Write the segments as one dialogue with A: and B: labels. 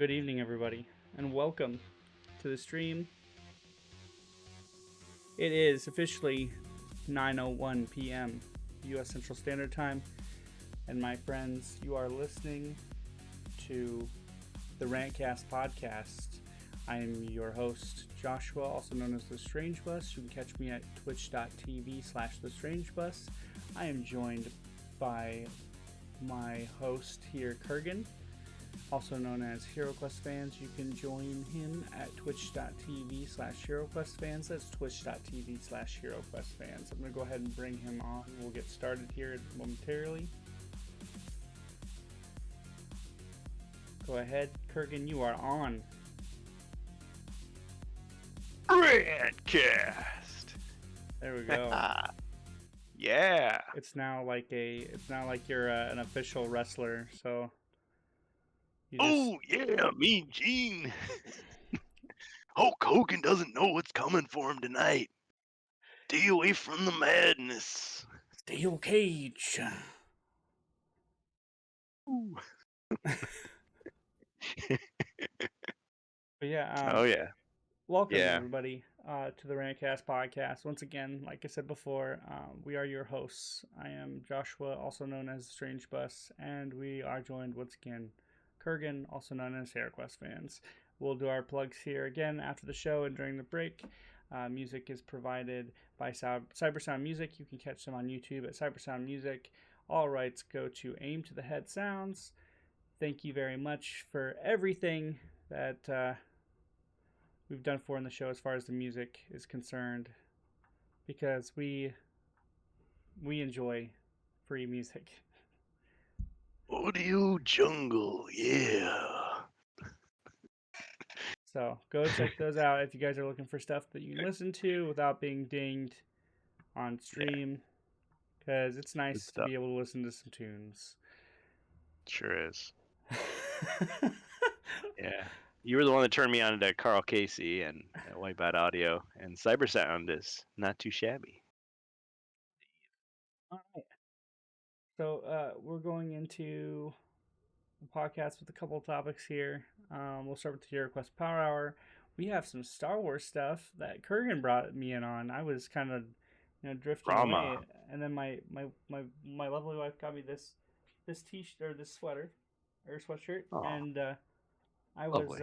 A: Good evening, everybody, and welcome to the stream. It is officially 9:01 p.m. U.S. Central Standard Time, and my friends, you are listening to the RantCast Podcast. I am your host, Joshua, also known as The Strange Bus. You can catch me at twitch.tv/TheStrangeBus. I am joined by my host here, Kurgan, also known as HeroQuest Fans. You can join him at twitch.tv/HeroQuestFans. That's twitch.tv/HeroQuestFans. I'm going to go ahead and bring him on. We'll get started here momentarily. Go ahead, Kurgan, you are on.
B: RantCast.
A: There we go.
B: Yeah.
A: It's now like you're an official wrestler, so
B: Oh yeah, Mean Gene. Hulk Hogan doesn't know what's coming for him tonight. Stay away from the madness.
A: Steel cage. But yeah,
B: oh yeah.
A: welcome
B: Yeah.
A: everybody to the RantCast Podcast. Once again, like I said before, we are your hosts. I am Joshua, also known as The Strange Bus, and we are joined once again, Kurgan, also known as HeroQuest Fans. We'll do our plugs here again after the show and during the break. Music is provided by Cybersound Music. You can catch them on YouTube at Cybersound Music. All rights go to Aim to the Head Sounds. Thank you very much for everything that we've done for in the show as far as the music is concerned, because we enjoy free music.
B: Audio Jungle, yeah.
A: So go check those out if you guys are looking for stuff that you can listen to without being dinged on stream, because it's nice to be able to listen to some tunes.
B: Sure is. Yeah. You were the one that turned me on to Carl Casey and Wipeout Audio, and Cybersound is not too shabby.
A: All right. So we're going into the podcast with a couple of topics here. We'll start with the HeroQuest Power Hour. We have some Star Wars stuff that Kurgan brought me in on. I was kind of, drifting away, and then my lovely wife got me this t-shirt or this sweater or sweatshirt, and I was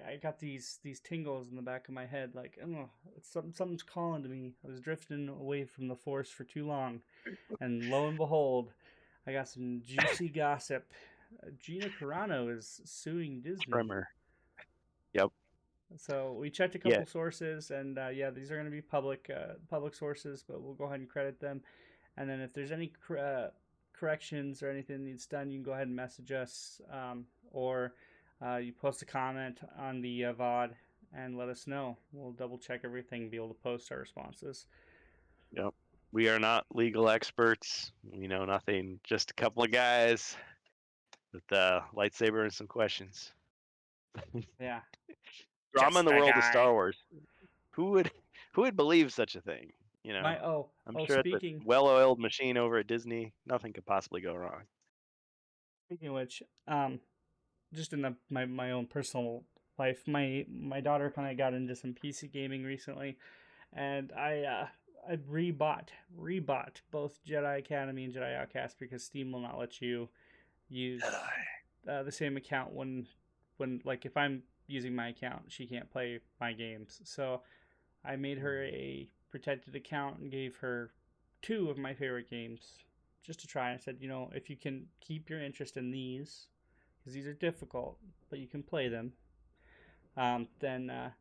A: I got these tingles in the back of my head, like, oh, something's calling to me. I was drifting away from the Force for too long, and lo and behold, I got some juicy gossip. Gina Carano is suing Disney.
B: Tremor. Yep.
A: So we checked a couple sources, and these are going to be public sources, but we'll go ahead and credit them. And then if there's any corrections or anything that needs done, you can go ahead and message us, or you post a comment on the VOD and let us know. We'll double check everything and be able to post our responses.
B: Yep. We are not legal experts. We know nothing. Just a couple of guys with a lightsaber and some questions.
A: Yeah.
B: Drama in the world of Star Wars. Who would believe such a thing? I'm sure it's a well-oiled machine over at Disney. Nothing could possibly go wrong.
A: Speaking of which, just in my own personal life, my daughter kind of got into some PC gaming recently, and I rebought both Jedi Academy and Jedi Outcast because Steam will not let you use the same account when like if I'm using my account, she can't play my games. So I made her a protected account and gave her 2 of my favorite games just to try. I said, if you can keep your interest in these, because these are difficult, but you can play them, then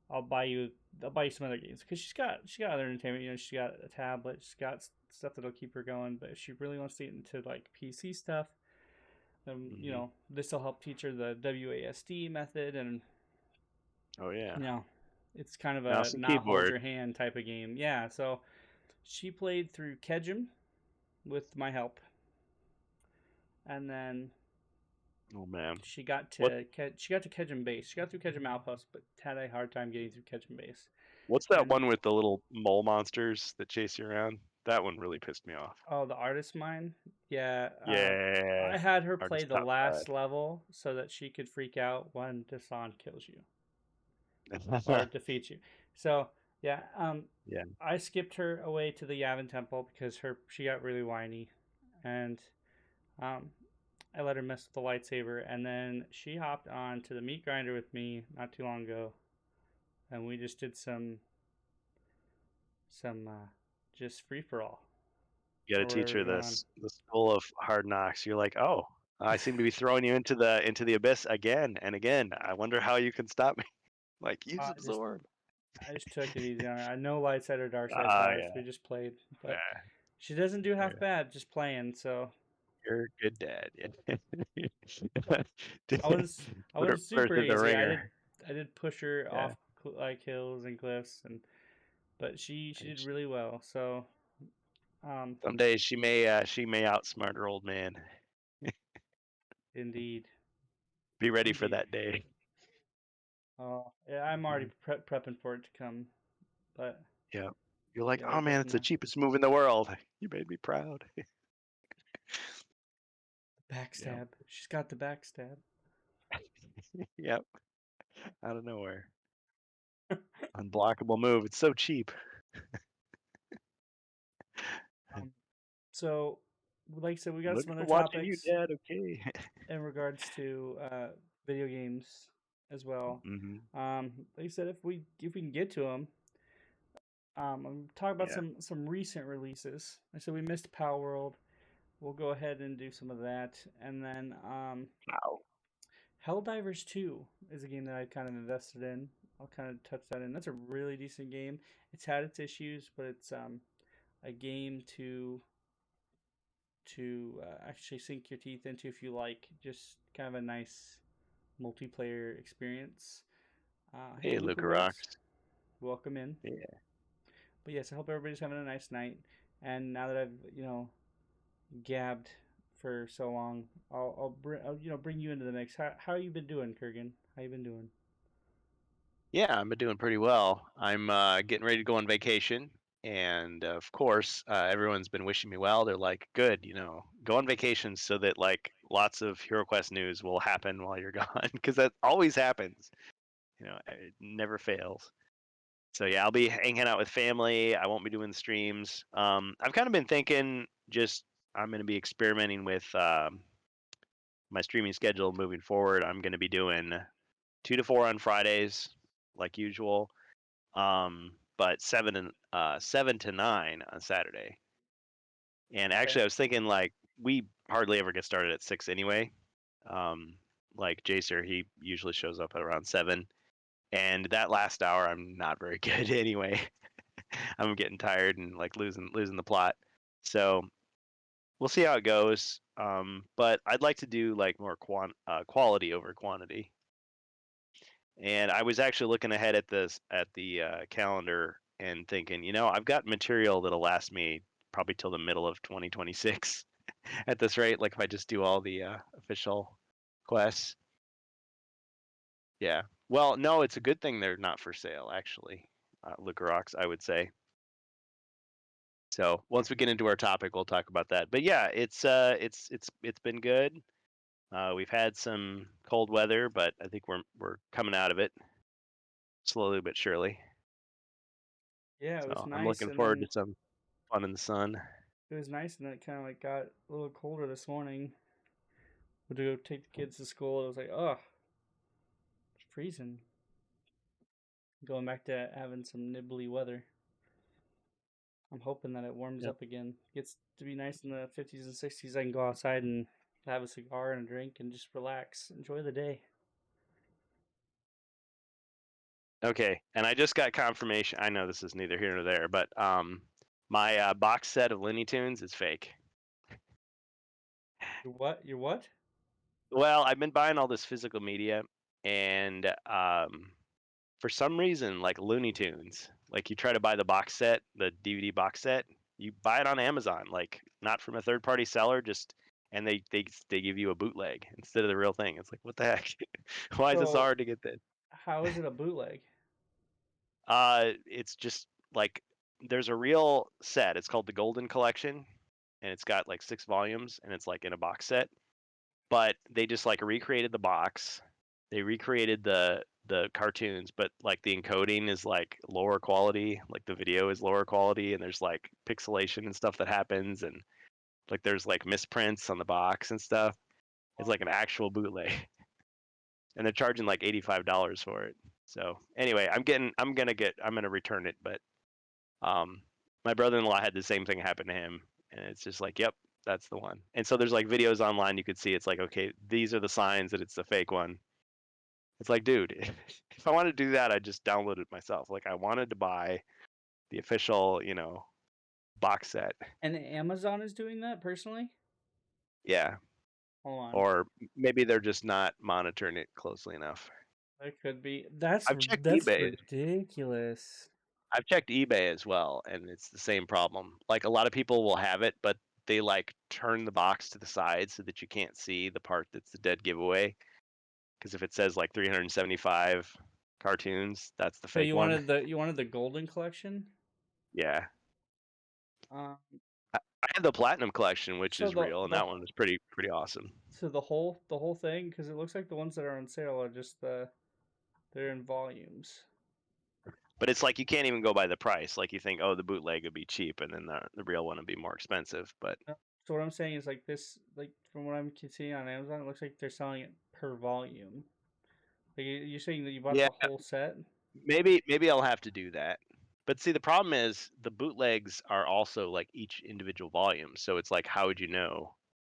A: I'll buy you some other games, because she's got other entertainment. She's got a tablet, she's got stuff that'll keep her going. But if she really wants to get into like PC stuff, then this will help teach her the WASD method, and it's kind of a not hold your hand type of game. Yeah, so she played through Kejim with my help, and then she got to Kejim Base. She got through Kejim Outpost, but had a hard time getting through Kejim Base.
B: What's that one with the little mole monsters that chase you around? That one really pissed me off.
A: Oh, the artist mine? Yeah.
B: Yeah.
A: I had her play
B: Artist
A: the
B: top
A: last level so that she could freak out when Dasan kills you or
B: side.
A: defeats you. So yeah,
B: Yeah.
A: I skipped her away to the Yavin Temple because she got really whiny, and um, I let her mess with the lightsaber, and then she hopped on to the meat grinder with me not too long ago, and we just did some just free for all
B: You got to
A: or
B: teach
A: whatever
B: her
A: going on.
B: the school of hard knocks. You're like, oh, I seem to be throwing you into the abyss again and again. I wonder how you can stop me. Like, use
A: I just
B: absorb.
A: I just took it easy on her. I know light side or dark side
B: Ah,
A: powers.
B: yeah,
A: We just played, but
B: yeah,
A: she doesn't do half
B: yeah.
A: bad just playing. So
B: You're a good dad. Yeah.
A: I was I
B: Put her
A: was
B: first
A: super
B: in the
A: easy.
B: ringer.
A: I did push her
B: Yeah.
A: off like hills and cliffs, but she did
B: Nice.
A: really well. So um,
B: Someday she may outsmart her old man.
A: indeed,
B: Be ready for
A: indeed.
B: that day.
A: Oh yeah, I'm already prepping for it to come. But
B: Yeah. You're like,
A: yeah, we're
B: oh man,
A: hoping
B: it's the
A: to
B: cheapest move in the world. You made me proud. Yeah.
A: backstab. She's got the backstab.
B: Yep. Out of nowhere. Unblockable move. It's so cheap.
A: Um, so, like I said, we got
B: Look
A: some other
B: at watching you,
A: topics
B: Dad. Okay.
A: in regards to video games as well.
B: Hmm.
A: Like I said, if we can get to them, I'm talking about
B: Yeah.
A: some recent releases. I said we missed Power World. We'll go ahead and do some of that, and then
B: Wow.
A: HellDivers 2 is a game that I kind of invested in. I'll kind of touch that in. That's a really decent game. It's had its issues, but it's a game to actually sink your teeth into if you like just kind of a nice multiplayer experience. Hey,
B: Hey,
A: Luca
B: Luca
A: Rose,
B: rocks.
A: welcome in.
B: Yeah.
A: But yes, I hope everybody's having a nice night. And now that I've gabbed for so long, I'll bring you into the mix. How you been doing, Kurgan? How you been doing?
B: Yeah, I've been doing pretty well. I'm getting ready to go on vacation. And of course, everyone's been wishing me well. They're like, good, go on vacation so that like lots of HeroQuest news will happen while you're gone. Because that always happens. It never fails. So yeah, I'll be hanging out with family. I won't be doing streams. I've kind of been thinking I'm going to be experimenting with my streaming schedule moving forward. I'm going to be doing 2 to 4 on Fridays, like usual, but 7 to 9 on Saturday. And
A: Okay.
B: actually, I was thinking like we hardly ever get started at 6 anyway. Like Jacer, he usually shows up at around 7, and that last hour I'm not very good anyway. I'm getting tired and like losing the plot. So we'll see how it goes. But I'd like to do like more quality over quantity. And I was actually looking ahead at the calendar and thinking, I've got material that'll last me probably till the middle of 2026 at this rate. Like if I just do all the official quests. Yeah. Well, no, it's a good thing they're not for sale, actually. Lucarox, I would say. So once we get into our topic, we'll talk about that. But yeah, it's been good. We've had some cold weather, but I think we're coming out of it slowly but surely.
A: Yeah, it was
B: So I'm
A: nice,
B: looking
A: and
B: forward to
A: then
B: some fun in the sun.
A: it was nice, and then it kind of like got a little colder this morning. We had to go take the kids to school. It was like, oh, it's freezing. Going back to having some nibbly weather. I'm hoping that it warms
B: Yep.
A: up again. Gets to be nice in the 50s and 60s. I can go outside and have a cigar and a drink and just relax, enjoy the day.
B: Okay, and I just got confirmation. I know this is neither here nor there, but my box set of Looney Tunes is fake.
A: Your what? Your what?
B: Well, I've been buying all this physical media, and for some reason, like Looney Tunes, like you try to buy the box set, the DVD box set, you buy it on Amazon, like not from a third party seller, and they give you a bootleg instead of the real thing. It's like, what the heck? Why is this so
A: So,
B: hard to get this?
A: how is it a bootleg?
B: It's just like there's a real set. It's called the Golden Collection, and it's got like 6 volumes, and it's like in a box set. But they just like recreated the box. They recreated the cartoons, but like the encoding is like lower quality, like the video is lower quality, and there's like pixelation and stuff that happens, and like there's like misprints on the box and stuff. It's like an actual bootleg, and they're charging like $85 for it. So anyway, I'm gonna return it, but um, my brother-in-law had the same thing happen to him, and it's just like, yep, that's the one. And so there's like videos online you could see. It's like, okay, these are the signs that it's the fake one. It's like, dude, if I wanted to do that, I'd just download it myself. Like, I wanted to buy the official, box set.
A: And Amazon is doing that personally?
B: Yeah.
A: Hold on.
B: Or maybe they're just not monitoring it closely enough.
A: That could be. That's
B: I've checked
A: that's
B: eBay.
A: ridiculous.
B: I've checked eBay as well, and it's the same problem. Like, a lot of people will have it, but they like turn the box to the side so that you can't see the part that's the dead giveaway. Because if it says like 375 cartoons, that's the
A: So
B: fake one.
A: you wanted the golden collection?
B: Yeah.
A: Um,
B: I had the platinum collection, which
A: so
B: is real, and that one was pretty awesome.
A: the whole thing, because it looks like the ones that are on sale are just they're in volumes.
B: But it's like you can't even go by the price. Like you think, oh, the bootleg would be cheap, and then the real one would be more expensive. But
A: So what I'm saying is like this, like from what I'm seeing on Amazon, it looks like they're selling it per volume. Like you're saying that you bought
B: yeah,
A: the whole set?
B: maybe I'll have to do that. But see, the problem is the bootlegs are also like each individual volume. So it's like, how would you know?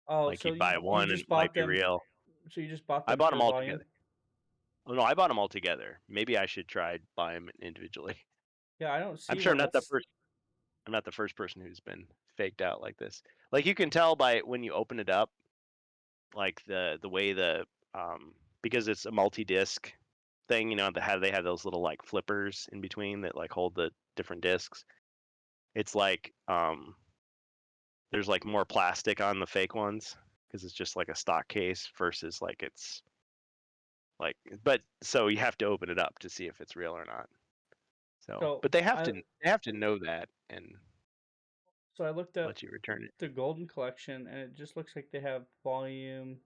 A: Oh,
B: Like
A: so
B: you'd buy
A: you
B: one and
A: just
B: it might
A: bought
B: be
A: them.
B: real.
A: So you just bought
B: I
A: them
B: bought
A: per
B: them all
A: volume?
B: together. Oh no, I bought them all together. Maybe I should try buying them individually.
A: Yeah, I don't
B: I'm
A: see
B: sure
A: one
B: I'm not the
A: that's.
B: first. I'm not the first person who's been faked out like this. Like you can tell by when you open it up, like the way because it's a multi-disc thing, they have those little like flippers in between that like hold the different discs. It's like there's like more plastic on the fake ones because it's just like a stock case versus like it's like, but so you have to open it up to see if it's real or not. So,
A: So
B: but they have to know that and
A: I looked up
B: let you return it.
A: the Golden Collection, and it just looks like they have Volume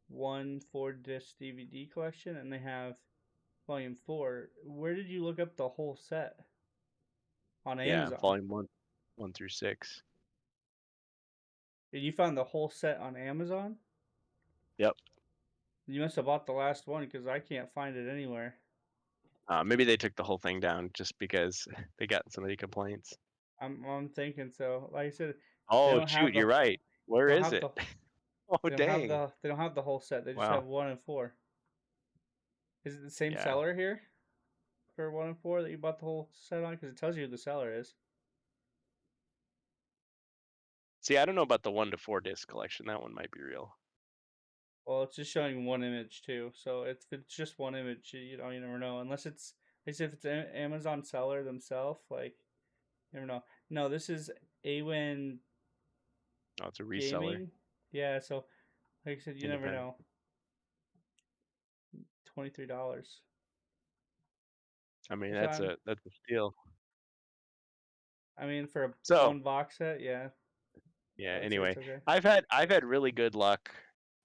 A: 1 4-disc DVD collection, and they have Volume 4. Where did you look up the whole set? On
B: Yeah,
A: Amazon.
B: volume 1 through 6.
A: Did you find the whole set on Amazon?
B: Yep.
A: You must have bought the last one because I can't find it anywhere.
B: Maybe they took the whole thing down just because they got so many complaints.
A: I'm thinking so. Like I said, they
B: Oh
A: don't have
B: shoot, you're right. Where
A: they don't
B: is
A: have
B: it?
A: the
B: Oh dang.
A: they don't have the whole set. They just
B: Wow.
A: have 1 and 4. Is it the same
B: Yeah.
A: seller here for 1 and 4 that you bought the whole set on? Because it tells you who the seller is.
B: See, I don't know about the 1 to 4 disc collection. That one might be real.
A: Well, it's just showing one image too. So if it's just one image, you never know. Unless it's at least if it's an Amazon seller themselves, like you never know. No, this is Awin
B: Oh, it's a reseller,
A: Gaming. Yeah, so like I said, you never
B: independent.
A: know. $23.
B: I mean,
A: So
B: that's a steal.
A: I mean for
B: So
A: one box set, yeah,
B: yeah.
A: I would say it's
B: Anyway,
A: okay.
B: I've had really good luck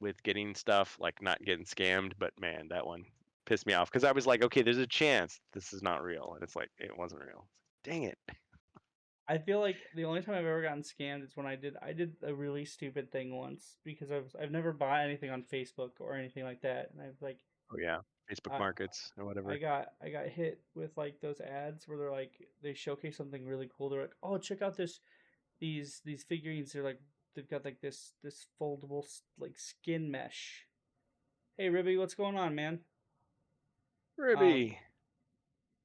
B: with getting stuff like not getting scammed, but man, that one pissed me off because I was like, okay, there's a chance this is not real, and it's like it wasn't real. Dang it.
A: I feel like the only time I've ever gotten scammed is when I did a really stupid thing once because I've never bought anything on Facebook or anything like that, and I've like
B: Oh yeah, Facebook
A: I
B: Markets or whatever.
A: I got hit with like those ads where they're like they showcase something really cool. They're like, oh, check out these figurines. They're like they've got like this foldable like skin mesh. Hey Ribby, what's going on, man? Um,
B: Ribby.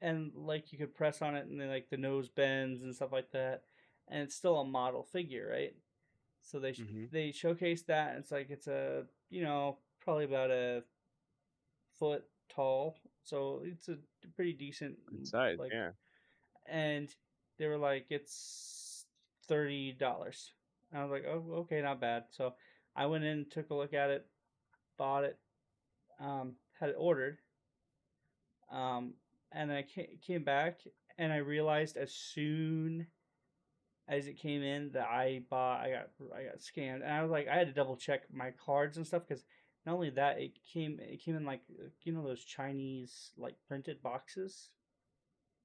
A: and like you could press on it and then like the nose bends and stuff like that, and it's still a model figure, right? So
B: Mm-hmm.
A: they showcase that. And it's like it's a probably about a foot tall, so it's a pretty decent
B: Good size.
A: like.
B: Yeah.
A: And they were like it's $30. I was like, oh, okay, not bad. So I went in, took a look at it, bought it, had it ordered. Um, and I came back, and I realized as soon as it came in that I got scammed, and I was like, I had to double check my cards and stuff because not only that, it came in like those Chinese like printed boxes,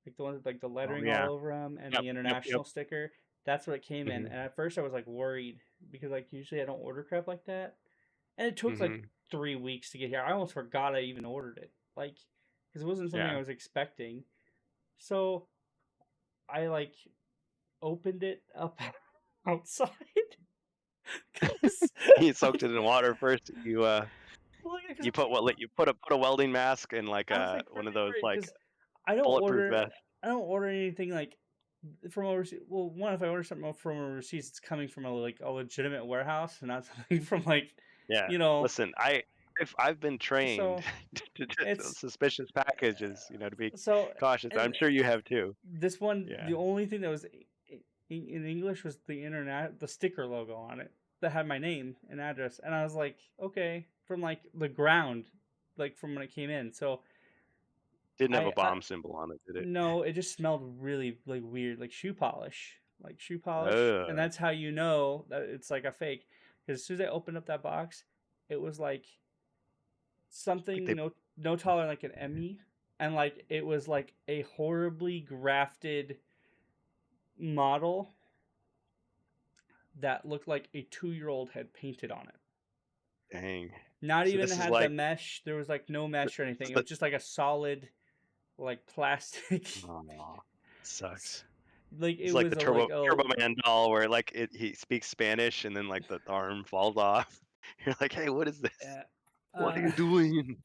A: like the ones with like the
B: Oh
A: lettering all
B: yeah.
A: over them and
B: Yep.
A: the
B: Yep. Yep.
A: international sticker. That's what it came in,
B: Mhm.
A: and at first I was like worried because like usually I don't order crap like that, and it took like
B: Mhm.
A: 3 weeks to get here. I almost forgot I even ordered it, like because it wasn't something I
B: Yeah.
A: was expecting. So I like opened it up outside because
B: You
A: I,
B: soaked it in water first.
A: well, yeah, because I
B: You
A: was
B: put
A: like,
B: what? You put a welding mask and like
A: I was like
B: one of
A: really
B: those
A: worried
B: like
A: because I don't
B: bulletproof
A: order
B: vests.
A: I don't order anything like from overseas. Well, one, if I order something from overseas, it's coming from a legitimate warehouse and not something from like
B: Yeah.
A: you know.
B: Listen, I've been trained
A: So
B: to
A: it's
B: suspicious packages, to be
A: so
B: cautious. I'm
A: and
B: sure you have too.
A: this one,
B: Yeah.
A: the only thing that was in English was the sticker logo on it that had my name and address, and I was like, okay, from like the ground, like from when it came in. So
B: Didn't have a
A: I
B: bomb symbol on it, did it?
A: no, it just smelled really like weird, like shoe polish, and
B: Uh,
A: that's how you know that it's like a fake. Because as soon as I opened up that box, it was like
B: like
A: something
B: they
A: no taller than like an Emmy, and like it was like a horribly grafted model that looked like a 2-year old had painted on it.
B: dang.
A: Not
B: So
A: even
B: this is
A: had the
B: like
A: mesh. There was like no
B: this
A: mesh or anything.
B: is
A: It
B: the
A: was just like a solid, like plastic.
B: oh, sucks.
A: Like it
B: It's like
A: was
B: the
A: a
B: Turbo
A: like oh
B: Turbo Man doll where like he speaks Spanish and then like the arm falls off. You're like, hey, what is this?
A: uh,
B: What are
A: uh
B: you doing?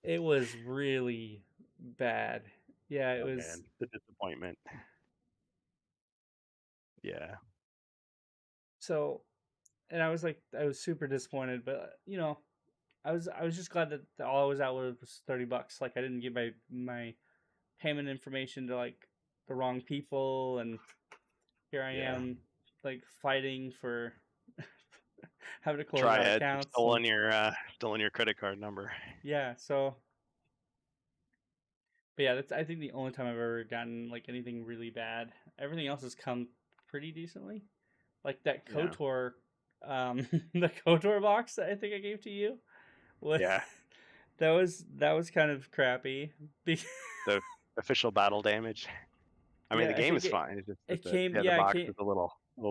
A: it was really bad. Yeah, it
B: Oh
A: was.
B: man, the disappointment. Yeah.
A: So, and I was like, I was super disappointed, but I was just glad that all I was out with was $30. Like I didn't give my payment information to like the wrong people, and here I
B: Yeah.
A: am like fighting for having to close out
B: Triad
A: accounts and
B: stolen your credit card number.
A: yeah. So, but yeah, that's I think the only time I've ever gotten like anything really bad. Everything else has come pretty decently. Like that
B: Yeah.
A: Kotor, the Kotor box that I think I gave to you. What
B: Yeah.
A: that was kind of crappy.
B: The official battle damage. I mean,
A: Yeah,
B: the
A: I
B: game
A: think
B: is fine. It's just
A: it
B: that
A: came.
B: the
A: Yeah,
B: box is a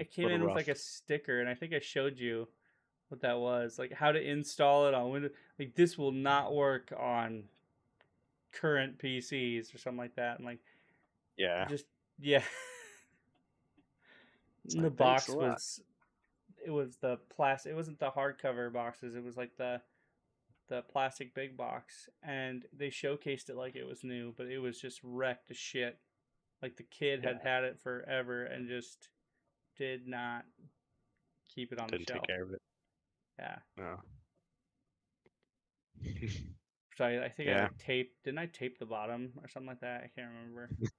A: it came
B: little
A: in with like
B: rough.
A: a sticker, and I think I showed you what that was, like how to install it on Windows. Like this will not work on current PCs or something like that. And like
B: Yeah.
A: just yeah,
B: It's
A: the
B: like, thanks a
A: box
B: lot.
A: was it was the plastic. It wasn't the hardcover boxes. It was like the plastic big box, and they showcased it like it was new, but it was just wrecked to shit. Like the kid
B: Yeah.
A: had it forever and just did not keep it on the
B: Didn't take
A: shelf.
B: care of it.
A: Yeah.
B: No.
A: So I think I
B: Yeah.
A: like taped. Didn't I tape the bottom or something like that? I can't remember. It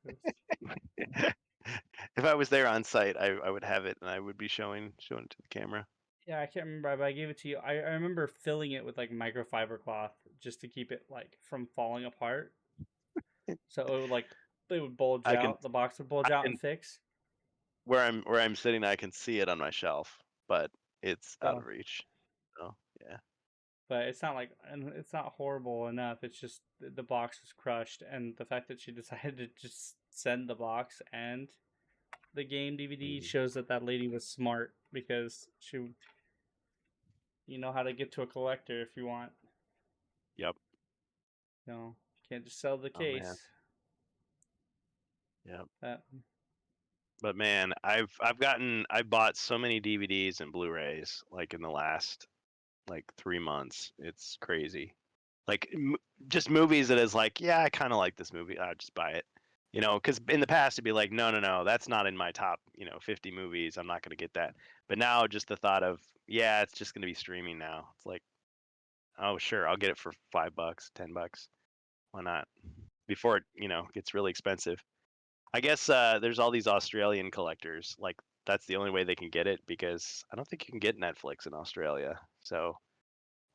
A: was,
B: If I was there on site, I would have it and I would be showing it to the camera.
A: yeah, I can't remember, but I gave it to you. I remember filling it with like microfiber cloth just to keep it like from falling apart. So it would like it would bulge
B: I can
A: out. The box would bulge
B: I
A: out and
B: can
A: fix.
B: where I'm sitting, I can see it on my shelf, but it's out
A: So,
B: of reach. So yeah.
A: but it's not like, and it's not horrible enough. It's just the box was crushed, and the fact that she decided to just send the box and the game DVD
B: Mhm.
A: shows that that lady was smart because you know how to get to a collector if you want.
B: Yep.
A: You know, can't just sell the
B: Oh man.
A: case.
B: Yep.
A: That
B: But man, I bought so many DVDs and Blu-rays like in the last like 3 months. It's crazy. Like just movies that is like, yeah, I kind of like this movie. I'll just buy it. Because in the past it'd be like, no, no, no, that's not in my top, 50 movies. I'm not gonna get that. But now just the thought of, yeah, it's just gonna be streaming now. It's like, oh sure, I'll get it for $5, $10. Why not? Before it, gets really expensive. I guess there's all these Australian collectors. Like that's the only way they can get it because I don't think you can get Netflix in Australia. So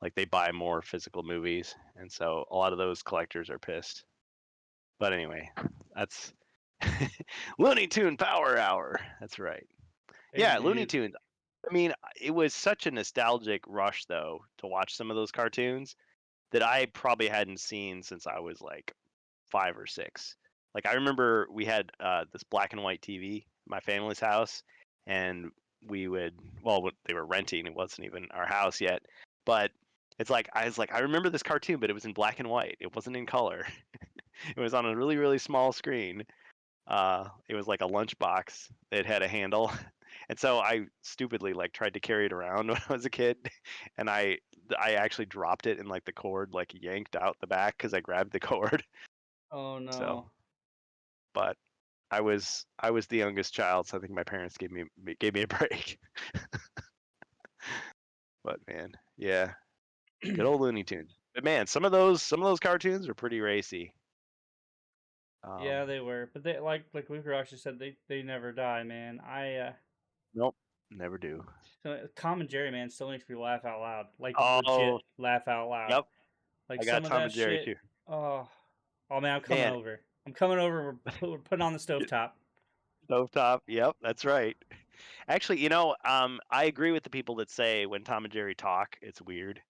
B: like they buy more physical movies, and so a lot of those collectors are pissed. But anyway, that's Looney Tune Power Hour. That's right. Yeah, Looney
A: Indeed.
B: Tunes. I mean, it was such a nostalgic rush though to watch some of those cartoons that I probably hadn't seen since I was like 5 or 6. Like I remember we had this black and white TV in my family's house, and we would they were renting. It wasn't even our house yet, but it's like I was like I remember this cartoon, but it was in black and white. It wasn't in color. It was on a really really small screen. It was like a lunchbox. It had a handle, and so I stupidly like tried to carry it around when I was a kid, and I actually dropped it and like the cord like yanked out the back because I grabbed the cord.
A: Oh
B: So,
A: no.
B: but I was the youngest child, so I think my parents gave me a break. But man, yeah, good old Looney Tunes. But man, some of those cartoons are pretty racy.
A: Yeah,
B: Um,
A: they were, but they like Luke actually said they never die, man.
B: nope, never do.
A: So Tom and Jerry, man, still makes me laugh out loud, like
B: Oh,
A: legit laugh out loud.
B: yep,
A: Like
B: I got
A: some of
B: Tom
A: that
B: and Jerry
A: shit.
B: too.
A: Oh, oh man, I'm coming
B: Man,
A: over. I'm coming over. We're putting on the stovetop.
B: stovetop. Yep, that's right. Actually, I agree with the people that say when Tom and Jerry talk, it's weird.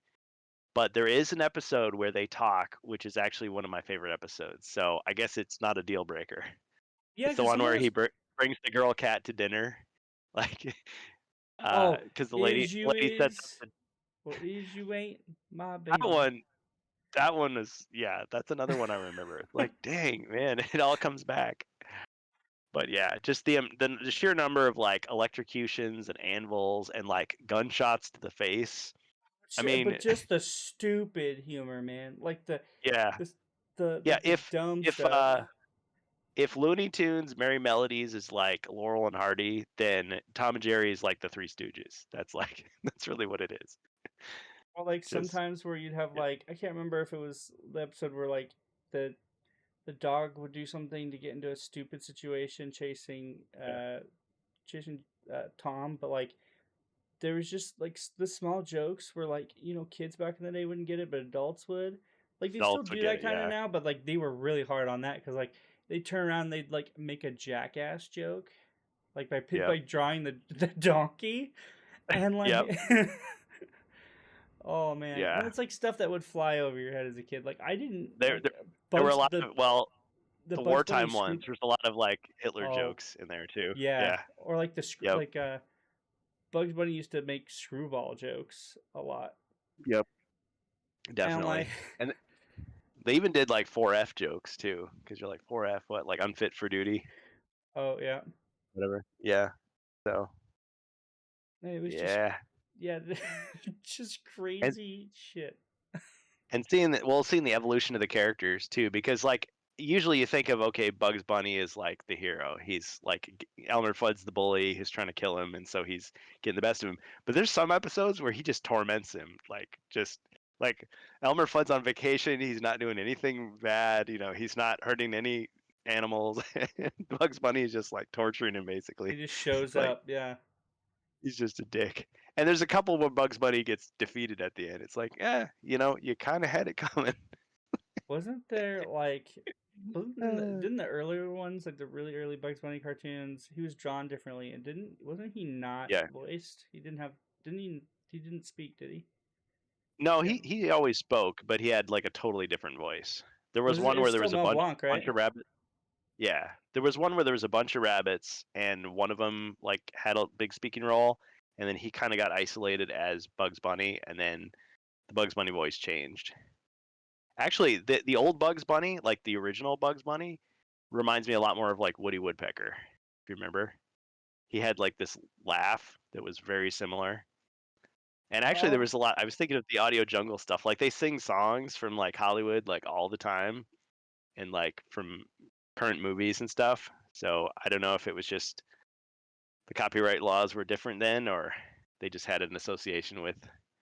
B: But there is an episode where they talk, which is actually one of my favorite episodes. So I guess it's not a deal breaker.
A: Yeah,
B: It's the
A: because
B: one
A: some of
B: where he
A: those.
B: brings the girl cat to dinner, like,
A: Oh,
B: because the lady
A: is you
B: lady said
A: is
B: something.
A: or is you ain't my
B: That
A: baby.
B: one, that one is yeah. That's another one I remember. Like, dang man, it all comes back. But yeah, just the sheer number of like electrocutions and anvils and like gunshots to the face. I
A: But
B: mean,
A: just the stupid humor, man. Like
B: yeah,
A: the
B: yeah.
A: the dumb
B: If
A: stuff.
B: if Looney Tunes, Merry Melodies is like Laurel and Hardy, then Tom and Jerry is like the Three Stooges. That's like that's really what it is.
A: Or like
B: Just
A: sometimes where you'd have
B: yeah,
A: like I can't remember if it was the episode where like the the dog would do something to get into a stupid situation
B: yeah.
A: chasing Tom, but like there was just like the small jokes where like kids back in the day wouldn't get it, but adults would. Like they still
B: Adults would
A: do
B: get
A: that
B: it.
A: kind of
B: Yeah.
A: now, but like they were really hard on that because like they turn around, they'd like make a jackass joke, like
B: Yep.
A: by drawing the donkey, and
B: Yep.
A: like oh man, and
B: Yeah.
A: it's like stuff that would fly over your head as a kid. Like I didn't
B: There,
A: like
B: there there were a lot of
A: the
B: the
A: Bugs Bunny
B: wartime ones.
A: screw.
B: There's a lot of like Hitler
A: Oh
B: jokes in there too.
A: yeah,
B: Yeah.
A: or like
B: Yep.
A: Bugs Bunny used to make screwball jokes a lot,
B: Yep.
A: and like
B: Definitely. And they even did like 4F jokes too, because you're like 4F, what, like unfit for duty,
A: oh yeah,
B: whatever. Yeah. So
A: it was just
B: yeah.
A: yeah, just
B: And
A: crazy shit.
B: seeing the evolution of the characters too, because like usually you think of okay, Bugs Bunny is like the hero. He's like Elmer Fudd's the bully who's trying to kill him, and so he's getting the best of him. But there's some episodes where he just torments him, like just like Elmer Fudd's on vacation. He's not doing anything bad. He's not hurting any animals. Bugs Bunny is just like torturing him
A: He
B: basically.
A: just shows
B: Like
A: up. Yeah,
B: he's just a dick. And there's a couple where Bugs Bunny gets defeated at the end. It's like, you kind of had it coming.
A: wasn't there like
B: Uh,
A: didn't the earlier ones like the really early Bugs Bunny cartoons? He was drawn differently, and wasn't he not
B: yeah.
A: voiced? He didn't have didn't he didn't speak, did he?
B: No,
A: Yeah.
B: he always spoke, but he had like a totally different voice. There was one
A: It's
B: where there
A: still
B: was a
A: Mel
B: bunch
A: Blanc,
B: bunch
A: right?
B: of rabbits. Yeah, there was one where there was a bunch of rabbits, and one of them like had a big speaking role, and then he kind of got isolated as Bugs Bunny, and then the Bugs Bunny voice changed. Actually, the old Bugs Bunny, like the original Bugs Bunny, reminds me a lot more of like Woody Woodpecker. If you remember, he had like this laugh that was very similar. And actually, there
A: Oh,
B: was a lot. I was thinking of the Audio Jungle stuff. Like they sing songs from like Hollywood like all the time, and like from current movies and stuff. So I don't know if it was just the copyright laws were different then, or they just had an association with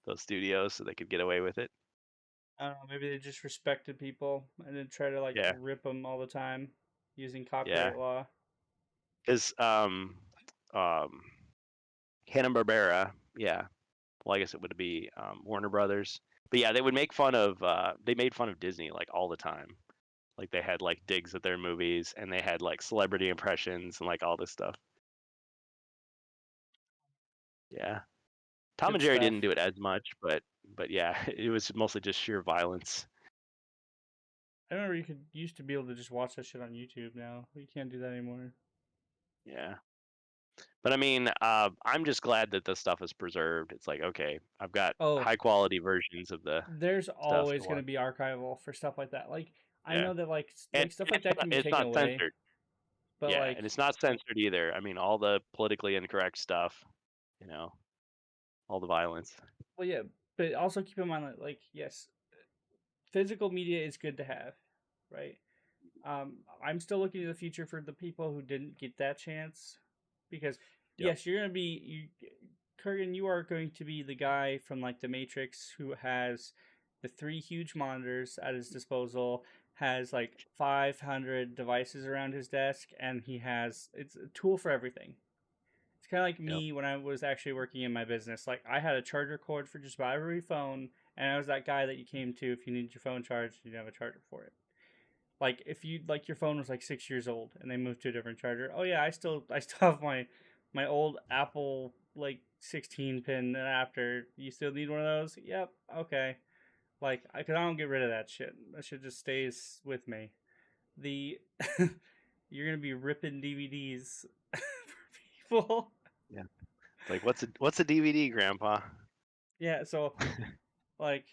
B: those studios so they could get away with it.
A: I don't know. Maybe they just respected people and didn't try to like
B: Yeah,
A: rip them all the time using
B: yeah.
A: copyright law.
B: Because um, Hanna Barbera, yeah. Well, I guess it would be Warner Brothers. But yeah, they would make fun of. They made fun of Disney like all the time. Like they had like digs at their movies, and they had like celebrity impressions and like all this stuff. Yeah. Tom
A: Good
B: and Jerry
A: stuff.
B: didn't do it as much, but yeah, it was mostly just sheer violence.
A: I remember you used to be able to just watch that shit on YouTube. Now you can't do that anymore.
B: Yeah. But I mean, I'm just glad that the stuff is preserved. It's like, okay, I've got
A: Oh,
B: high quality versions of the
A: there's
B: stuff to
A: always going to
B: watch.
A: be archival for stuff like that. Like I
B: Yeah.
A: know that
B: And
A: stuff like that can be
B: it's
A: taken
B: not
A: away,
B: censored.
A: but
B: Yeah,
A: like
B: and it's not censored either. I mean, all the politically incorrect stuff, you know, all the violence.
A: well yeah, but also keep in mind that like yes, physical media is good to have, right? I'm still looking to the future for the people who didn't get that chance, because
B: Yep.
A: yes, you're gonna be Kurgan. You are going to be the guy from like the Matrix who has the 3 huge monitors at his disposal, has like 500 devices around his desk, and it's a tool for everything. It's kind of like
B: Yep.
A: me when I was actually working in my business. Like I had a charger cord for just about every phone, and I was that guy that you came to if you needed your phone charged. You didn't have a charger for it. Like if you like your phone was like 6 years old and they moved to a different charger. Oh yeah, I still have my old Apple like 16-pin adapter. You still need one of those? Yep. Okay. Like I don't get rid of that shit. That shit just stays with me. The you're gonna be ripping DVDs for people.
B: Yeah. It's like, what's a DVD, Grandpa?
A: Yeah. So like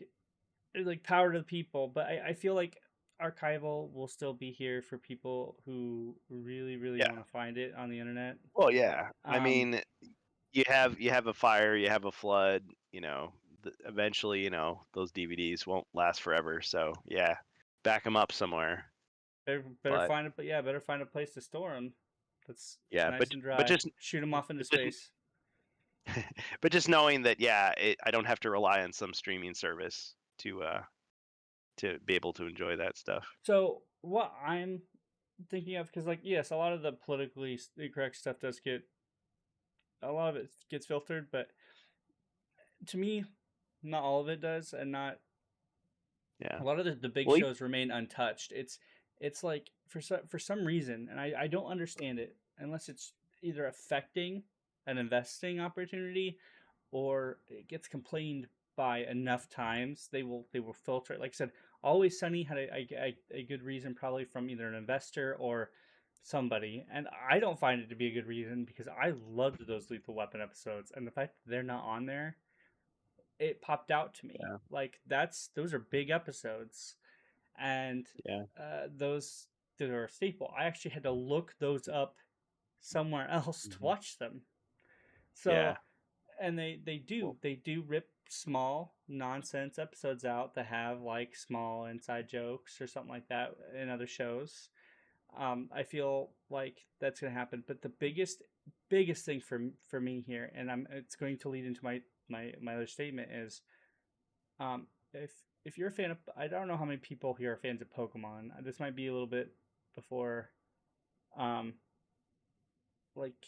A: power to the people, but I feel like archival will still be here for people who really really
B: Yeah.
A: want to find it on the internet.
B: Well, yeah. I
A: um
B: mean, you have a fire, you have a flood. Eventually, those DVDs won't last forever. So yeah, back them up somewhere.
A: better
B: But
A: find better find a place to store them that's
B: yeah,
A: nice and
B: but
A: dry.
B: just
A: Shoot them off into
B: but just
A: space.
B: but just knowing that, yeah, I don't have to rely on some streaming service to be able to enjoy that stuff.
A: So what I'm thinking of, because like yes, a lot of the politically incorrect stuff does get a lot of it gets filtered, but to me, not all of it does, and not
B: Yeah.
A: a lot of the big
B: Well,
A: shows remain untouched. It's like for some reason, and I don't understand it unless it's either affecting an investing opportunity or it gets complained by enough times, they will filter it. Like I said, Always Sunny had a good reason, probably from either an investor or somebody, and I don't find it to be a good reason because I loved those Lethal Weapon episodes, and the fact that they're not on there, it popped out to me.
B: yeah,
A: Like those are big episodes, and
B: yeah,
A: those that are a staple. I actually had to look those up somewhere else to
B: hmm
A: watch them.
B: yeah.
A: So, and they do
B: Well,
A: they do rip small nonsense episodes out that have like small inside jokes or something like that in other shows. I feel like that's gonna happen, but the biggest thing for me here, and it's going to lead into my other statement is, um, if you're a fan of, I don't know how many people here are fans of Pokemon. This might be a little bit before, um, like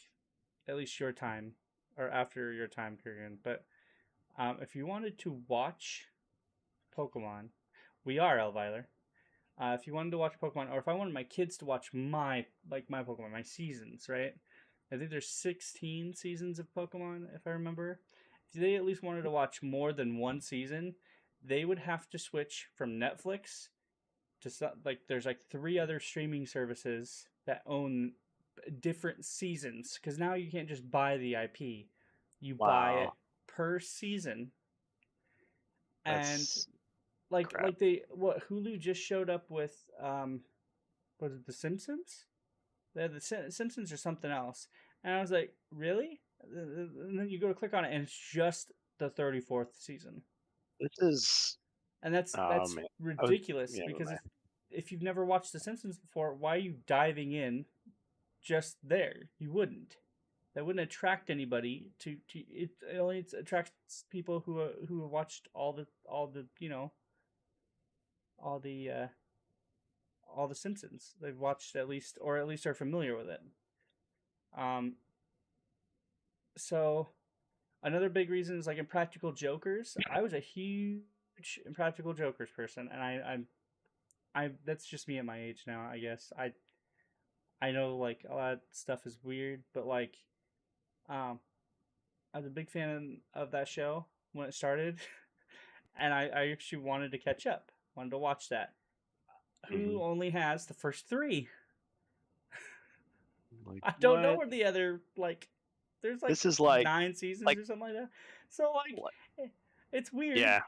A: at least your time or after your time, Kurgan. But if you wanted to watch Pokemon, we are Elviler. If you wanted to watch Pokemon, or if I wanted my kids to watch my Pokemon, my seasons, right? I think there's 16 seasons of Pokemon, if I remember. If they at least wanted to watch more than one season, they would have to switch from Netflix to like there's like 3 other streaming services that own different seasons, because now you can't just buy the IP, you buy it
B: wow,
A: per season. And
B: that's
A: like
B: crap.
A: like they what Hulu just showed up with, was it The Simpsons? They had The Simpsons or something else, and I was like, really? And then you go to click on it, and it's just the 34th season,
B: This is
A: and
B: oh
A: that's
B: man. I was
A: ridiculous,
B: yeah,
A: because
B: man.
A: if you've never watched The Simpsons before, why are you diving in just there? You wouldn't. That wouldn't attract anybody to it. It only attracts people who have watched all the all the all the Simpsons. They've watched at least, or at least are familiar with it. Um, so another big reason is like Impractical Jokers. I was a huge Impractical Jokers person, and that's just me at my age now, I guess. I know like a lot of stuff is weird, but like um I was a big fan of that show when it started, and I actually wanted to catch up, wanted to watch that.
B: Hmm.
A: Who only has the first three?
B: Like
A: I don't know
B: what?
A: where the other like. There's like
B: This is like
A: 9 seasons
B: like
A: or something like that. So like,
B: like-
A: it's weird.
B: yeah,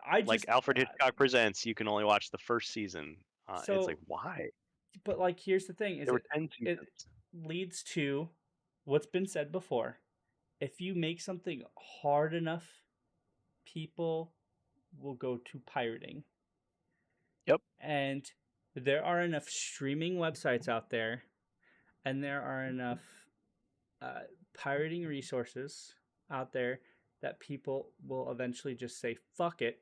A: I
B: like
A: just
B: Alfred Hitchcock Presents. You can only watch the first season. It's like
A: so,
B: why?
A: but like, here's the thing: is
B: There were 10
A: it
B: seasons.
A: leads to what's been said before. If you make something hard enough, people will go to pirating.
B: Yep.
A: And there are enough streaming websites out there, and there are enough uh, pirating resources out there that people will eventually just say, fuck it,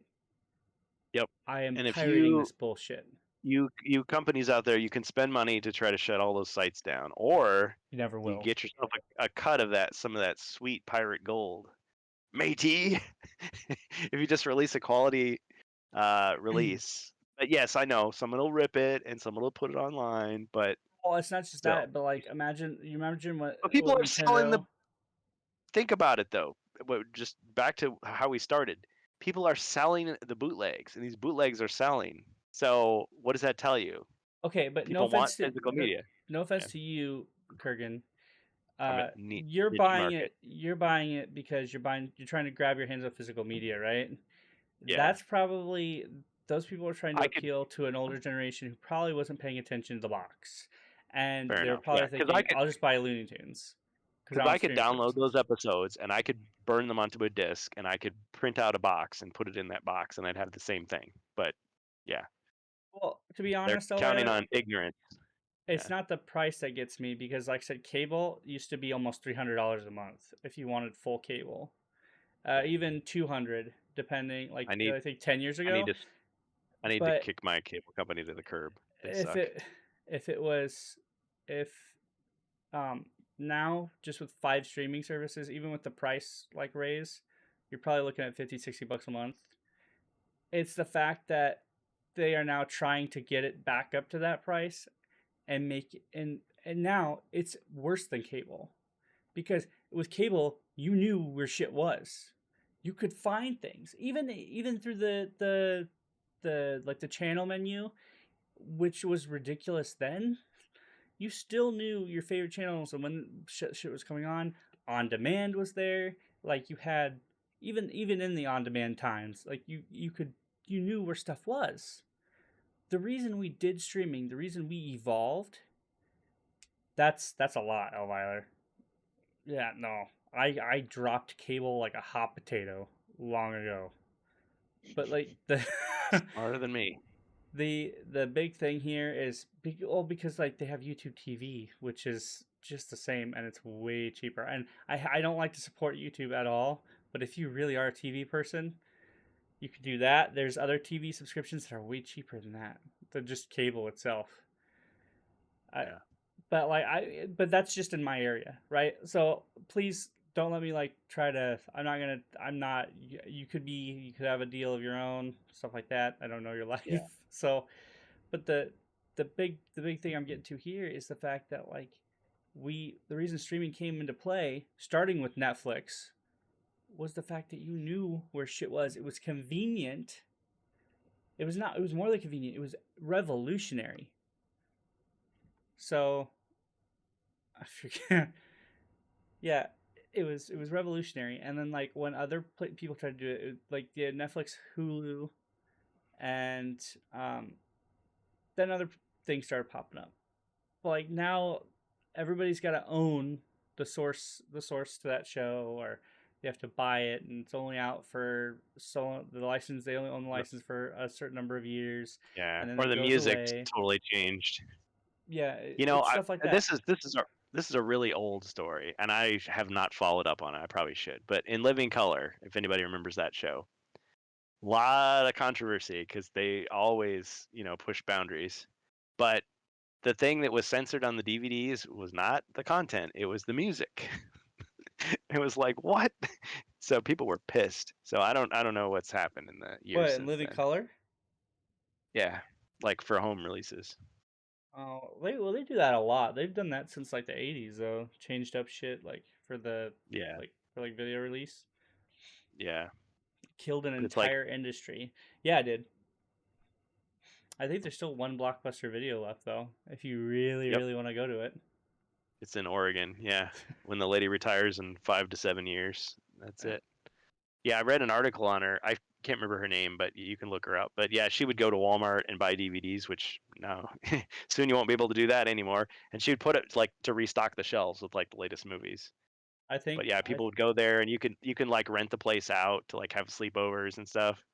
B: Yep.
A: I am
B: And if
A: pirating this bullshit.
B: you companies out there, you can spend money to try to shut all those sites down, or
A: You never
B: you
A: will.
B: get yourself a cut of some of that sweet pirate gold, matey. If you just release a quality release. But yes, I know someone will rip it and someone will put it online, but
A: Well, it's not just
B: still.
A: that, but like, imagine
B: But people
A: what
B: are selling the.
A: Nintendo.
B: Think about it though. Just back to how we started. People are selling the bootlegs, and these bootlegs are selling. So what does that tell you?
A: Okay, but no
B: People want
A: offense to
B: physical media.
A: no
B: Yeah.
A: offense to you, Kurgan.
B: I'm a
A: You're
B: niche
A: buying
B: market.
A: it. You're buying it because you're trying to grab your hands on physical media, right?
B: Yeah,
A: That's probably those people are trying to
B: I could.
A: appeal to an older generation who probably wasn't paying attention to the box, and
B: Fair
A: they were
B: enough. Yeah,
A: probably thinking, "I'll just buy Looney Tunes because I
B: because
A: want
B: I could
A: streaming
B: download those
A: services."
B: episodes and I could burn them onto a disc and I could print out a box and put it in that box and I'd have the same thing. But yeah,
A: Well, to be
B: they're
A: honest,
B: counting
A: Elvira,
B: on ignorance.
A: it's
B: Yeah,
A: not the price that gets me because, like I said, cable used to be almost $300 a month if you wanted full cable,
B: yeah.
A: even 200 depending. Like
B: I need
A: I think 10 years
B: I need
A: ago,
B: to I need to
A: but
B: kick my cable company to the curb. They
A: if
B: suck.
A: it if it was if um now just with 5 streaming services, even with the price like raise, you're probably looking at 50-60 bucks a month. It's the fact that they are now trying to get it back up to that price and make and now it's worse than cable because with cable you knew where shit was. You could find things even through the like the channel menu, which was ridiculous then. You still knew your favorite channels and when shit was coming on. On demand was there. Like you had even in the on demand times, like you knew where stuff was. The reason we did streaming, the reason we evolved, that's a lot, Elvira. Yeah, no. I dropped cable like a hot potato long ago. But like the
B: Smarter than me.
A: the big thing here is because like they have YouTube TV, which is just the same and it's way cheaper. And I don't like to support YouTube at all, but if you really are a TV person, you could do that. There's other TV subscriptions that are way cheaper than that, than just cable itself. I
B: Yeah,
A: but that's just in my area, right? So please don't let me like try to. I'm not. You could have a deal of your own, stuff like that. I don't know your life,
B: yeah,
A: so but the big thing I'm getting to here is the fact that like the reason streaming came into play, starting with Netflix, was the fact that you knew where shit was. It was convenient. It was not. It was more than convenient. It was revolutionary. So I forget. Yeah, it was revolutionary. And then like when other people tried to do it, like the Netflix, Hulu, and um, then other things started popping up. But like now, everybody's got to own the source to that show, or you have to buy it, and it's only out for so the license. They only own the
B: no,
A: license for a certain number of years,
B: yeah.
A: and then
B: Or
A: it
B: the
A: goes
B: music's
A: away.
B: totally changed.
A: Yeah,
B: You know,
A: it's stuff like that.
B: this is a really old story, and I have not followed up on it. I probably should. But in Living Color, if anybody remembers that show, lot of controversy because they always, push boundaries. But the thing that was censored on the DVDs was not the content; it was the music. It was like what? So people were pissed. So I don't know what's happened in the years
A: What in
B: since
A: Living
B: then.
A: Color?
B: Yeah, like for home releases.
A: Oh, they do that a lot. They've done that since like the 80s though. Changed up shit like for the
B: Yeah,
A: video release.
B: yeah.
A: Killed an
B: But it's like,
A: entire industry. Yeah, I did. I think there's still one Blockbuster Video left though, if you really,
B: yep,
A: really want to go to it.
B: it's in Oregon. Yeah, when the lady retires in 5 to 7 years, that's
A: Yeah.
B: it. Yeah, I read an article on her. I can't remember her name, but you can look her up. But yeah, she would go to Walmart and buy DVDs, which now soon you won't be able to do that anymore. And she would put it like to restock the shelves with like the latest movies.
A: I think
B: But yeah, people would go there, and you can like rent the place out to like have sleepovers and stuff.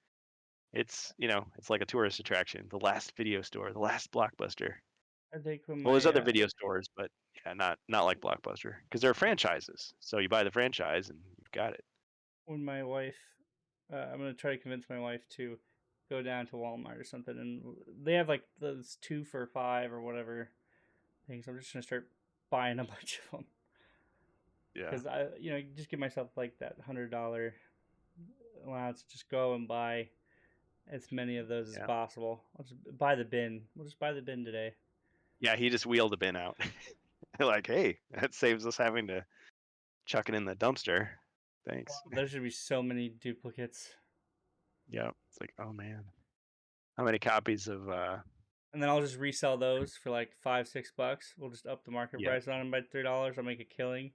B: It's it's like a tourist attraction. The last video store, the last Blockbuster.
A: I think when
B: Well, there's
A: my
B: other video stores, but yeah, not like Blockbuster because they're franchises. So you buy the franchise and you've got it.
A: when my wife, I'm gonna try to convince my wife to go down to Walmart or something, and they have like those 2 for $5 or whatever things. I'm just gonna start buying a bunch of them
B: Yeah,
A: because I, just give myself like that $100 allowance. Just go and buy as many of those as
B: yeah,
A: possible. I'll just buy the bin. We'll just buy the bin today.
B: yeah. He just wheeled a bin out. Like, hey, that saves us having to chuck it in the dumpster. Thanks.
A: There should be so many duplicates.
B: Yeah, it's like, oh man, how many copies of
A: And then I'll just resell those for like $5-6. We'll just up the market
B: yeah,
A: price on them by $3. I'll make a killing.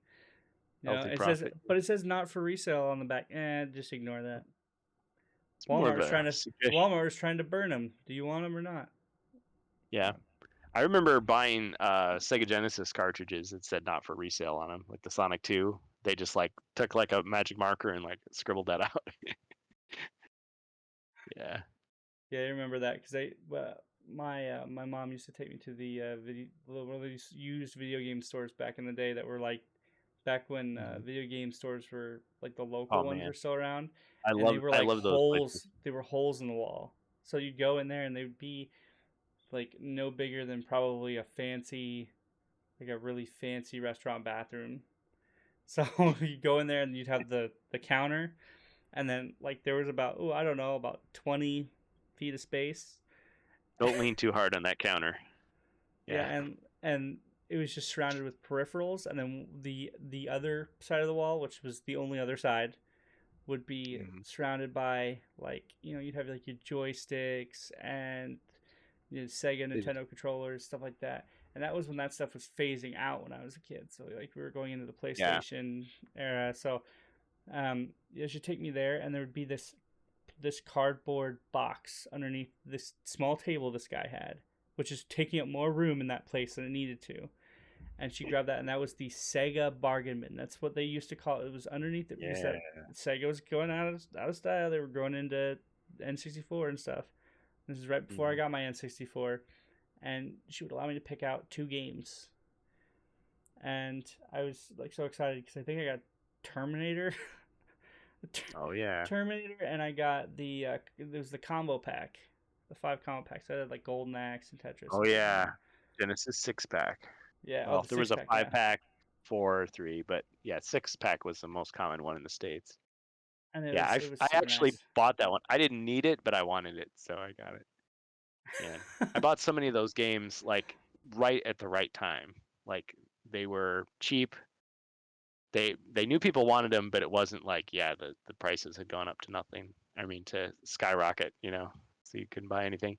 B: healthy
A: It says,
B: profit?
A: but it says not for resale on the back. Just ignore that.
B: It's more of a
A: Walmart was trying to burn them. Do you want them or not?
B: yeah. I remember buying Sega Genesis cartridges that said not for resale on them, like the Sonic 2. They just like took like a magic marker and like scribbled that out. Yeah.
A: Yeah, I remember that because my mom used to take me to the one of these used video game stores back in the day that were like back when
B: Mhm.
A: video game stores were like the local
B: Oh
A: ones were
B: man,
A: still around,
B: I
A: and they
B: love
A: were
B: I
A: like
B: love those places.
A: holes. They were holes in the wall, so you'd go in there and they'd be like no bigger than probably a really fancy restaurant bathroom. So you go in there and you'd have the counter, and then like there was about I don't know, about 20 feet of space.
B: Don't lean too hard on that counter.
A: Yeah,
B: Yeah.
A: and it was just surrounded with peripherals, and then the other side of the wall, which was the only other side, would be
B: Mhm.
A: surrounded by like you'd have like your joysticks and Sega
B: They just-
A: Nintendo controllers, stuff like that. And that was when that stuff was phasing out when I was a kid. So like we were going into the
B: Yeah.
A: PlayStation era. So you should take me there, and there would be this cardboard box underneath this small table this guy had, which is taking up more room in that place than it needed to. And she grabbed that, and that was the Sega bargain bin. That's what they used to call it. It was underneath it because
B: Yeah.
A: that Sega was going out of style. They were going into N64 and stuff. This is right before I
B: Mhm.
A: got my N64, and she would allow me to pick out 2 games, and I was like so excited because I think I got Terminator.
B: Oh yeah.
A: Terminator, and I got it was the combo pack, the 5 combo packs. I had like Golden Axe and Tetris
B: Oh
A: and stuff in
B: yeah.
A: there.
B: Genesis 6-pack.
A: Yeah,
B: Well,
A: the
B: there was
A: six
B: a
A: pack. Yeah,
B: 5-pack, 4, 3, but yeah, 6-pack was the most common one in the States.
A: and
B: Yeah,
A: it was
B: I
A: super
B: actually
A: nice.
B: bought that one. I didn't need it, but I wanted it, so I got it. Yeah. I bought so many of those games like right at the right time. Like they were cheap. They knew people wanted them, but it wasn't like, yeah, the prices had gone up to nothing. I mean, to skyrocket, so you couldn't buy anything.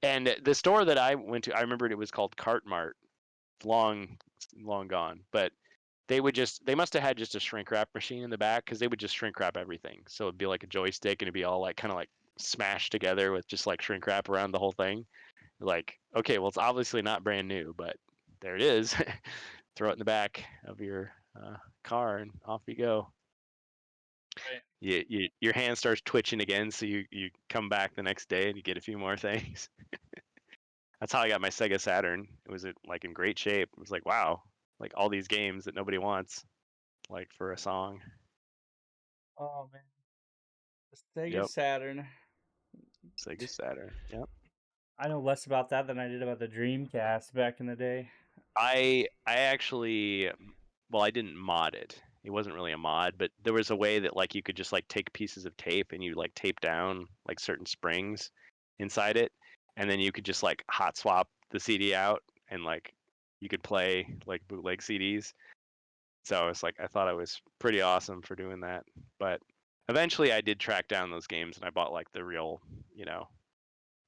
B: And the store that I went to, I remembered it was called Cart Mart. Long long gone, but they must have had just a shrink wrap machine in the back because they would just shrink wrap everything. So it'd be like a joystick and it'd be all like kind of like smashed together with just like shrink wrap around the whole thing. Like, okay, well, it's obviously not brand new, but there it is. Throw it in the back of your car and off you go.
A: Right.
B: Your hand starts twitching again, so you come back the next day and you get a few more things. That's how I got my Sega Saturn. It was like in great shape. It was like, wow, like all these games that nobody wants, like for a song.
A: Oh man, the Sega
B: Yep,
A: Saturn.
B: Sega Saturn. Yep.
A: I know less about that than I did about the Dreamcast back in the day.
B: I actually, well, I didn't mod it. It wasn't really a mod, but there was a way that like you could just like take pieces of tape and you like tape down like certain springs inside it, and then you could just like hot swap the CD out, and like you could play like bootleg CDs. So it's like I thought it was pretty awesome for doing that. But eventually I did track down those games, and I bought like the real,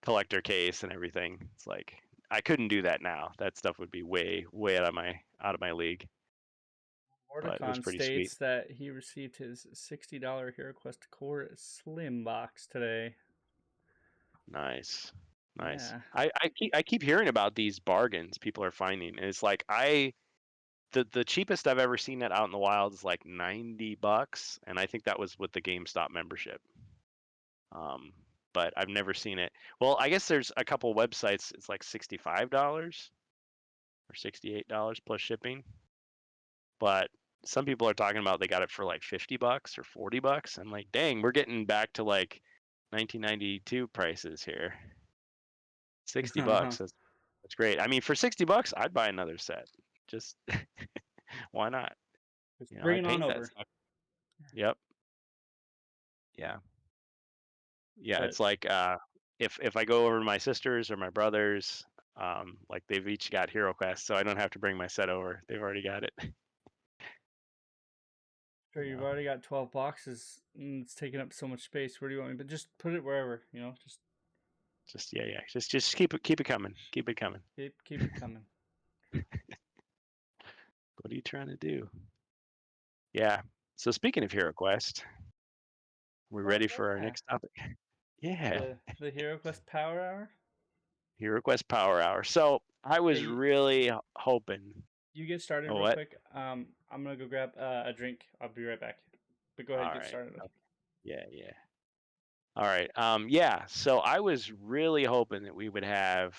B: collector case and everything. It's like I couldn't do that now. That stuff would be way out of my league. But it was
A: Mordicon
B: pretty sweet.
A: states that he received his $60 HeroQuest Core Slim box today.
B: Nice. Nice.
A: Yeah.
B: I keep hearing about these bargains people are finding, and it's like the cheapest I've ever seen it out in the wild is like $90, and I think that was with the GameStop membership. But I've never seen it. Well, I guess there's a couple websites. It's like $65 or $68 plus shipping. But some people are talking about they got it for like $50 or $40. I'm like, dang, we're getting back to like 1992 prices here. $60. That's great. I mean, for $60, I'd buy another set. Just why not?
A: Just
B: I
A: bring it on
B: paint that
A: over.
B: stuff. Yep. Yeah. Yeah.
A: But
B: It's like if I go over to my sisters or my brothers, like they've each got HeroQuest, so I don't have to bring my set over. They've already got it.
A: sure,
B: You
A: you've
B: know.
A: already got 12 boxes and it's taking up so much space. Where do you want me? But just put it wherever,
B: Just yeah. Just keep it coming. Keep it coming.
A: keep it coming.
B: What are you trying to do? Yeah. So speaking of HeroQuest, we're
A: Oh
B: ready for our
A: yeah.
B: next topic. Yeah.
A: The HeroQuest Power Hour.
B: HeroQuest Power Hour. So I was
A: Hey,
B: really hoping.
A: you get started
B: Oh,
A: real
B: what?
A: quick. I'm gonna go grab a drink. I'll be right back. But go ahead,
B: All
A: get
B: right.
A: started.
B: Okay. Yeah. All right. Yeah. So I was really hoping that we would have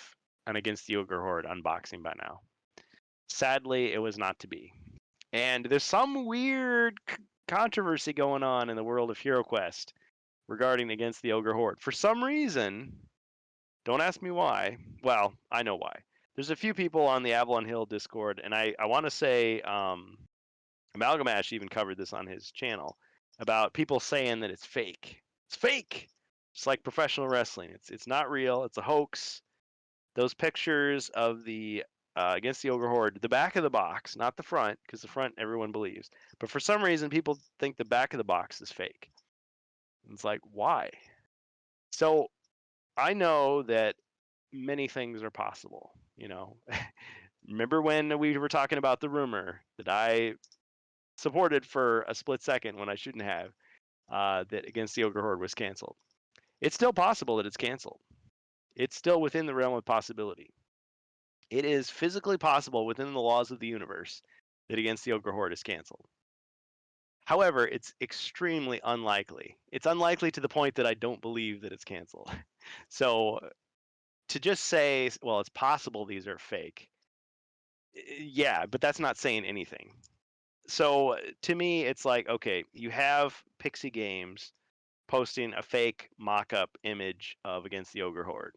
B: an Against the Ogre Horde unboxing by now. Sadly, it was not to be. And there's some weird controversy going on in the world of HeroQuest regarding Against the Ogre Horde. For some reason, don't ask me why. Well, I know why. There's a few people on the Avalon Hill Discord, and I want to say Amalgamash even covered this on his channel about people saying that it's fake. It's fake. It's like professional wrestling. It's not real. It's a hoax. Those pictures of the Against the Ogre Horde, the back of the box, not the front, because the front everyone believes. But for some reason, people think the back of the box is fake. And it's like, why? So I know that many things are possible. Remember when we were talking about the rumor that I supported for a split second when I shouldn't have, that Against the Ogre Horde was canceled? It's still possible that it's canceled. It's still within the realm of possibility. It is physically possible within the laws of the universe that Against the Ogre Horde is canceled. However, it's extremely unlikely. It's unlikely to the point that I don't believe that it's canceled. So to just say, well, it's possible these are fake, yeah, but that's not saying anything. So to me, it's like, okay, you have Pixie Games posting a fake mock-up image of Against the Ogre Horde.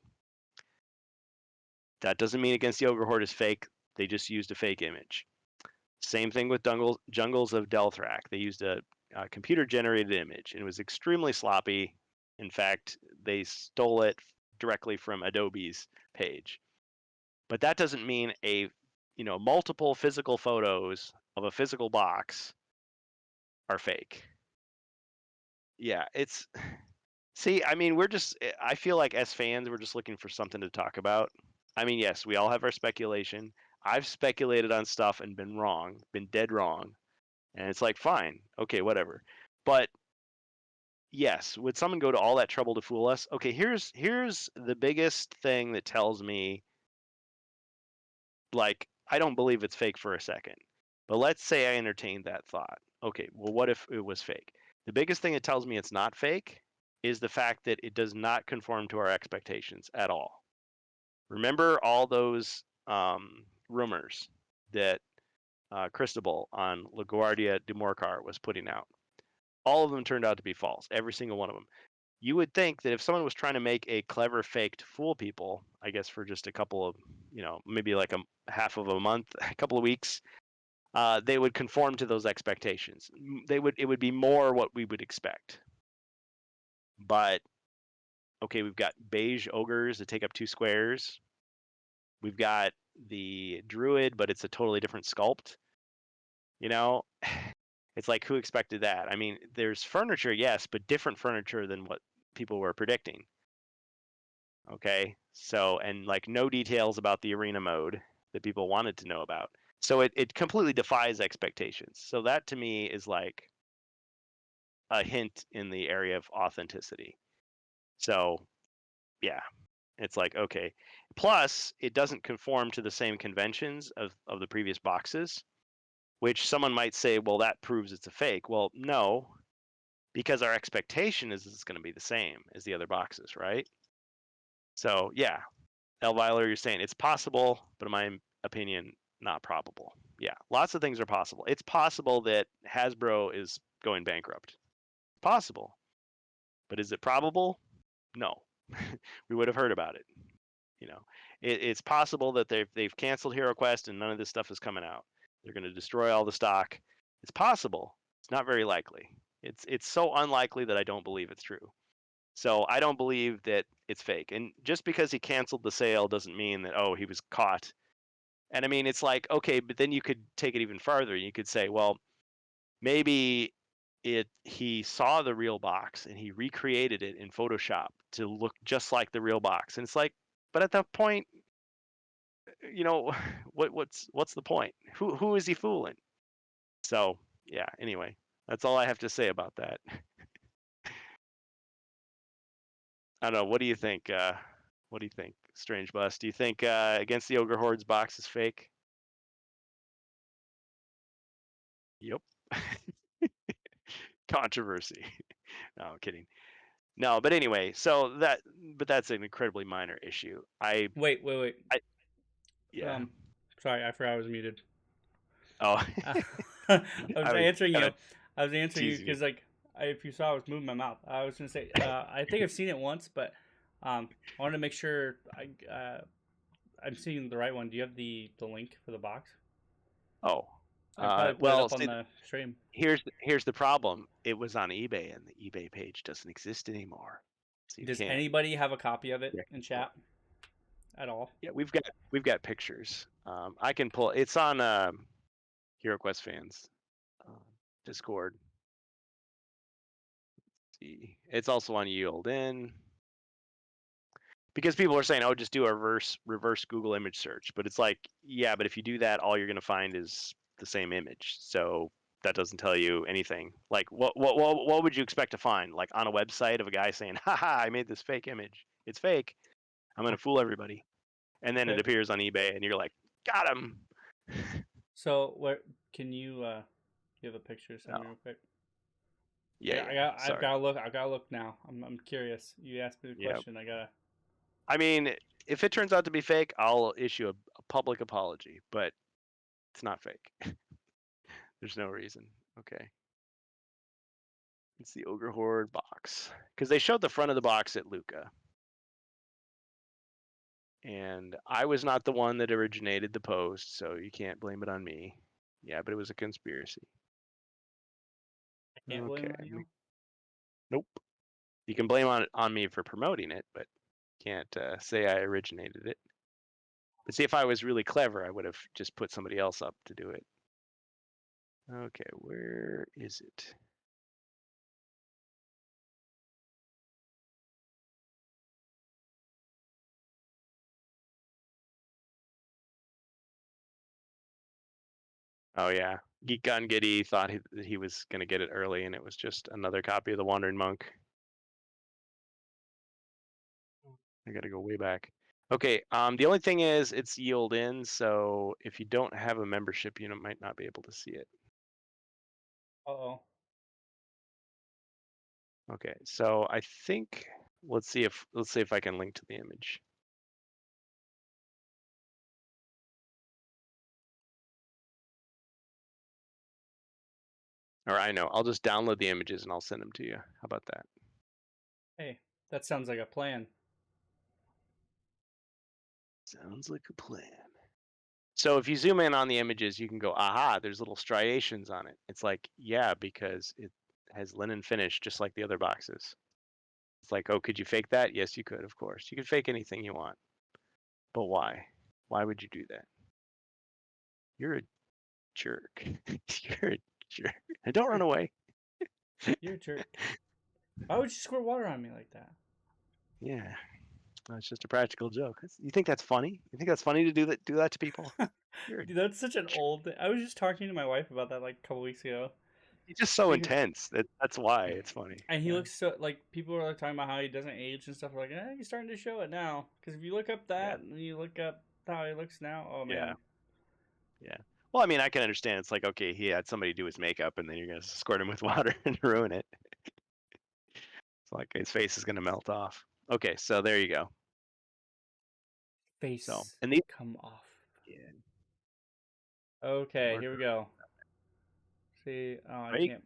B: That doesn't mean Against the Ogre Horde is fake. They just used a fake image. Same thing with Jungles of Delthrak. They used a computer-generated image, and it was extremely sloppy. In fact, they stole it directly from Adobe's page. But that doesn't mean multiple physical photos of a physical box are fake. Yeah, see, I mean, I feel like as fans, we're just looking for something to talk about. I mean, yes, we all have our speculation. I've speculated on stuff and been wrong, been dead wrong. And it's like, fine, okay, whatever. But yes, would someone go to all that trouble to fool us? Okay, here's the biggest thing that tells me, like, I don't believe it's fake for a second. But let's say I entertained that thought. Okay, well, what if it was fake? The biggest thing that tells me it's not fake is the fact that it does not conform to our expectations at all. Remember all those rumors that Cristobal on LaGuardia de Morcar was putting out? All of them turned out to be false, every single one of them. You would think that if someone was trying to make a clever fake to fool people, I guess for just a couple of, maybe like a half of a month, a couple of weeks, they would conform to those expectations. It would be more what we would expect. But okay, we've got beige ogres that take up 2 squares. We've got the druid, but it's a totally different sculpt. You know, it's like, who expected that? I mean, there's furniture, yes, but different furniture than what people were predicting. Okay, so, and like no details about the arena mode that people wanted to know about. So it completely defies expectations. So that to me is like a hint in the area of authenticity. So yeah, it's like, okay. Plus, it doesn't conform to the same conventions of the previous boxes, which someone might say, well, that proves it's a fake. Well, no, because our expectation is it's going to be the same as the other boxes, right? So yeah, Elviler, you're saying it's possible, but in my opinion, not probable. Yeah, lots of things are possible. It's possible that Hasbro is going bankrupt. Possible. But is it probable? No. We would have heard about it. You know, it's possible that they've canceled HeroQuest and none of this stuff is coming out. They're going to destroy all the stock. It's possible. It's not very likely. It's so unlikely that I don't believe it's true. So I don't believe that it's fake. And just because he canceled the sale doesn't mean that, oh, he was caught. And I mean, it's like, okay, but then you could take it even farther. You could say, well, maybe he saw the real box and he recreated it in Photoshop to look just like the real box. And it's like, but at that point, you know, what's the point? Who is he fooling? So yeah, anyway, that's all I have to say about that. I don't know. What do you think? What do you think, Strange Bus? Do you think Against the Ogre Horde's box is fake? Yep. Controversy. No, I'm kidding. No, but anyway, but that's an incredibly minor issue.
A: Wait.
B: I yeah.
A: Um, sorry, I forgot I was muted.
B: Oh,
A: I was
B: I was
A: answering
B: kind
A: you.
B: of
A: I was answering you
B: teasing you.
A: because, like, if you saw, I was moving my mouth. I was gonna say, I think I've seen it once, but I wanted to make sure I'm seeing the right one. Do you have the link for the box?
B: Oh,
A: I can probably put it
B: well,
A: up on the stream.
B: here's the problem. It was on eBay, and the eBay page doesn't exist anymore, so you
A: Does
B: can't.
A: anybody have a copy of it
B: Yeah,
A: in chat at all?
B: yeah, we've got pictures. I can pull. It's on HeroQuest fans uh, Discord. See, it's also on Yield In. Because people are saying, oh, just do a reverse Google image search. But it's like, yeah, but if you do that, all you're going to find is the same image. So that doesn't tell you anything. Like, what would you expect to find? Like on a website of a guy saying, haha, I made this fake image. It's fake. I'm going to fool everybody. And then it
A: Okay.
B: appears on eBay and you're like, got him.
A: So where can you you have a picture? Send me
B: Oh,
A: real quick.
B: yeah, yeah.
A: I've
B: Sorry.
A: gotta look. I've gotta look now. I'm curious. You asked me the
B: Yeah.
A: question. I gotta.
B: I mean, if it turns out to be fake, I'll issue a public apology, but it's not fake. There's no reason. Okay. It's the Ogre Horde box. Because they showed the front of the box at Luca. And I was not the one that originated the post, so you can't blame it on me. Yeah, but it was a conspiracy.
A: I can't blame
B: Okay.
A: it on you.
B: Nope. You can blame on me for promoting it, but can't say I originated it. But see, if I was really clever, I would have just put somebody else up to do it. Okay, where is it? Oh yeah, Geek Gun Giddy thought that he was going to get it early, and it was just another copy of the Wandering Monk. I got to go way back. Okay, the only thing is it's Yield In, so if you don't have a membership, you might not be able to see it.
A: Oh.
B: Okay, so I think let's see if I can link to the image. Or I know, I'll just download the images and I'll send them to you. How about that?
A: Hey, that sounds like a plan.
B: Sounds like a plan. So if you zoom in on the images, you can go, aha, there's little striations on it. It's like, yeah, because it has linen finish just like the other boxes. It's like, oh, could you fake that? Yes, you could, of course. You could fake anything you want. But why? Why would you do that? You're a jerk. You're a jerk. And don't run away.
A: You're a jerk. Why would you squirt water on me like that?
B: Yeah. It's just a practical joke. You think that's funny? You think that's funny to do that to people? You're
A: Dude, that's such an old thing. I was just talking to my wife about that like a couple weeks ago.
B: just so
A: Because,
B: intense. That's why it's funny.
A: and he
B: Yeah.
A: looks so like people are like talking about how he doesn't age and stuff. Like, he's starting to show it now. Because if you look up that and you look up how he looks now, oh man.
B: Yeah. Well, I mean, I can understand. It's like, okay, he had somebody do his makeup, and then you're gonna squirt him with water and ruin it. It's like his face is gonna melt off. Okay, so there you go.
A: Face
B: So, and these,
A: come off.
B: yeah,
A: Okay, here we go. See, oh, I
B: right?
A: can't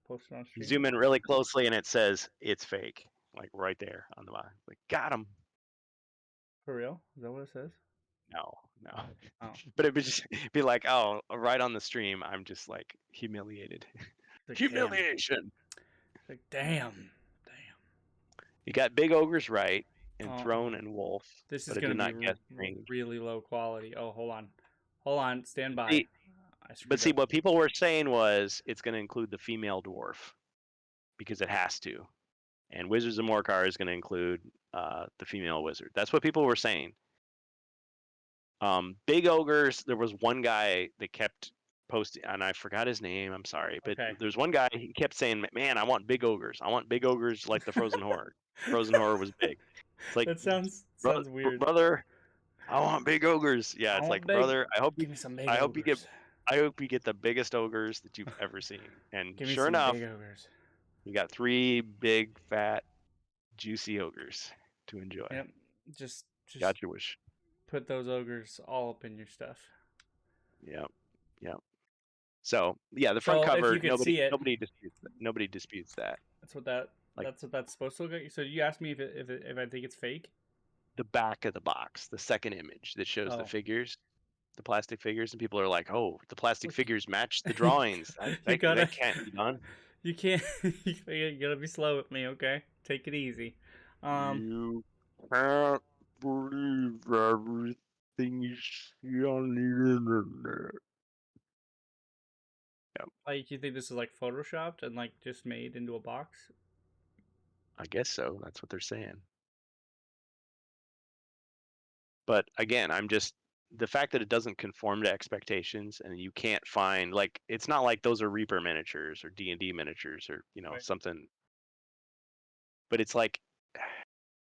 A: post it on
B: You
A: stream.
B: zoom in really closely, and it says it's fake, like right there on the bottom. Like, got him.
A: For real? Is that what it says?
B: No.
A: Oh.
B: But it would just be like, oh, right on the stream, I'm just like humiliated.
A: Like,
B: Humiliation.
A: Like, damn.
B: You got big ogres right, and
A: Oh,
B: throne and wolf,
A: this is
B: but I
A: gonna
B: did
A: be
B: not guess range.
A: really low quality. Oh, hold on, stand by.
B: See,
A: I
B: but
A: screwed
B: see,
A: up.
B: what people were saying was it's going to include the female dwarf because it has to, and Wizards of Morcar is going to include the female wizard. That's what people were saying. Big ogres. There was one guy that kept posting, and I forgot his name. I'm sorry, but
A: Okay.
B: there's one guy. He kept saying, "Man, I want big ogres. I want big ogres like the Frozen Horde. Frozen Horde was big." It's like,
A: That sounds weird.
B: brother, I want big ogres. Yeah,
A: I
B: it's
A: want
B: like,
A: big.
B: brother,
A: Give me some big
B: I hope
A: ogres.
B: you get the biggest ogres that you've ever seen. And
A: Give me
B: sure
A: some
B: enough,
A: big ogres.
B: you got 3 big, fat, juicy ogres to enjoy.
A: Yep. Just
B: Got your wish.
A: put those ogres all up in your stuff.
B: Yep. So yeah, the front
A: So if
B: cover,
A: you could see it,
B: nobody disputes that.
A: that's what that's supposed to look like. So you asked me if I think it's fake.
B: The back of the box, the second image that shows the
A: Oh.
B: figures, the plastic figures, and people are like, "Oh, the plastic
A: Look,
B: figures match the drawings.
A: You gotta.
B: That can't be done."
A: You can't. You gotta be slow with me, okay? Take it easy.
B: You can't believe everything you see on the internet. Yep.
A: Like, you think this is like photoshopped and like just made into a box?
B: I guess so. That's what they're saying. But again, the fact that it doesn't conform to expectations and you can't find, like, it's not like those are Reaper miniatures or D&D miniatures or,
A: Right.
B: something. But it's like,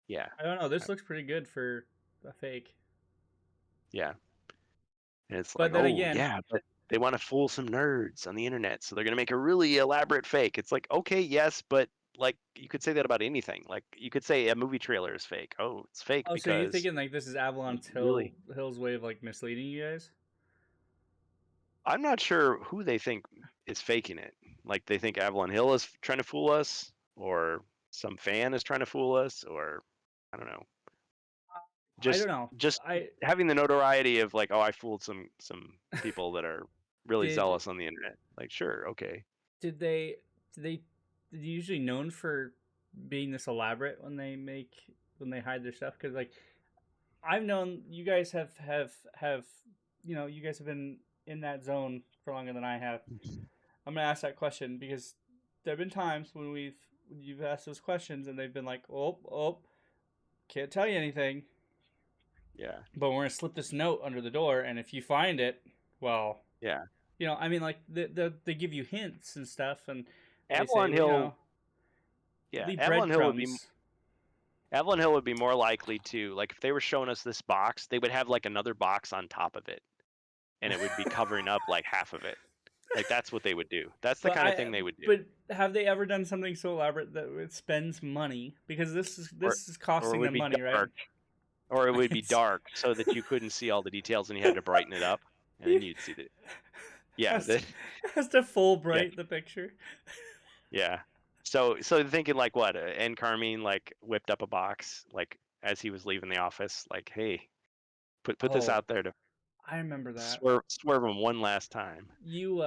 B: yeah.
A: I don't know. This looks pretty good for a fake.
B: Yeah. And it's
A: But
B: like,
A: then
B: oh,
A: again,
B: yeah, but they want to fool some nerds on the internet, so they're going to make a really elaborate fake. It's like, okay, yes, but like you could say that about anything. Like you could say a movie trailer is fake. Oh, it's fake
A: so you're
B: because
A: thinking like this is Avalon's
B: really,
A: Hill's way of like misleading you guys?
B: I'm not sure who they think is faking it. Like they think Avalon Hill is trying to fool us, or some fan is trying to fool us, or I don't know.
A: I don't know.
B: Just
A: I
B: having the notoriety of like, oh, I fooled some people that are really
A: did
B: zealous on the internet. Like, sure, okay.
A: did they did they usually known for being this elaborate when they hide their stuff? Because like I've known you guys have you guys have been in that zone for longer than I have. I'm gonna ask that question because there have been times when you've asked those questions and they've been like, oh, can't tell you anything.
B: Yeah.
A: But we're gonna slip this note under the door, and if you find it, well,
B: Yeah.
A: I mean, like they give you hints and stuff, and they say,
B: Avalon Hill.
A: leave
B: Avalon Hill
A: breadcrumbs.
B: would be more likely to, like, if they were showing us this box, they would have like another box on top of it, and it would be covering up like half of it. Like that's what they would do. That's the kind of thing they would do.
A: But have they ever done something so elaborate that it spends money? Because this is costing them money, right?
B: Or it would be dark so that you couldn't see all the details and you had to brighten it up, and then you'd see the. Yeah.
A: Has to full bright the picture.
B: Yeah. So thinking like what? And Carmine like whipped up a box like as he was leaving the office, like, hey, put this out there to
A: I remember that.
B: swerve him one last time.
A: You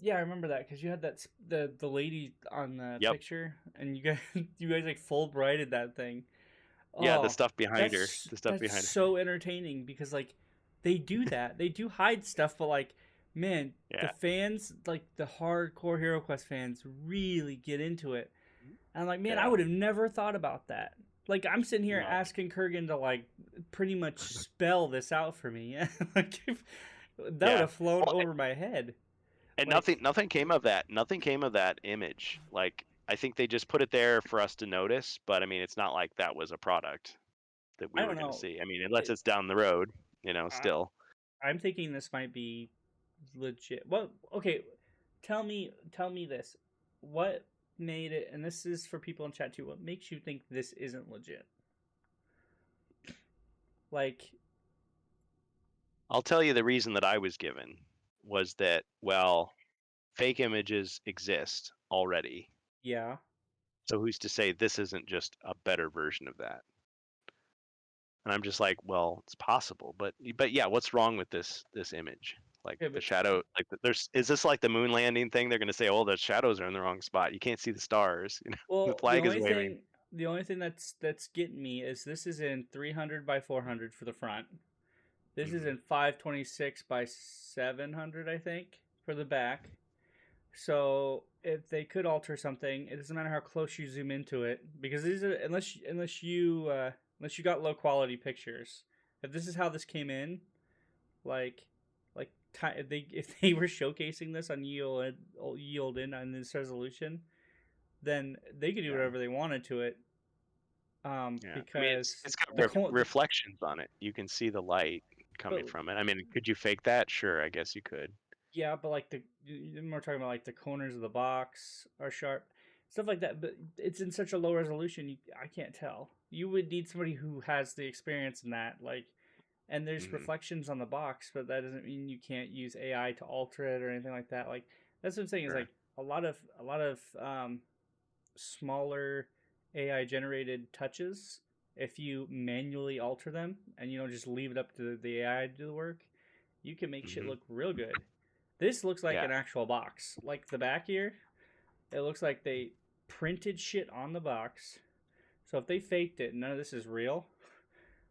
A: Yeah, I remember that because you had the lady on the
B: Yep.
A: picture, and you guys like full brighted that thing.
B: Yeah, the
A: Oh,
B: stuff behind her.
A: that's
B: The stuff
A: that's
B: behind her.
A: so entertaining because like they do that. They do hide stuff, but like man, the
B: Yeah.
A: fans, like the hardcore HeroQuest fans really get into it. And I'm like, man, I
B: Yeah.
A: would have never thought about that. Like I'm sitting here
B: No.
A: asking Kurgan to like pretty much spell this out for me. Like that would
B: Yeah.
A: have flown
B: Well,
A: over my head.
B: and
A: Like
B: nothing came of that. Nothing came of that image. Like I think they just put it there for us to notice, but I mean, it's not like that was a product that we
A: I
B: were
A: don't
B: going to
A: know.
B: see. I mean, unless
A: It,
B: it's down the road,
A: I,
B: still.
A: I'm thinking this might be legit. Well, okay, tell me this. What made it? And this is for people in chat too. What makes you think this isn't legit? Like,
B: I'll tell you the reason that I was given was that, well, fake images exist already.
A: yeah.
B: So who's to say this isn't just a better version of that? And I'm just like, well, it's possible, but yeah, what's wrong with this image? Like
A: Okay,
B: the
A: but
B: shadow, like is this like the moon landing thing? They're going to say, oh, the shadows are in the wrong spot. You can't see the stars. The
A: well,
B: flag is waving.
A: the only thing that's getting me is this is in 300 by 400 for the front. This is
B: Hmm.
A: in 526 by 700, I think, for the back. So if they could alter something, it doesn't matter how close you zoom into it, because these are unless you got low quality pictures. If this is how this came in, like if they were showcasing this on yield in on this resolution, then they could do
B: Yeah,
A: whatever they wanted to it.
B: yeah. I mean,
A: Because
B: it's got
A: the co-
B: reflections on it. You can see the light
A: but
B: coming from it. I mean, could you fake that? Sure, I guess you could.
A: yeah, but like we're talking about like the corners of the box are sharp, stuff like that. But it's in such a low resolution, I can't tell. You would need somebody who has the experience in that, like, and there's
B: Hmm.
A: reflections on the box, but that doesn't mean you can't use AI to alter it or anything like that. Like that's what I'm saying is
B: Sure.
A: like a lot of smaller AI generated touches. If you manually alter them and you don't just leave it up to the AI to do the work, you can make shit
B: Hmm.
A: look real good. This looks like
B: Yeah.
A: an actual box. Like the back here, it looks like they printed shit on the box. So if they faked it, none of this is real.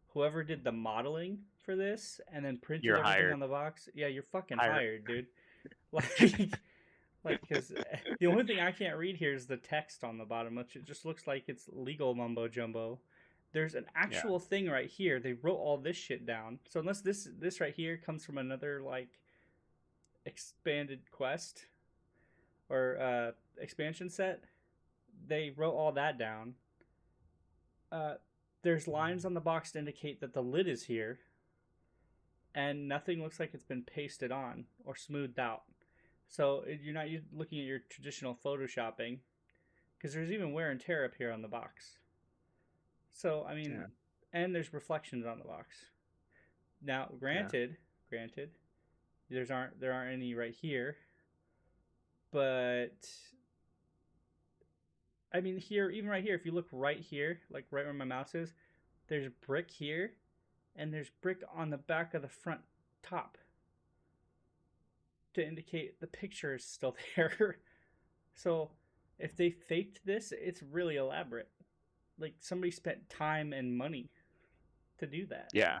A: Whoever did the modeling for this and then printed
B: You're
A: everything
B: hired.
A: on the box, yeah, you're fucking
B: Hired.
A: hired, dude. Like, because the only thing I can't read here is the text on the bottom, which it just looks like it's legal mumbo jumbo. There's an
B: Yeah.
A: actual thing right here. They wrote all this shit down. So unless this right here comes from another like expanded quest or expansion set, they wrote all that down. Uh, there's lines on the box to indicate that the lid is here, and nothing looks like it's been pasted on or smoothed out. So you're not looking at your traditional photoshopping because there's even wear and tear up here on the box. So I mean,
B: Yeah.
A: and there's reflections on the box. Now,
B: Yeah.
A: granted, there aren't any right here, but I mean here, even right here, if you look right here, like right where my mouse is, there's brick here, and there's brick on the back of the front top to indicate the picture is still there. So if they faked this, it's really elaborate. Like somebody spent time and money to do that.
B: Yeah.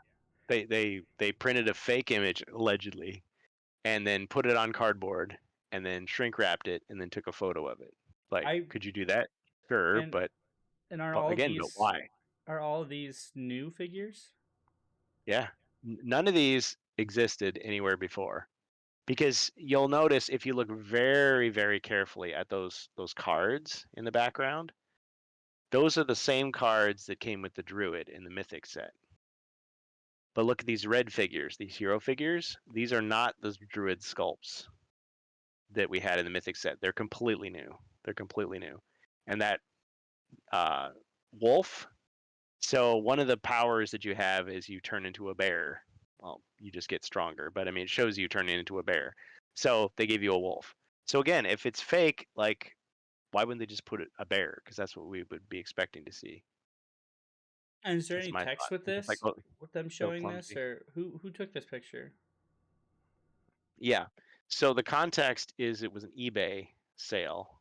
B: They printed a fake image allegedly and then put it on cardboard and then shrink wrapped it and then took a photo of it. Like,
A: I
B: could you do that? Sure,
A: and and
B: but why?
A: are all of these new figures?
B: Yeah. None of these existed anywhere before. Because you'll notice if you look very, very carefully at those cards in the background, those are the same cards that came with the Druid in the Mythic set. But look at these red figures, these hero figures. These are not the Druid sculpts that we had in the Mythic set. They're completely new. They're completely new. And that uh, wolf. So one of the powers that you have is you turn into a bear. Well, you just get stronger, but I mean, it shows you turning into a bear. So they give you a wolf. So again, if it's fake, like, why wouldn't they just put a bear? Because that's what we would be expecting to see.
A: And is there
B: That's
A: any
B: my
A: text
B: thought.
A: with
B: It's just like,
A: this?
B: oh,
A: With them
B: so
A: showing this,
B: clumsy.
A: or who took this picture?
B: Yeah. So the context is it was an eBay sale,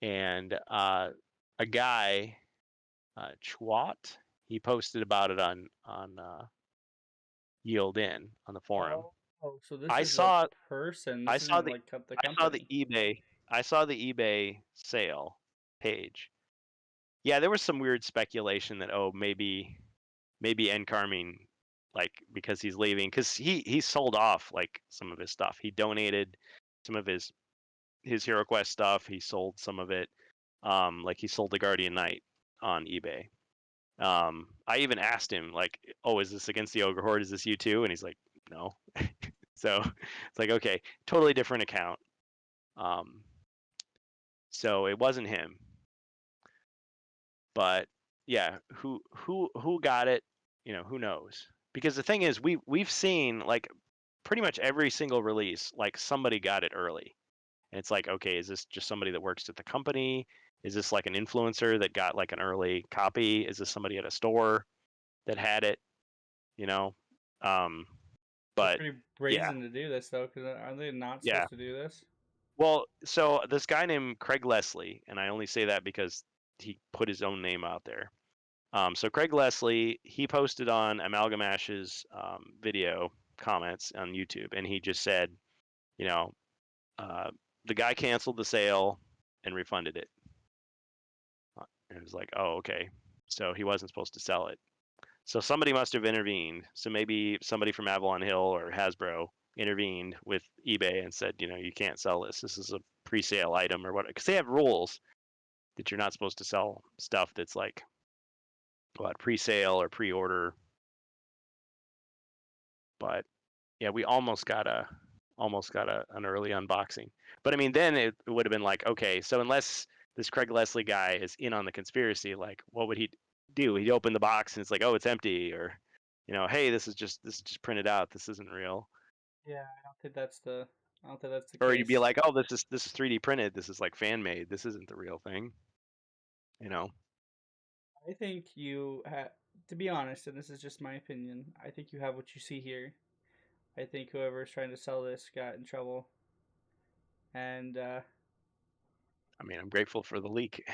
B: and a guy, Chwat, he posted about it on Yield In on the forum.
A: So this
B: I
A: is a
B: saw
A: person.
B: I
A: This
B: saw
A: isn't
B: the
A: like the
B: I saw the
A: company.
B: eBay I saw the eBay sale page. Yeah, there was some weird speculation that maybe Encarmine, like, because he's leaving, because he sold off like some of his stuff. He donated some of his HeroQuest stuff. He sold some of it. Like he sold the Guardian Knight on eBay. I even asked him like, "Oh, is this against the Ogre Horde? Is this you too?" And he's like, "No." So it's like, okay, totally different account. Um, so it wasn't him, but yeah, who got it? Who knows? Because the thing is, we've seen like pretty much every single release, like somebody got it early, and it's like, okay, is this just somebody that works at the company? Is this like an influencer that got like an early copy? Is this somebody at a store that had it? You know, um,
A: They're
B: but
A: pretty
B: yeah,
A: brazen to do this though, because are they not
B: yeah.
A: supposed to do this?
B: Well, so this guy named Craig Leslie, and I only say that because he put his own name out there. So Craig Leslie, he posted on Amalgamash's video comments on YouTube, and he just said, you know, uh, the guy canceled the sale and refunded it. And it was like, oh, okay. So he wasn't supposed to sell it. So somebody must have intervened. So maybe somebody from Avalon Hill or Hasbro intervened with eBay and said, you can't sell this. This is a pre-sale item or what? Because they have rules that you're not supposed to sell stuff that's like what pre-sale or pre-order. But yeah, we almost got an early unboxing. But I mean, then it would have been like, okay, so unless this Craig Leslie guy is in on the conspiracy, like, what would he do? He'd open the box and it's like, oh, it's empty, or, hey, this is just printed out. This isn't real.
A: Yeah, I don't think that's the
B: Or you'd be
A: case.
B: like, oh, this is 3D printed. This is like fan made. This isn't the real thing. You know.
A: I think to be honest, and this is just my opinion, I think you have what you see here. I think whoever's trying to sell this got in trouble, and
B: I mean, I'm grateful for the leak.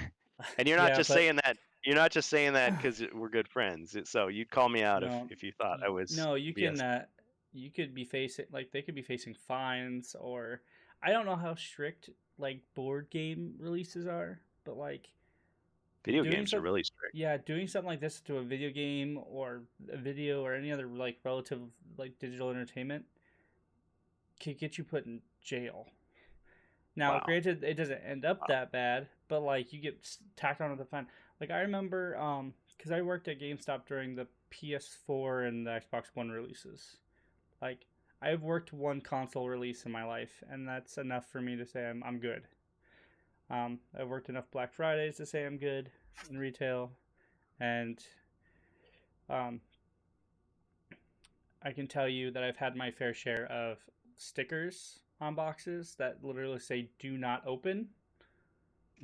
B: And you're not
A: yeah,
B: just
A: but
B: saying that. You're not just saying that because we're good friends. So you'd call me out if
A: no,
B: if you thought I was
A: no, you can
B: BS.
A: you could be facing like they could be facing fines or I don't know how strict like board game releases are, but like
B: Video
A: doing
B: games are
A: some
B: really strict.
A: yeah doing something like this to a video game or a video or any other like relative like digital entertainment could get you put in jail. Now,
B: Wow.
A: granted, it doesn't end up
B: Wow.
A: that bad, but like you get tacked on with the fine. Like I remember, because I worked at GameStop during the PS4 and the Xbox One releases. Like I've worked one console release in my life, and that's enough for me to say I'm good. I've worked enough Black Fridays to say I'm good in retail, and um, I can tell you that I've had my fair share of stickers on boxes that literally say "Do not open"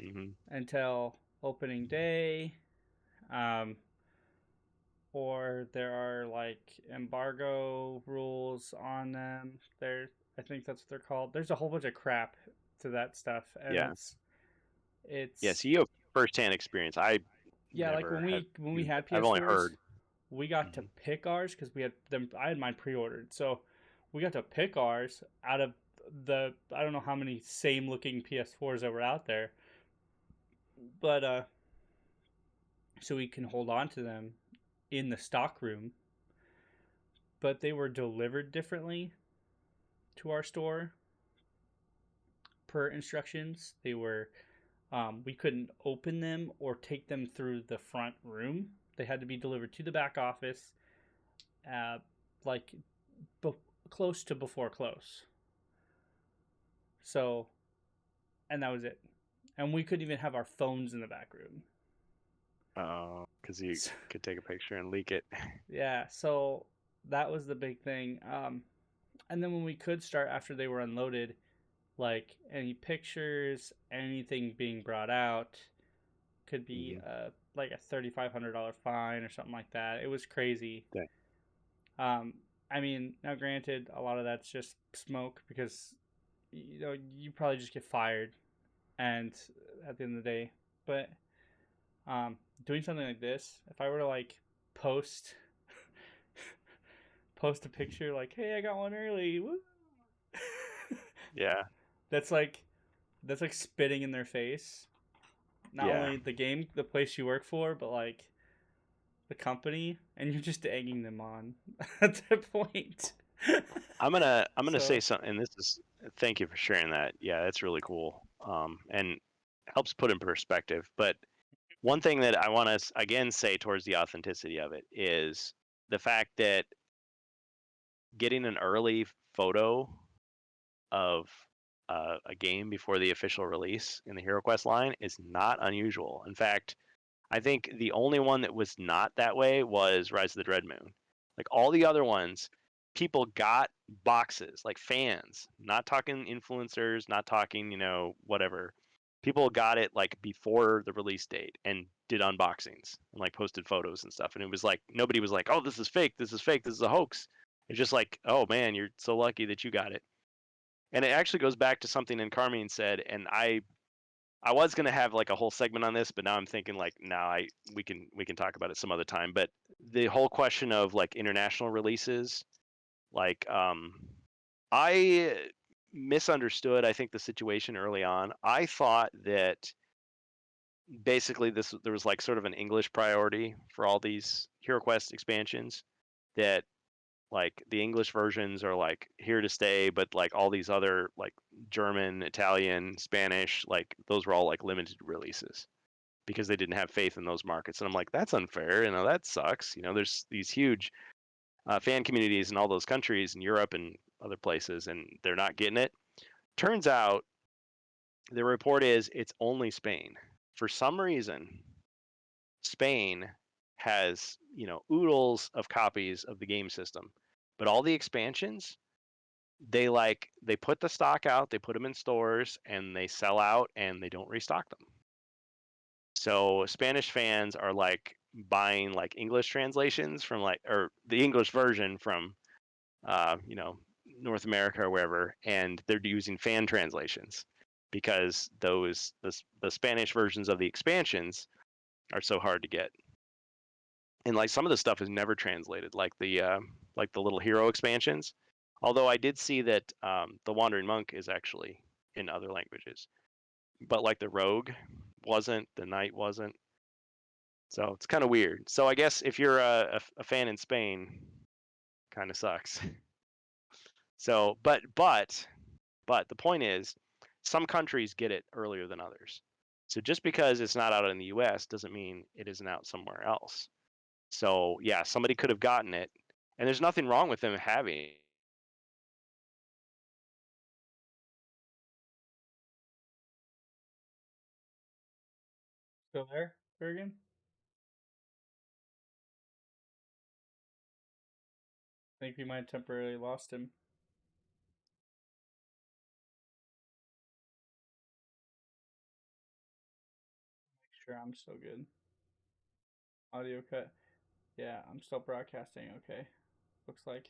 B: Hmm.
A: until opening day, um, or there are like embargo rules on them. I think that's what they're called. There's a whole bunch of crap to that stuff, and
B: Yeah. Yeah.
A: it's
B: So you have firsthand experience. I
A: yeah. Like
B: never have
A: when we
B: used it.
A: had
B: I've only
A: PS4s,
B: heard.
A: we got to
B: Hmm.
A: pick ours because we had them. I had mine pre-ordered, so we got to pick ours out of the I don't know how many same looking PS4s that were out there, but so we can hold on to them in the stock room, but they were delivered differently to our store per instructions. We couldn't open them or take them through the front room. They had to be delivered to the back office, uh, like be- close to before close. So, and that was it. And we couldn't even have our phones in the back room.
B: Because you
A: So,
B: could take a picture and leak it.
A: yeah, so that was the big thing. And then when we could start after they were unloaded, like any pictures, anything being brought out could be
B: Hmm.
A: like a $3,500 fine or something like that. It was crazy.
B: Okay.
A: Um, I mean, now granted, a lot of that's just smoke because you probably just get fired, and at the end of the day, but doing something like this, if I were to like post post a picture like, "Hey, I got one early," woo.
B: Yeah.
A: that's like that's like spitting in their face. Not
B: Yeah.
A: only the game, the place you work for, but like the company, and you're just egging them on at that point.
B: I'm gonna say
A: So
B: something, and this is thank you for sharing that. Yeah, that's really cool. And helps put in perspective. But one thing that I want to again say towards the authenticity of it is the fact that getting an early photo of a game before the official release in the HeroQuest line is not unusual. In fact, I think the only one that was not that way was Rise of the Dread Moon. Like all the other ones, people got boxes, like fans, not talking influencers, not talking, whatever. People got it like before the release date and did unboxings and like posted photos and stuff. And it was like nobody was like, "Oh, this is fake. This is fake. This is a hoax." It's just like, "Oh man, you're so lucky that you got it." And it actually goes back to something that Carmine said, and I was gonna have like a whole segment on this, but now I'm thinking like, no, we can talk about it some other time. But the whole question of like international releases, like I misunderstood, I think, the situation early on. I thought that basically there was like sort of an English priority for all these HeroQuest expansions, that like the English versions are like here to stay, but like all these other like German, Italian, Spanish, like those were all like limited releases because they didn't have faith in those markets. And I'm like, that's unfair. That sucks. There's these huge fan communities in all those countries in Europe and other places, and they're not getting it. Turns out the report is it's only Spain. For some reason, Spain has, oodles of copies of the game system, but all the expansions, they put the stock out, they put them in stores, and they sell out, and they don't restock them. So Spanish fans are like buying like English translations from like, or the English version from, uh, you know, North America or wherever, and they're using fan translations because the Spanish versions of the expansions are so hard to get. And like some of the stuff is never translated, like the little hero expansions. Although I did see that the Wandering Monk is actually in other languages, but like the Rogue wasn't, the Knight wasn't. So it's kind of weird. So I guess if you're a fan in Spain, kind of sucks. So, but the point is, some countries get it earlier than others. So just because it's not out in the U.S. doesn't mean it isn't out somewhere else. So yeah, somebody could have gotten it, and there's nothing wrong with them having.
A: still there, Bergen? I think we might have temporarily lost him. Make sure I'm still good. Audio cut. Yeah, I'm still broadcasting. Okay, looks like.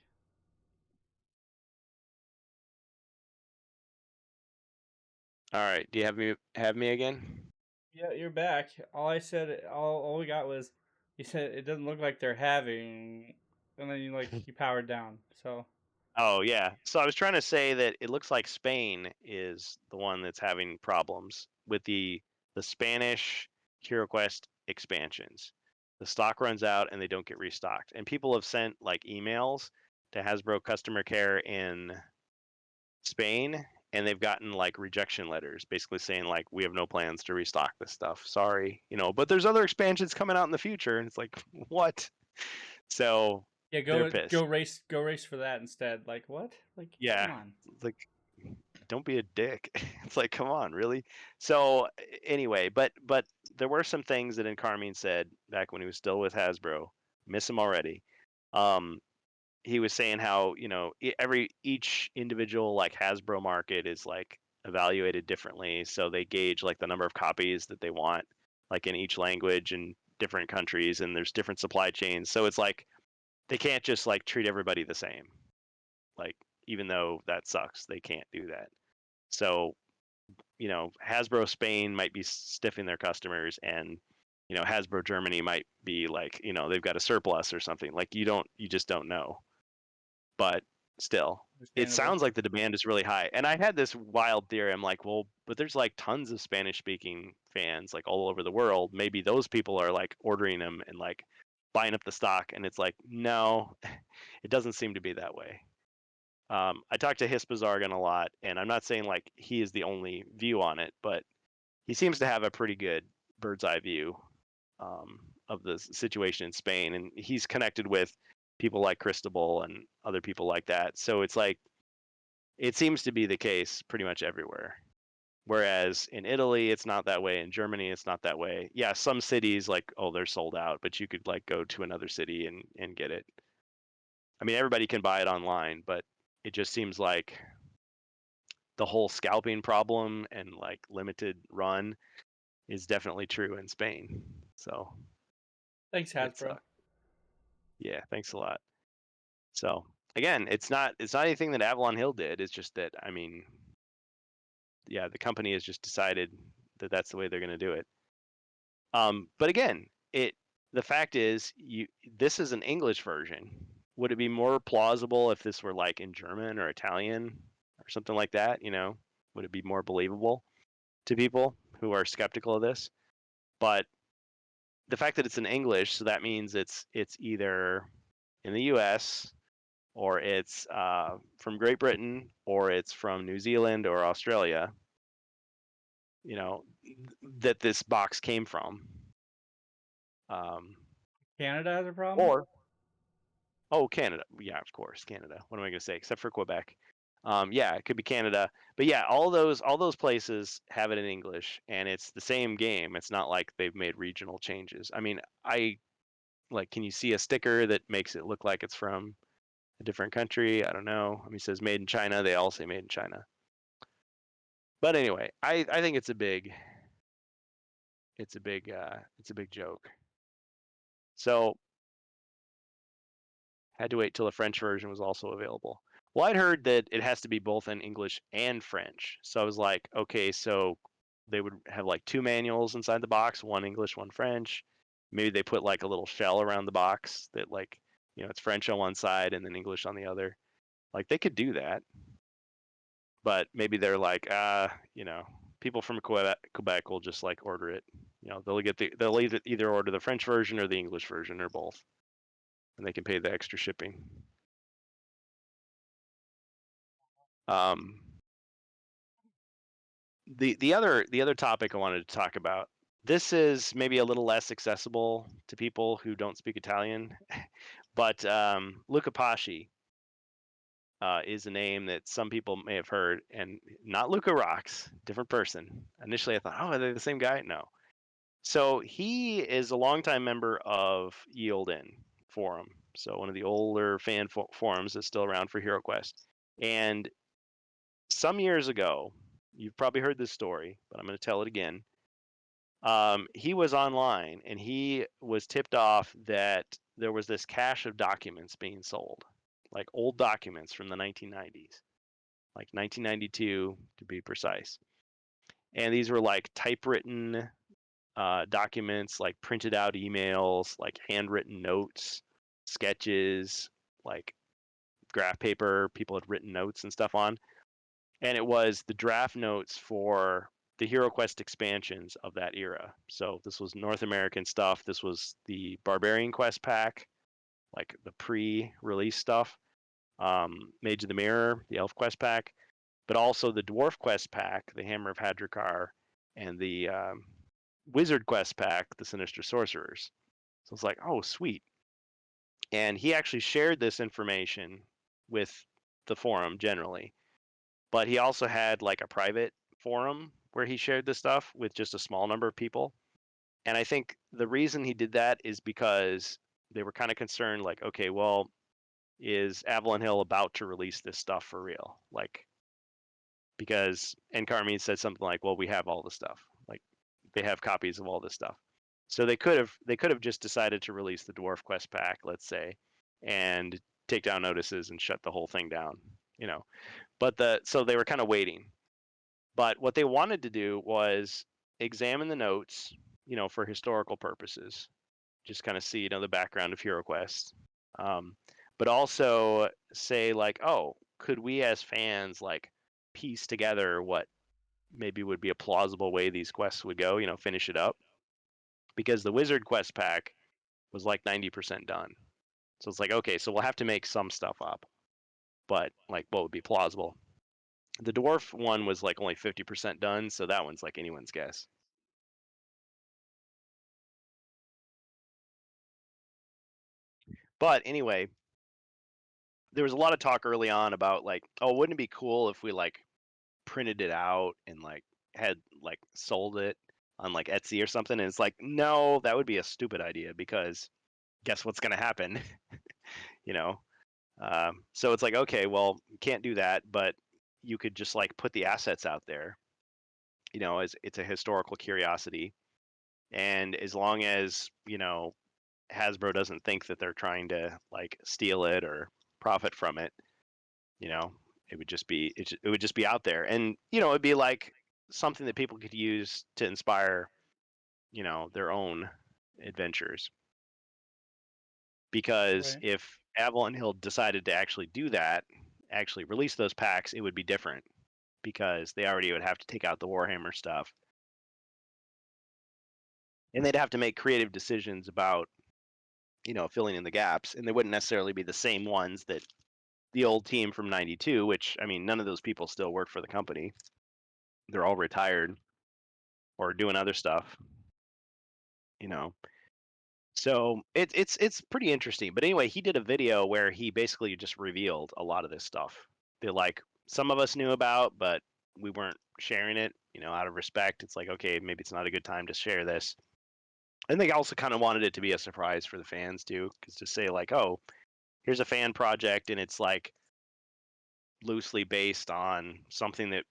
B: All right, do you have me again?
A: Yeah, you're back. All I said, all we got was, you said it doesn't look like they're having, and then you powered down. So
B: Oh yeah. So I was trying to say that it looks like Spain is the one that's having problems with the Spanish HeroQuest expansions. The stock runs out and they don't get restocked. And people have sent like emails to Hasbro customer care in Spain, and they've gotten like rejection letters basically saying like we have no plans to restock this stuff. Sorry, but there's other expansions coming out in the future, and it's like what? So
A: yeah,
B: they're
A: go
B: pissed.
A: go race for that instead. Like what? Like come
B: Yeah.
A: on.
B: It's like don't be a dick. It's like, come on, really? So anyway, but there were some things that Carmine said back when he was still with Hasbro. Miss him already. Um, he was saying how each individual like Hasbro market is like evaluated differently, so they gauge like the number of copies that they want, like in each language and different countries, and there's different supply chains. So it's like they can't just like treat everybody the same. Like, even though that sucks, they can't do that. So, Hasbro Spain might be stiffing their customers, and Hasbro Germany might be like, they've got a surplus or something. Like, you just don't know. But still, it
A: Understandable.
B: sounds like the demand is really high. And I had this wild theory. I'm like, well, but there's like tons of Spanish speaking fans like all over the world. Maybe those people are like ordering them and like buying up the stock. And it's like, no, it doesn't seem to be that way. I talked to Hispazargan a lot, and I'm not saying like he is the only view on it, but he seems to have a pretty good bird's eye view of the situation in Spain, and he's connected with people like Cristobal and other people like that. So it's like it seems to be the case pretty much everywhere. Whereas in Italy, it's not that way. In Germany, it's not that way. Yeah, some cities like, oh, they're sold out, but you could like go to another city and get it. I mean, everybody can buy it online, but it just seems like the whole scalping problem and like limited run is definitely true in Spain. So
A: Thanks,
B: it's
A: Hasbro.
B: yeah, thanks a lot. So again, it's not anything that Avalon Hill did. It's just that, I mean, yeah, the company has just decided that that's the way they're going to do it. But again, the fact is, this is an English version. Would it be more plausible if this were like in German or Italian or something like that? Would it be more believable to people who are skeptical of this? But the fact that it's in English, so that means it's either in the U.S. or it's from Great Britain or it's from New Zealand or Australia. That this box came from.
A: Canada has a problem?
B: Or Canada. Yeah, of course, Canada. What am I going to say? Except for Quebec. Yeah, it could be Canada. But yeah, all those places have it in English, and it's the same game. It's not like they've made regional changes. I mean, can you see a sticker that makes it look like it's from a different country? I don't know. I mean, it says made in China. They all say made in China. But anyway, I think it's a big joke. So had to wait till the French version was also available. Well, I'd heard that it has to be both in English and French. So I was like, okay, so they would have like two manuals inside the box, one English, one French. Maybe they put like a little shell around the box that like, it's French on one side and then English on the other. Like they could do that. But maybe they're like, people from Quebec will just like order it. They'll either order the French version or the English version or both. And they can pay the extra shipping. Um, the other topic I wanted to talk about. This is maybe a little less accessible to people who don't speak Italian, but Lucapaschi is a name that some people may have heard, and not Luca Rocks, different person. Initially, I thought, oh, are they the same guy? No. So he is a longtime member of Ye Olde Inn forum, so one of the older fan forums that's still around for HeroQuest. And some years ago, you've probably heard this story, but I'm going to tell it again. He was online and he was tipped off that there was this cache of documents being sold, like old documents from the 1990s, like 1992 to be precise. And these were like typewritten documents, like printed out emails, like handwritten notes, sketches, like graph paper people had written notes and stuff on. And it was the draft notes for the HeroQuest expansions of that era. So this was North American stuff. This was the Barbarian Quest pack, like the pre-release stuff. Mage of the Mirror, the Elf Quest pack, but also the Dwarf Quest pack, the Hammer of Hadrakar, and the Wizard Quest pack, the Sinister Sorcerers. So it's like, oh, sweet. And he actually shared this information with the forum generally, but he also had like a private forum where he shared this stuff with just a small number of people. And I think the reason he did that is because they were kind of concerned, like, okay, well, is Avalon Hill about to release this stuff for real? Like, because Carmine said something like, well, we have all the stuff. Like, they have copies of all this stuff. So they could have just decided to release the Dwarf Quest pack, let's say, and take down notices and shut the whole thing down, you know. But so they were kind of waiting. But what they wanted to do was examine the notes, you know, for historical purposes, just kind of see, you know, the background of HeroQuest. But also say like, oh, could we as fans like piece together what maybe would be a plausible way these quests would go, you know, finish it up? Because the Wizard quest pack was like 90% done. So it's like, okay, so we'll have to make some stuff up. But like what would be plausible? The dwarf one was like only 50% done, so that one's like anyone's guess. But anyway, there was a lot of talk early on about like, oh, wouldn't it be cool if we like printed it out and like had like sold it on like Etsy or something? And it's like, no, that would be a stupid idea because guess what's going to happen? You know? So it's like, okay, well, you can't do that, but you could just like put the assets out there, you know, as it's a historical curiosity. And as long as, you know, Hasbro doesn't think that they're trying to like steal it or profit from it, you know, it would just be it would just be out there, and you know, it'd be like something that people could use to inspire, you know, their own adventures. Because
A: Right.
B: if Avalon Hill decided to actually do that, actually release those packs, it would be different because they already would have to take out the Warhammer stuff, and they'd have to make creative decisions about, you know, filling in the gaps, and they wouldn't necessarily be the same ones that the old team from 92, which I mean, none of those people still work for the company. They're all retired or doing other stuff, you know. So it's pretty interesting. But anyway, he did a video where he basically just revealed a lot of this stuff that like some of us knew about, but we weren't sharing it, you know, out of respect. It's like, okay, maybe it's not a good time to share this. And they also kind of wanted it to be a surprise for the fans too, because to say like, oh, here's a fan project and it's like loosely based on something that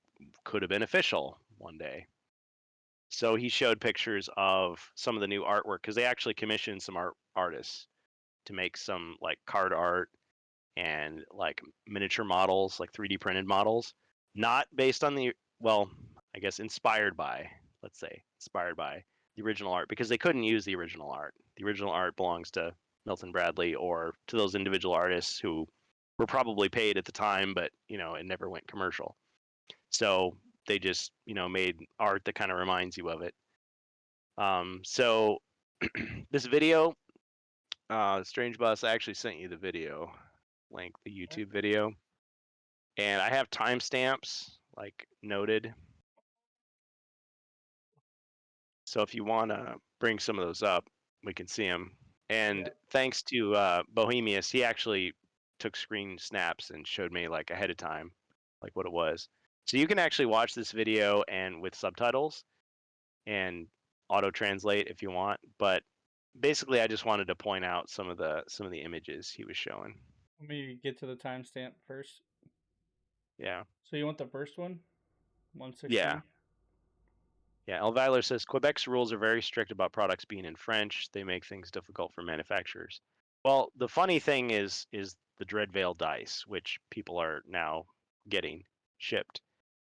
B: could have been official one day. So he showed pictures of some of the new artwork because they actually commissioned some artists to make some like card art and like miniature models, like 3D printed models, not based on the, well, I guess inspired by, let's say, inspired by the original art, because they couldn't use the original art. The original art belongs to Milton Bradley or to those individual artists who were probably paid at the time, but you know, it never went commercial. So they just, you know, made art that kind of reminds you of it. So this video, Strange Bus, I actually sent you the video link, the YouTube video, and I have timestamps like noted. So if you want to bring some of those up, we can see them. And
A: Yeah.
B: thanks to Bohemius, he actually took screen snaps and showed me like ahead of time, like what it was. So you can actually watch this video and with subtitles and auto translate if you want. But basically, I just wanted to point out some of the images he was showing.
A: Let me get to the timestamp first.
B: Yeah.
A: So you want the first one?
B: Yeah.
A: 116?
B: Yeah, Elviler says Quebec's rules are very strict about products being in French. They make things difficult for manufacturers. Well, the funny thing is the Dreadveil dice, which people are now getting shipped.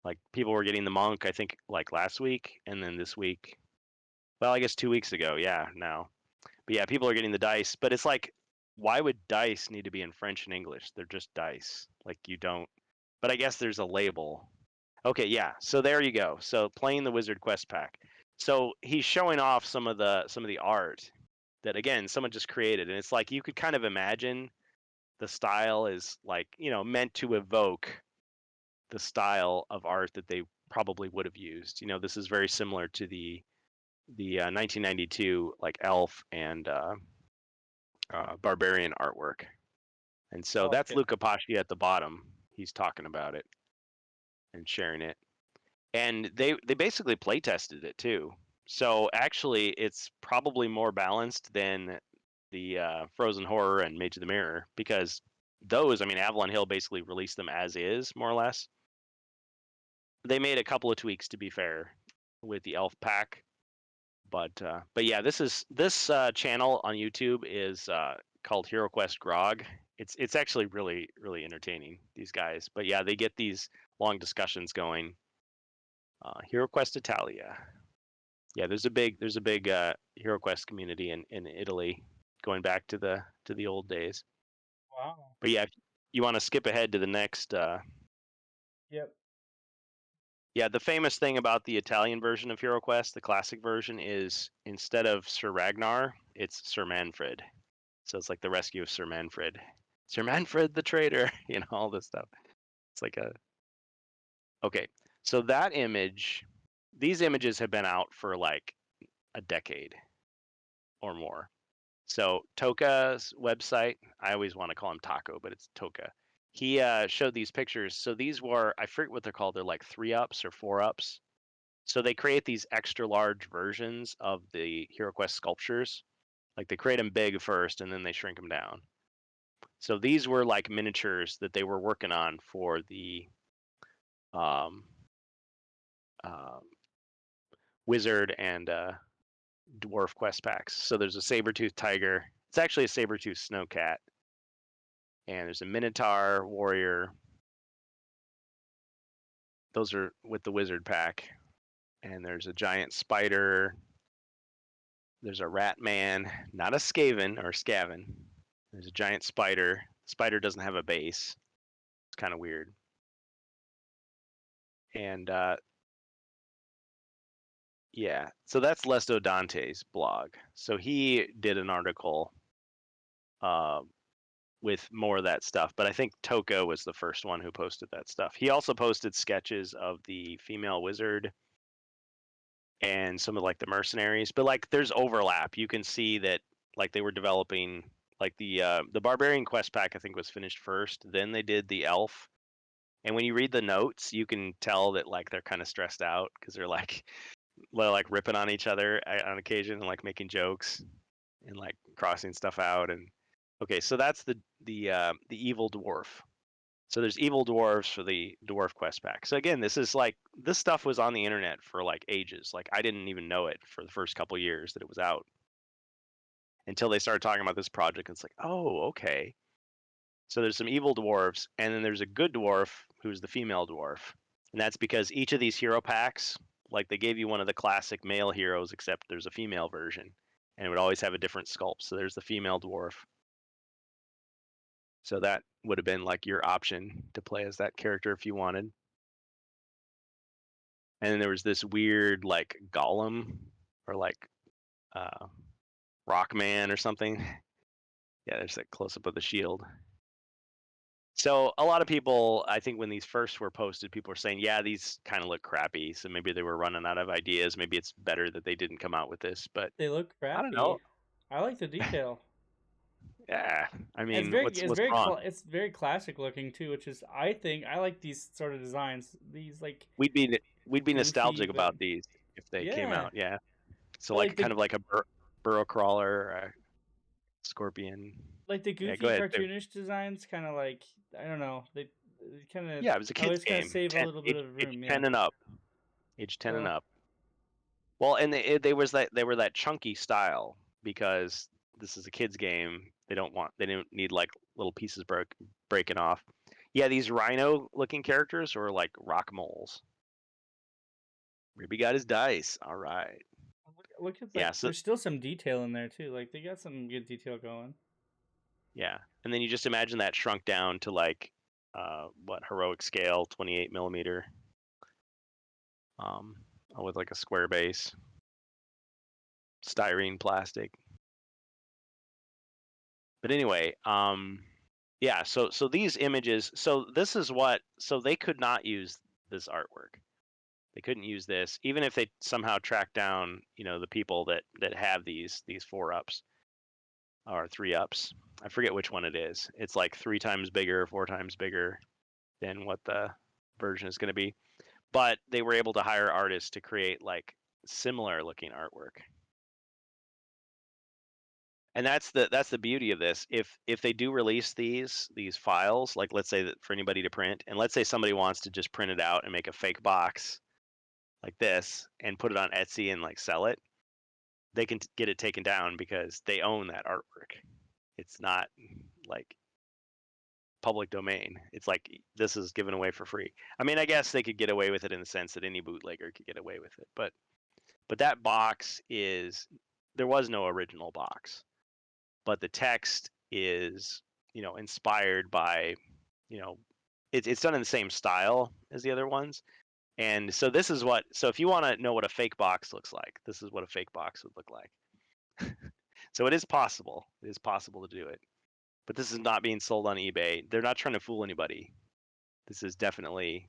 B: Like people were getting the monk, I think, like last week, and then this week. Well, I guess 2 weeks ago. Yeah, now. But yeah, people are getting the dice. But it's like, why would dice need to be in French and English? They're just dice. Like you don't. But I guess there's a label. Okay, yeah. So there you go. So playing the Wizard Quest pack. So he's showing off some of the art that again someone just created, and it's like you could kind of imagine the style is like, you know, meant to evoke the style of art that they probably would have used. You know, this is very similar to the 1992 like elf and barbarian artwork, and so
A: Oh,
B: that's
A: okay.
B: Lucapaschi at the bottom. He's talking about it and sharing it. And they basically play tested it too. So actually, it's probably more balanced than the Frozen Horror and Mage of the Mirror because those, I mean, Avalon Hill basically released them as is, more or less. They made a couple of tweaks, to be fair, with the Elf pack, but yeah, this channel on YouTube is called HeroQuest GROG. It's actually really really entertaining, these guys. But yeah, they get these long discussions going. HeroQuest Italia. Yeah, there's a big HeroQuest community in Italy, going back to the old days.
A: Wow.
B: But yeah, if you want to skip ahead to the next.
A: Yep.
B: Yeah, the famous thing about the Italian version of HeroQuest, the classic version, is instead of Sir Ragnar, it's Sir Manfred. So it's like the rescue of Sir Manfred. Sir Manfred the traitor, all this stuff. It's like a okay. So that image, these images have been out for like a decade or more. So Toka's website, I always want to call him Taco, but it's Toka. He showed these pictures. So these were, I forget what they're called. They're like 3-ups or 4-ups. So they create these extra large versions of the HeroQuest sculptures. Like they create them big first, and then they shrink them down. So these were like miniatures that they were working on for the um, uh, wizard and dwarf quest packs. So there's a saber-toothed tiger. It's actually a saber-toothed snowcat. And there's a minotaur warrior. Those are with the wizard pack. And there's a giant spider. There's a rat man, not a skaven or skaven. There's a giant spider. Spider doesn't have a base. It's kind of weird. And yeah, so that's Lesto Dante's blog. So he did an article uh, with more of that stuff, but I think Toko was the first one who posted that stuff. He also posted sketches of the female wizard and some of like the mercenaries, but like there's overlap. You can see that like they were developing like the barbarian quest pack I think was finished first, then they did the elf. And when you read the notes, you can tell that like they're kind of stressed out because they're like ripping on each other on occasion and like making jokes and like crossing stuff out. And okay, so that's the evil dwarf. So there's evil dwarves for the dwarf quest pack. So again, this stuff was on the internet for like ages. Like I didn't even know it for the first couple years that it was out until they started talking about this project. It's like, oh, okay. So there's some evil dwarves, and then there's a good dwarf who's the female dwarf. And that's because each of these hero packs, like they gave you one of the classic male heroes, except there's a female version. And it would always have a different sculpt. So there's the female dwarf. So that would have been like your option to play as that character if you wanted. And then there was this weird like golem or like rock man or something. Yeah, there's that close up of the shield. So a lot of people, I think when these first were posted, people were saying, yeah, these kind of look crappy. So maybe they were running out of ideas. Maybe it's better that they didn't come out with this. But
A: They look
B: I don't know.
A: crappy. I like the detail.
B: Yeah, I
A: And
B: mean, what's wrong?
A: it's very classic looking too, which is I think I like these sort of designs. These like
B: We'd be
A: goofy,
B: nostalgic
A: but
B: about these if they came
A: yeah,
B: out. Yeah. So
A: but
B: like kind of like a burrow crawler, scorpion.
A: like the
B: Yeah, go
A: goofy
B: ahead.
A: cartoonish designs, kind of like I don't know, they kind of
B: Yeah, it was a kids
A: always kind of
B: game.
A: save a little bit of
B: Age
A: room. Yeah.
B: 10 and up. Age 10 and
A: So
B: up. Well, and they were that chunky style because this is a kids game. They didn't need like little pieces breaking off. Yeah, these rhino looking characters were like rock moles. Ribby got his dice. All right.
A: look at
B: Yeah,
A: like
B: so
A: there's still some detail in there too. Like they got some good detail going.
B: yeah. And then you just imagine that shrunk down to like what heroic scale, 28 millimeter. Um with like a square base. Styrene plastic. But anyway, yeah, so these images, so this is what, so they could not use this artwork. They couldn't use this, even if they somehow track down, the people that have these 4-ups or 3-ups. I forget which one it is. It's like 3 times bigger, 4 times bigger than what the version is going to be. But they were able to hire artists to create like similar looking artwork. And that's the beauty of this. If they do release these files, like let's say that for anybody to print, and let's say somebody wants to just print it out and make a fake box like this and put it on Etsy and like sell it, they can get it taken down because they own that artwork. It's not like public domain. It's like this is given away for free. I mean, I guess they could get away with it in the sense that any bootlegger could get away with it, but that box there was no original box, but the text is inspired by it's done in the same style as the other ones. And so if you want to know what a fake box looks like, this is what a fake box would look like. So it is possible to do it, but this is not being sold on eBay. They're not trying to fool anybody. This is definitely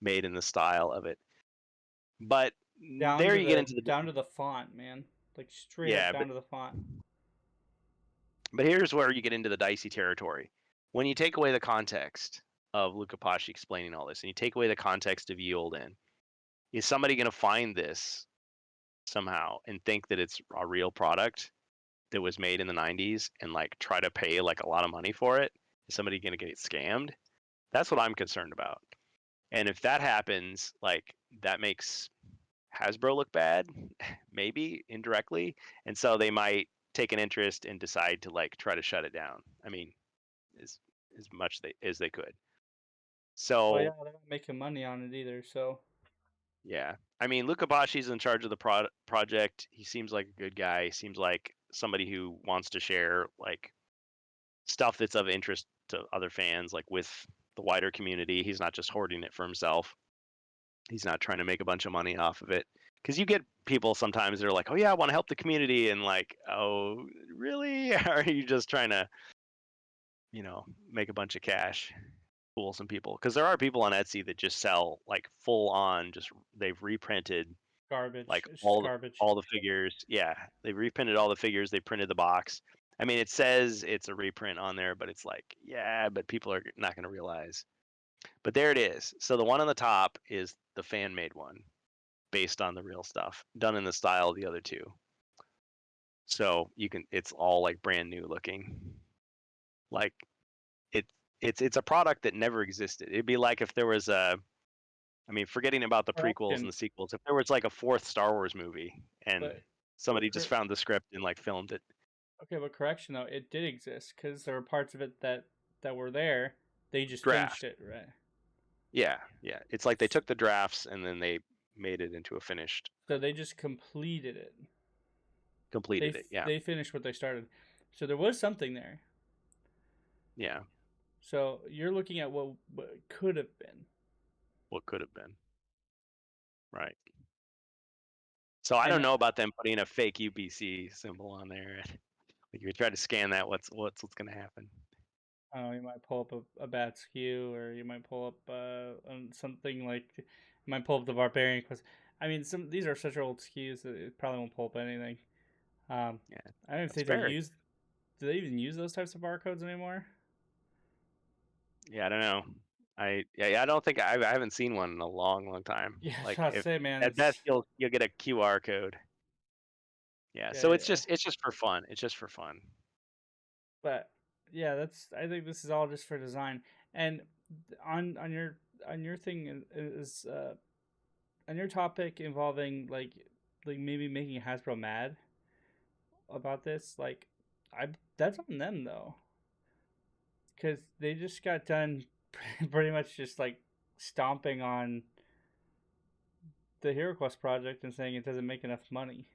B: made in the style of it. But there you get into
A: down to the font, man. Like straight up
B: yeah,
A: down to the font.
B: but here's where you get into the dicey territory. When you take away the context of Lucapaschi explaining all this, and you take away the context of Ye Olde Inn, is somebody going to find this somehow and think that it's a real product that was made in the 90s and like try to pay like a lot of money for it? Is somebody going to get scammed? That's what I'm concerned about. And if that happens, like that makes Hasbro look bad, maybe indirectly, and so they might take an interest and decide to like try to shut it down. I mean, as much as they could.
A: Well,
B: So
A: yeah, they're not making money on it either. So
B: yeah, I mean, Lucapaschi's in charge of the project. He seems like a good guy. He seems like somebody who wants to share like stuff that's of interest to other fans, like with the wider community. He's not just hoarding it for himself. He's not trying to make a bunch of money off of it. Because you get people sometimes they're like, oh yeah, I want to help the community, and like, oh really? Are you just trying to, make a bunch of cash, fool some people? Because there are people on Etsy that just sell like full on, just they've reprinted
A: garbage.
B: like
A: It's just garbage.
B: all the figures. Yeah, they reprinted all the figures. They printed the box. I mean, it says it's a reprint on there, but it's like, yeah, but people are not going to realize. But there it is. So the one on the top is the fan made one, based on the real stuff, done in the style of the other two. So it's all like brand new looking. Like it's a product that never existed. It'd be like if there was forgetting about the prequels and
A: Correction,
B: the sequels, if there was like a fourth Star Wars movie and
A: but
B: somebody just found the script and like filmed it.
A: okay, but correction though, it did exist because there were parts of it that were there. They just finished
B: Draft.
A: it, right?
B: Yeah, yeah. It's like they took the drafts and then they made it into a finished,
A: So they just completed it.
B: completed it. Yeah,
A: They finished what they started. So there was something there.
B: yeah.
A: So you're looking at what could have been.
B: What could have been, right? So I don't
A: And
B: know about them putting a fake UPC symbol on there. Like if you try to scan that, what's going to happen?
A: I don't know, you might pull up a bad SKU, or you might pull up something like you might pull up the Barbarian Quest. I mean, these are such old SKUs that it probably won't pull up anything.
B: Yeah,
A: I don't know if
B: that's
A: they don't
B: fair.
A: use. Do they even use those types of barcodes anymore?
B: Yeah, I don't know. I don't think I haven't seen one in a long time.
A: Yeah,
B: Like
A: I
B: if
A: say, man,
B: at best
A: it's
B: you'll get a QR code. Yeah,
A: yeah,
B: so
A: yeah,
B: it's
A: yeah.
B: just for fun. It's just for fun.
A: But yeah, that's. I think this is all just for design. And on your thing is on your topic involving like maybe making Hasbro mad about this. Like, I that's on them though, because they just got done pretty much just like stomping on the HeroQuest project and saying it doesn't make enough money.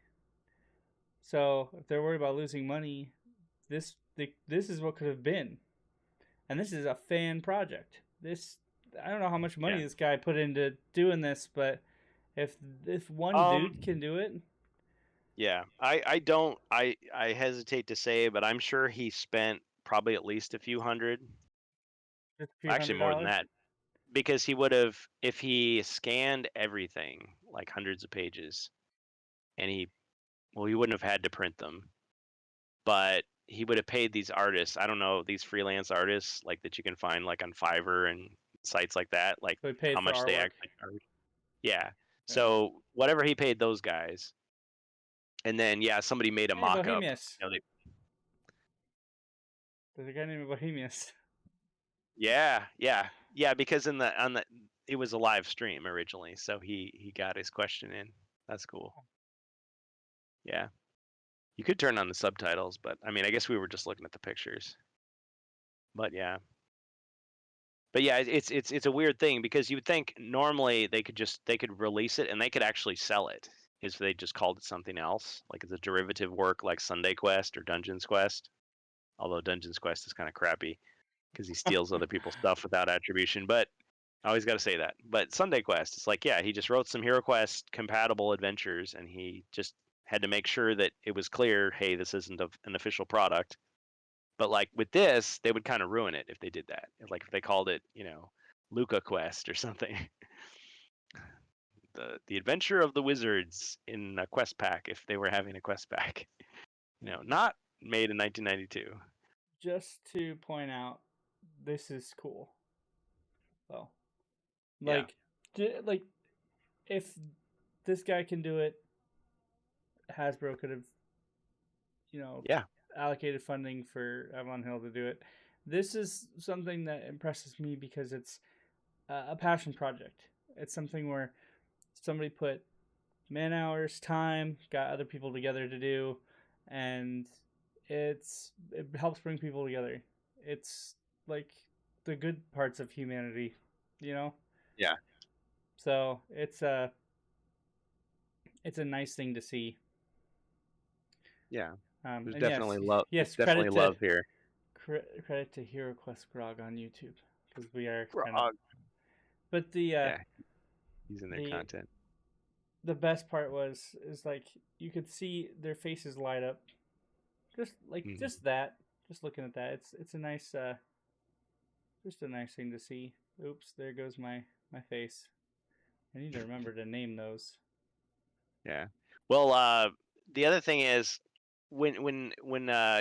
A: So if they're worried about losing money, this is what could have been, and this is a fan project. This I don't know how much money
B: Yeah.
A: this guy put into doing this, but if one dude
B: Um.
A: can do it,
B: Yeah. I don't. I hesitate to say, but I'm sure he spent probably at least a few hundred.
A: just a few
B: Actually,
A: hundred
B: more than
A: dollars.
B: that, because he would have if he scanned everything like hundreds of pages, and he wouldn't have had to print them, but he would have paid these artists. I don't know, these freelance artists like that you can find like on Fiverr and sites like that, like
A: So he
B: how
A: paid for
B: much they
A: artwork.
B: actually charge. Yeah.
A: Yeah.
B: So whatever he paid those guys, and then yeah, somebody made a
A: Hey,
B: mock-up.
A: Bohemius.
B: You know,
A: There's a guy named Bohemius.
B: yeah, because on the it was a live stream originally, so he got his question in. That's cool. Yeah. You could turn on the subtitles, but I mean, I guess we were just looking at the pictures. But yeah. But yeah, it's a weird thing because you would think normally they could release it and they could actually sell it if they just called it something else, like it's a derivative work like Sunday Quest or Dungeon's Quest. Although Dungeon's Quest is kind of crappy because he steals other people's stuff without attribution. But I always got to say that. But Sunday Quest, it's like, yeah, he just wrote some HeroQuest compatible adventures and he just had to make sure that it was clear, hey, this isn't an official product. But like with this, they would kind of ruin it if they did that. Like if they called it, Luca Quest or something. The adventure of the wizards in a quest pack if they were having a quest pack. Not made in 1992.
A: Just to point out, this is cool. Well,
B: Yeah.
A: like if this guy can do it, Hasbro could have,
B: Yeah.
A: allocated funding for Avalon Hill to do it. This is something that impresses me because it's a passion project. It's something where somebody put man hours, time, got other people together to do, and it helps bring people together. It's like the good parts of humanity, you know.
B: Yeah.
A: So it's a nice thing to see.
B: Yeah. There's
A: And
B: definitely love. There's
A: yes,
B: definitely love here.
A: credit to HeroQuest GROG on YouTube because we are kind of.
B: Grog.
A: But
B: Yeah, using their
A: the
B: content.
A: the best part is like you could see their faces light up, just that, just looking at that. It's a nice just a nice thing to see. Oops, there goes my face. I need to remember to name those.
B: Yeah. Well, the other thing is when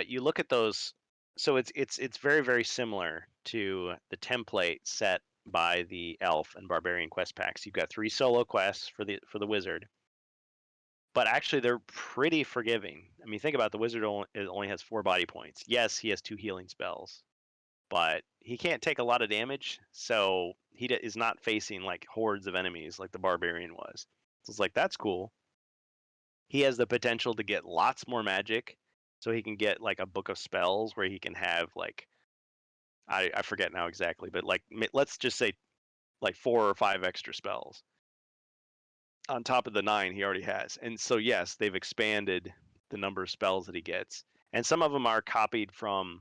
B: you look at those, so it's very very similar to the template set by the Elf and Barbarian quest packs. You've got 3 solo quests for the wizard, but actually they're pretty forgiving. I mean, think about it, the wizard only has 4 body points. Yes, he has 2 healing spells, but he can't take a lot of damage, so he is not facing like hordes of enemies like the Barbarian was. So it's like that's cool. He has the potential to get lots more magic, so he can get like a book of spells where he can have like I forget now exactly, but like let's just say like 4 or 5 extra spells on top of the 9 he already has. And so yes, they've expanded the number of spells that he gets, and some of them are copied from.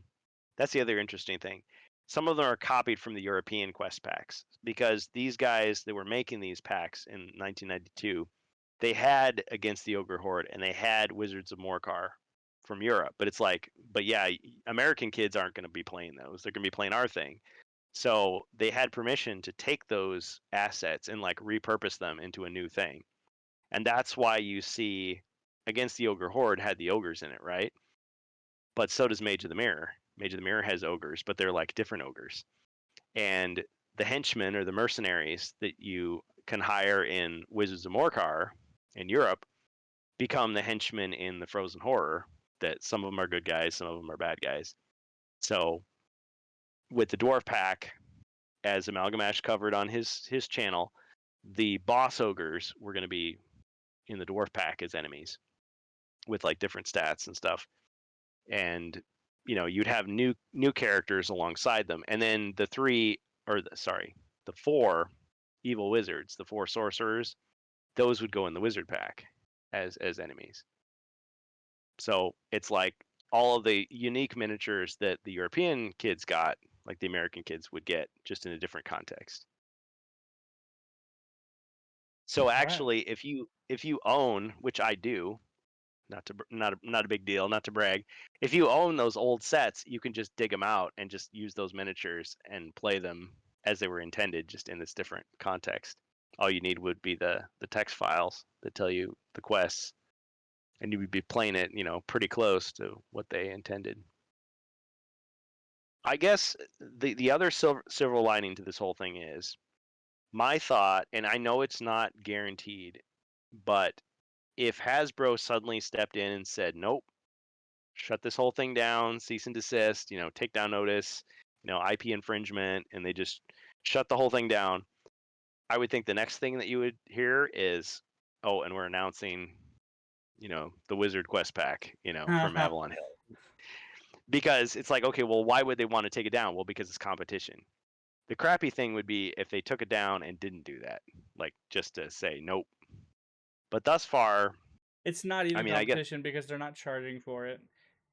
B: That's the other interesting thing. Some of them are copied from the European quest packs because these guys that were making these packs in 1992, they had Against the Ogre Horde and they had Wizards of Morcar from Europe. But it's like, but yeah, American kids aren't going to be playing those. They're going to be playing our thing. So they had permission to take those assets and like repurpose them into a new thing. And that's why you see Against the Ogre Horde had the ogres in it, right? But so does Mage of the Mirror. Mage of the Mirror has ogres, but they're like different ogres. And the henchmen or the mercenaries that you can hire in Wizards of Morcar in Europe become the henchmen in the Frozen Horror. That some of them are good guys, some of them are bad guys. So with the Dwarf Pack, as Amalgamash covered on his channel, the boss ogres were going to be in the Dwarf Pack as enemies with like different stats and stuff. And you'd have new characters alongside them, and then the 4 evil wizards, the 4 sorcerers, those would go in the wizard pack as enemies. So it's like all of the unique miniatures that the European kids got, like the American kids would get, just in a different context. So
A: All right.
B: actually, if you own, which I do, not a big deal, not to brag. If you own those old sets, you can just dig them out and just use those miniatures and play them as they were intended, just in this different context. All you need would be the text files that tell you the quests, and you would be playing it, pretty close to what they intended. I guess the other silver lining to this whole thing is my thought, and I know it's not guaranteed, but if Hasbro suddenly stepped in and said, nope, shut this whole thing down, cease and desist, take down notice, IP infringement, and they just shut the whole thing down, I would think the next thing that you would hear is, oh, and we're announcing the Wizard Quest pack, from Avalon Hill. Because it's like, okay, well, why would they want to take it down? Well, because it's competition. The crappy thing would be if they took it down and didn't do that, like just to say nope. But thus far,
A: It's not
B: I
A: even
B: mean, I guess,
A: competition because they're not charging for it.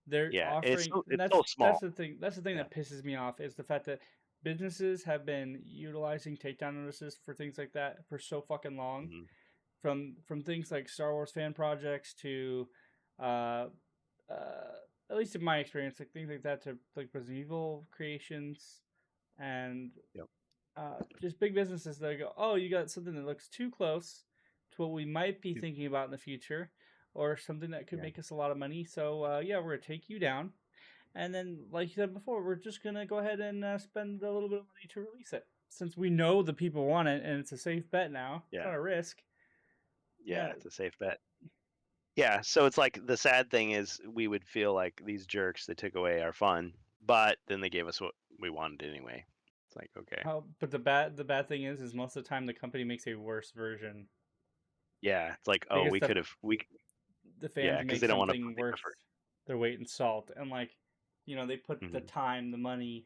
A: They're
B: yeah, it's
A: offering,
B: so,
A: and
B: it's so
A: that's
B: small.
A: the thing. That's the thing
B: Yeah.
A: that pisses me off is the fact that businesses have been utilizing takedown notices for things like that for so fucking long.
B: Mm-hmm.
A: From things like Star Wars fan projects to, uh, at least in my experience, like things like that to like Resident Evil creations, and
B: Yep.
A: just big businesses that go, oh, you got something that looks too close to what we might be thinking about in the future, or something that could
B: Yeah.
A: make us a lot of money. So yeah, we're gonna take you down, and then like you said before, we're just gonna go ahead and spend a little bit of money to release it, since we know the people want it and it's a safe bet now. It's
B: Yeah.
A: not a risk.
B: Yeah.
A: Yeah.
B: It's a safe bet. Yeah. So it's like the sad thing is we would feel like these jerks that took away our fun, but then they gave us what we wanted anyway. It's like, okay.
A: But the bad thing is most of the time the company makes a worse version
B: Yeah. It's like, oh,
A: because
B: we could have,
A: the
B: yeah,
A: fans
B: because
A: make
B: they don't want to
A: something
B: put the
A: worth
B: effort.
A: their weight in salt, and like they put the
B: Mm-hmm.
A: time, the money,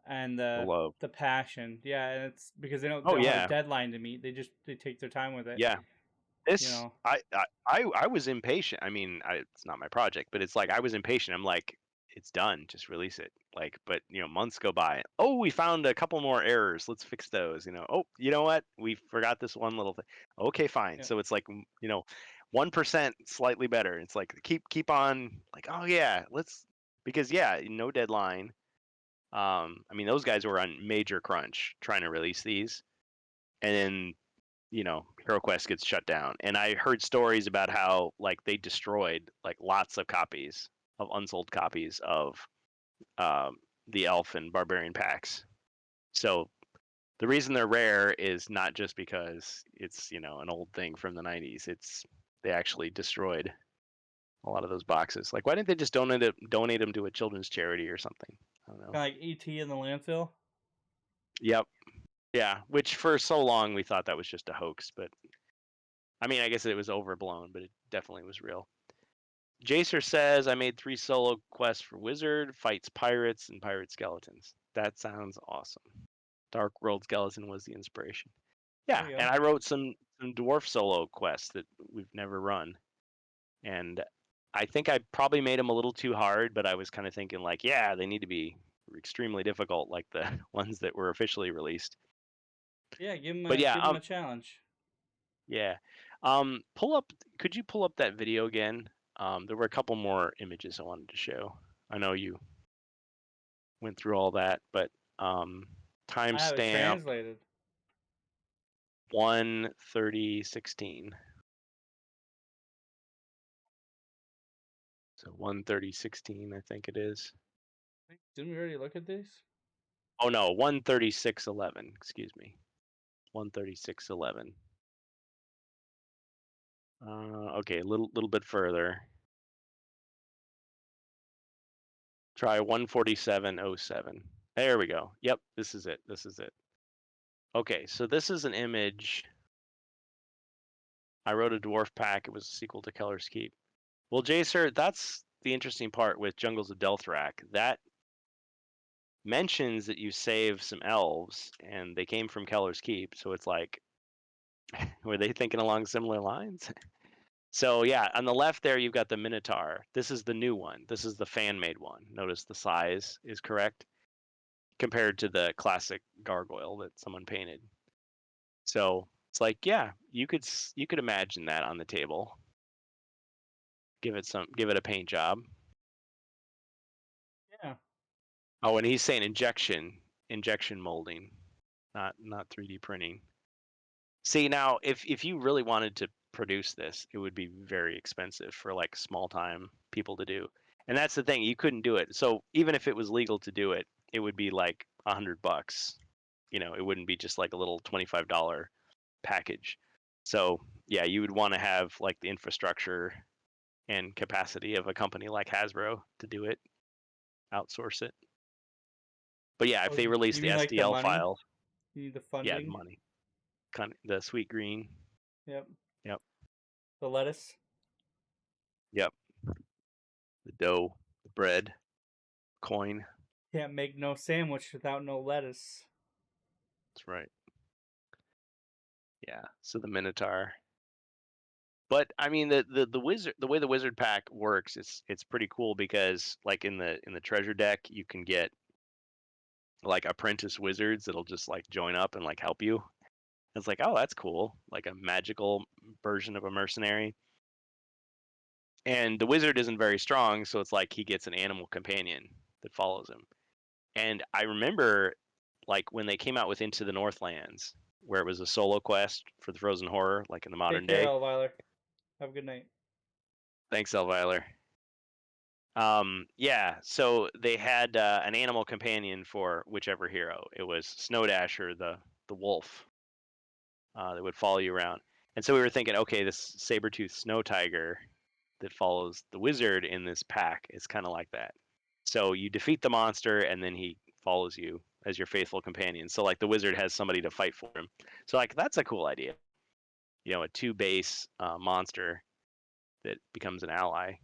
A: and
B: The
A: the
B: love.
A: the passion. Yeah, and it's because they
B: Oh,
A: don't have a
B: yeah.
A: deadline to meet. They take their time with it.
B: Yeah.
A: You
B: This
A: know
B: I was impatient. I mean, it's not my project, but it's like I was impatient. I'm like, it's done. Just release it. Like, but months go by. Oh, we found a couple more errors. Let's fix those. Oh, you know what? We forgot this one little thing. Okay, fine.
A: yeah.
B: So it's like 1% slightly better. It's like keep on. Like, oh yeah, let's because yeah, no deadline. I mean, those guys were on major crunch trying to release these, and then HeroQuest gets shut down. And I heard stories about how like they destroyed like lots of copies of unsold copies of um, the Elf and Barbarian packs. So the reason they're rare is not just because it's an old thing from the 90s. It's they actually destroyed a lot of those boxes. Like why didn't they just donate them to a children's charity or something? I don't know.
A: Kind of like ET in the landfill.
B: Yep. Yeah, which for so long we thought that was just a hoax, but I mean, I guess it was overblown, but it definitely was real. Jacer says, I made 3 solo quests for Wizard, fights pirates, and pirate skeletons. That sounds awesome. Dark World Skeleton was the inspiration.
A: There
B: Yeah,
A: you
B: and
A: go.
B: I wrote some dwarf solo quests that we've never run. And I think I probably made them a little too hard, but I was kind of thinking like, yeah, they need to be extremely difficult like the ones that were officially released.
A: Yeah,
B: But yeah,
A: give them a challenge.
B: yeah. Pull up. Could you pull up that video again? There were a couple more images I wanted to show. I know you went through all that, but
A: I have it
B: timestamp
A: translated.
B: 1:30:16. So 1:30:16, I think it is.
A: Didn't we already look at these?
B: Oh no, 1:36:11. Excuse me, 1:36:11. Okay, a little bit further. Try 1:47:07. There we go. Yep, this is it. This is it. Okay, so this is an image. I wrote a dwarf pack. It was a sequel to Keller's Keep. Well, Jacer, that's the interesting part with Jungles of Delthrak. That mentions that you save some elves, and they came from Keller's Keep. So it's like, were they thinking along similar lines? So yeah, on the left there, you've got the Minotaur. This is the new one. This is the fan-made one. Notice the size is correct compared to the classic gargoyle that someone painted. So it's like, yeah, you could imagine that on the table. Give it a paint job.
A: Yeah.
B: Oh, and he's saying injection molding, not 3D printing. See, now if you really wanted to produce this, it would be very expensive for like small time people to do. And that's the thing, you couldn't do it. So even if it was legal to do it, it would be like $100. It wouldn't be just like a little $25 package. So yeah, you would want to have like the infrastructure and capacity of a company like Hasbro to do it, outsource it. But yeah, if
A: Oh,
B: they release
A: you
B: the
A: mean like the
B: STL
A: money?
B: files,
A: You need the
B: yeah, the
A: funding.
B: money, kind of the sweet green.
A: Yep.
B: Yep.
A: The lettuce.
B: Yep. The dough, the bread, coin.
A: Can't make no sandwich without no lettuce.
B: That's right. Yeah. So the Minotaur. But I mean the wizard, the way the wizard pack works, it's pretty cool because like in the treasure deck you can get like apprentice wizards that'll just like join up and like help you. It's like, oh, that's cool. Like a magical version of a mercenary. And the wizard isn't very strong, so it's like he gets an animal companion that follows him. And I remember like when they came out with Into the Northlands, where it was a solo quest for the Frozen Horror, like in the modern
A: Take care,
B: day.
A: Elviler. Have a good night.
B: Thanks, Elviler. Yeah, so they had an animal companion for whichever hero. It was Snowdasher, the wolf, that would follow you around. And so we were thinking, okay, this saber-toothed snow tiger that follows the wizard in this pack is kind of like that. So you defeat the monster, and then he follows you as your faithful companion. So like the wizard has somebody to fight for him. So like that's a cool idea. You know, a 2-base monster that becomes an ally.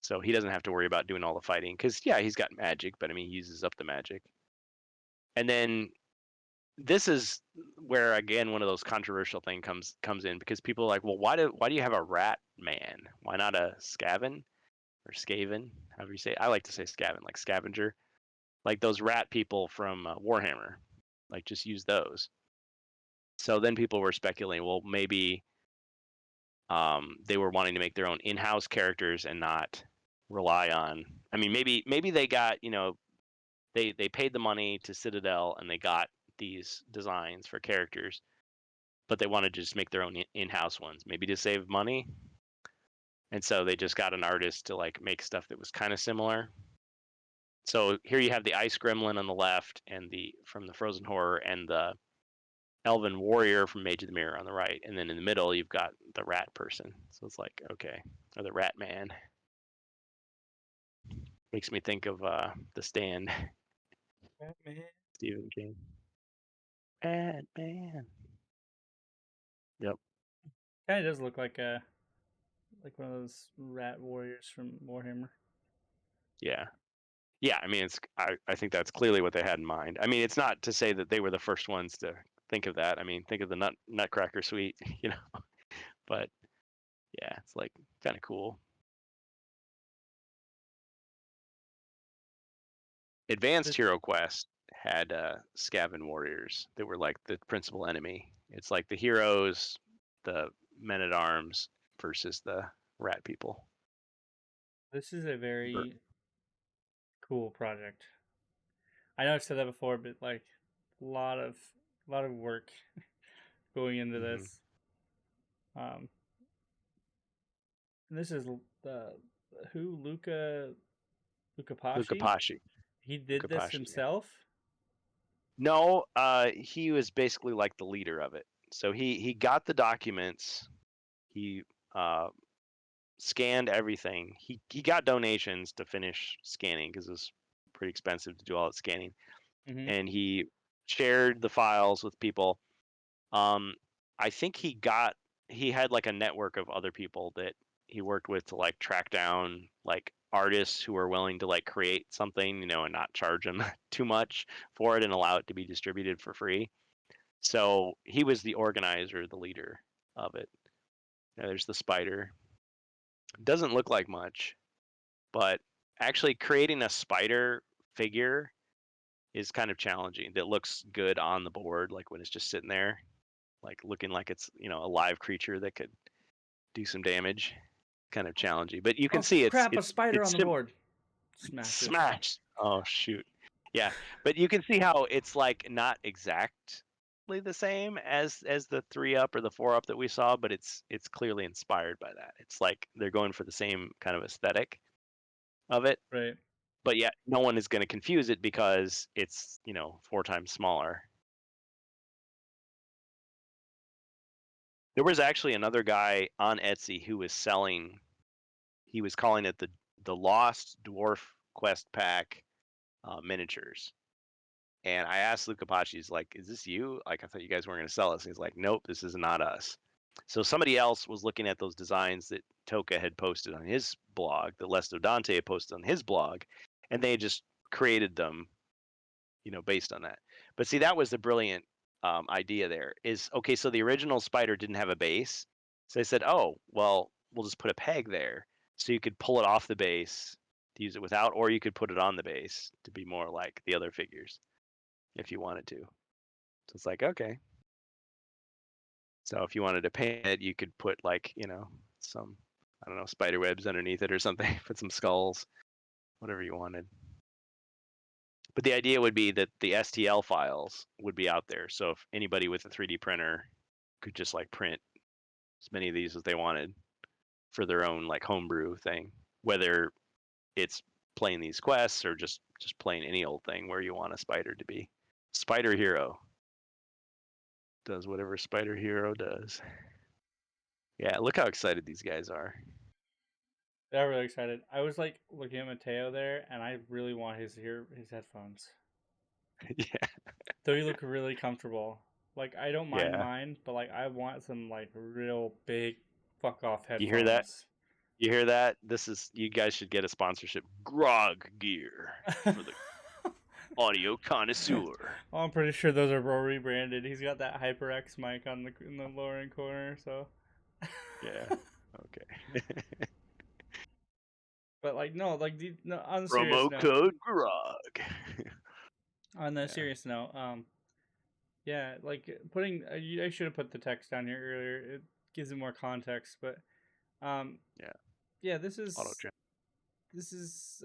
B: So he doesn't have to worry about doing all the fighting because yeah, he's got magic, but I mean he uses up the magic. And then this is where again one of those controversial thing comes in because people are like, well, why do you have a rat man? Why not a scaven or skaven? However you say it. I like to say scaven, like scavenger, like those rat people from Warhammer. Like just use those. So then people were speculating, well, maybe they were wanting to make their own in-house characters and not rely on. I mean, maybe they got they paid the money to Citadel and they got these designs for characters, but they wanted to just make their own in-house ones, maybe to save money. And so they just got an artist to like make stuff that was kind of similar. So here you have the ice gremlin on the left and the from the Frozen Horror and the elven warrior from Mage of the Mirror on the right, and then in the middle you've got the rat person. So it's like, okay, or the rat man. Makes me think of The Stand,
A: Batman.
B: Stephen King. Batman. Yep.
A: Kind of does look like one of those rat warriors from Warhammer.
B: Yeah. Yeah, I mean, I think that's clearly what they had in mind. I mean, it's not to say that they were the first ones to think of that. I mean, think of the Nutcracker Suite, you know. But yeah, it's like kind of cool. Advanced Hero Quest had Skaven warriors that were like the principal enemy. It's like the heroes, the men at arms versus the rat people.
A: This is a very cool project. I know I've said that before, but like a lot of work going into
B: Mm-hmm.
A: this. Um, and this is the who Lucapaschi.
B: Lucapaschi.
A: He did this
B: Lucapaschi. Yeah.
A: himself.
B: No, he was basically like the leader of it. So he got the documents. He uh, scanned everything. He got donations to finish scanning because it was pretty expensive to do all that scanning.
A: Mm-hmm.
B: And he shared the files with people. I think he had like a network of other people that he worked with to like track down like artists who were willing to like create something, and not charge them too much for it and allow it to be distributed for free. So he was the organizer, the leader of it. There's the spider. Doesn't look like much, but actually creating a spider figure is kind of challenging. That looks good on the board, like when it's just sitting there, like looking like it's a live creature that could do some damage. Kind of challenging, but you can
A: Oh
B: see it's
A: crap! A
B: it's
A: spider
B: it's
A: on the
B: sim-
A: board. Smashes.
B: smashed. Oh shoot, yeah, but you can see how it's like not exactly the same as the 3-up or the 4-up that we saw, but it's clearly inspired by that. It's like they're going for the same kind of aesthetic of it,
A: Right.
B: but yet no one is going to confuse it because it's 4 times smaller. There was actually another guy on Etsy who was selling. He was calling it the Lost Dwarf Quest Pack miniatures. And I asked Lucapaschi, he's like, "Is this you? Like, I thought you guys weren't going to sell us." And he's like, "Nope, this is not us." So somebody else was looking at those designs that Toka had posted on his blog, that Lesto Dante had posted on his blog, and they just created them, based on that. But see, that was the brilliant idea there is, okay, so the original spider didn't have a base. So they said, oh, well, we'll just put a peg there. So you could pull it off the base to use it without, or you could put it on the base to be more like the other figures if you wanted to. So it's like, okay. So if you wanted to paint it, you could put like, some, I don't know, spider webs underneath it or something, put some skulls, whatever you wanted. But the idea would be that the STL files would be out there. So if anybody with a 3D printer could just like print as many of these as they wanted for their own like homebrew thing, whether it's playing these quests or just playing any old thing where you want a spider to be. Spider Hero does whatever Spider Hero does. Yeah, look how excited these guys are.
A: They're really excited. I was like looking at Mateo there, and I really want his headphones.
B: Yeah.
A: They look really comfortable. Like I don't mind
B: Yeah.
A: mine, but like I want some like real big fuck off
B: You hear that?
A: headphones.
B: You hear that? You guys should get a sponsorship. Grog gear for the audio connoisseur.
A: Well, I'm pretty sure those are rebranded. He's got that HyperX mic on in the lower end corner, so.
B: Yeah. Okay.
A: But like no, like no, on the serious
B: Promo
A: note.
B: code Grog.
A: On the
B: Yeah.
A: serious note, yeah, like putting. I should have put the text down here earlier. It gives it more context, but
B: Yeah.
A: yeah,
B: Auto
A: this is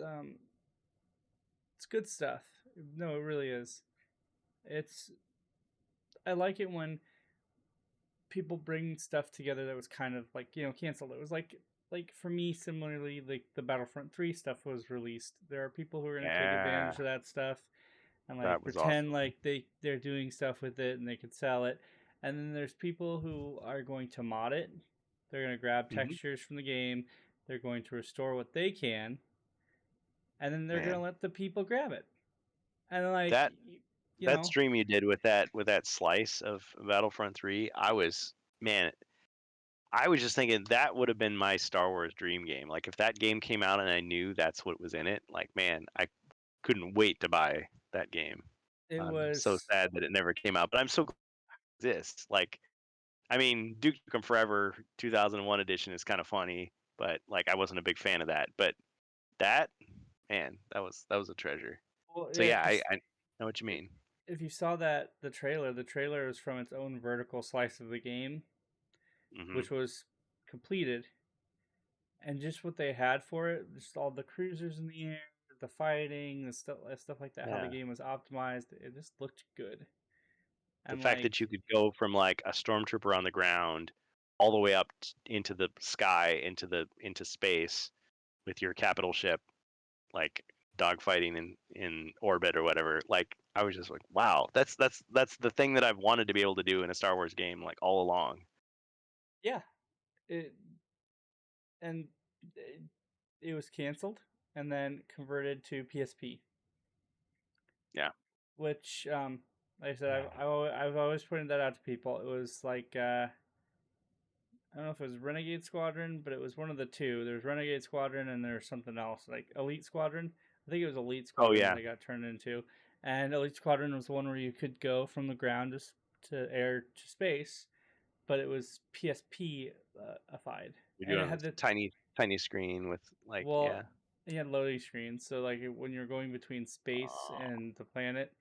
A: it's good stuff. No, it really is. It's I like it when people bring stuff together that was kind of like canceled. It was like for me similarly, like the Battlefront 3 stuff was released. There are people who are going to take
B: Yeah.
A: advantage of that stuff and like
B: That was
A: pretend
B: awesome.
A: like they're doing stuff with it and they could sell it. And then there's people who are going to mod it. They're going to grab
B: Mm-hmm.
A: textures from the game. They're going to restore what they can, and then they're going to
B: Man,
A: let the people grab it. And like
B: that
A: you
B: that
A: know,
B: stream you did with that slice of Battlefront 3, I was just thinking that would have been my Star Wars dream game. Like if that game came out and I knew that's what was in it, like man, I couldn't wait to buy that game.
A: it
B: I'm so
A: was
B: sad that it never came out, but I'm so glad it exists. Like, I mean, Duke Nukem Forever 2001 edition is kind of funny, but like I wasn't a big fan of that. But that, man, that was a treasure.
A: well,
B: So
A: yeah.
B: yeah, I know what you mean.
A: If you saw the trailer is from its own vertical slice of the game,
B: Hmm.
A: which was completed, and just what they had for it, just all the cruisers in the air, the fighting, the stuff like that, how the
B: Yeah.
A: game was optimized, it just looked good.
B: The
A: And
B: fact
A: like,
B: that you could go from like a stormtrooper on the ground all the way up into the sky, into space with your capital ship, like dogfighting in orbit or whatever. Like I was just like, wow, that's the thing that I've wanted to be able to do in a Star Wars game like all along.
A: yeah, it and it was canceled and then converted to PSP,
B: Yeah.
A: which like I said, I've always pointed that out to people. It was like I don't know if it was Renegade Squadron, but it was one of the two. There was Renegade Squadron and there was something else, like Elite Squadron. I think it was Elite
B: Oh
A: Squadron
B: yeah.
A: that got turned into. And Elite Squadron was the one where you could go from the ground just to air to space, but it was PSP ified.
B: You're
A: And it
B: doing
A: had
B: this
A: the,
B: tiny screen with like
A: well,
B: yeah.
A: it had loading screens. So, like, when you're going between space
B: Oh,
A: and the planet,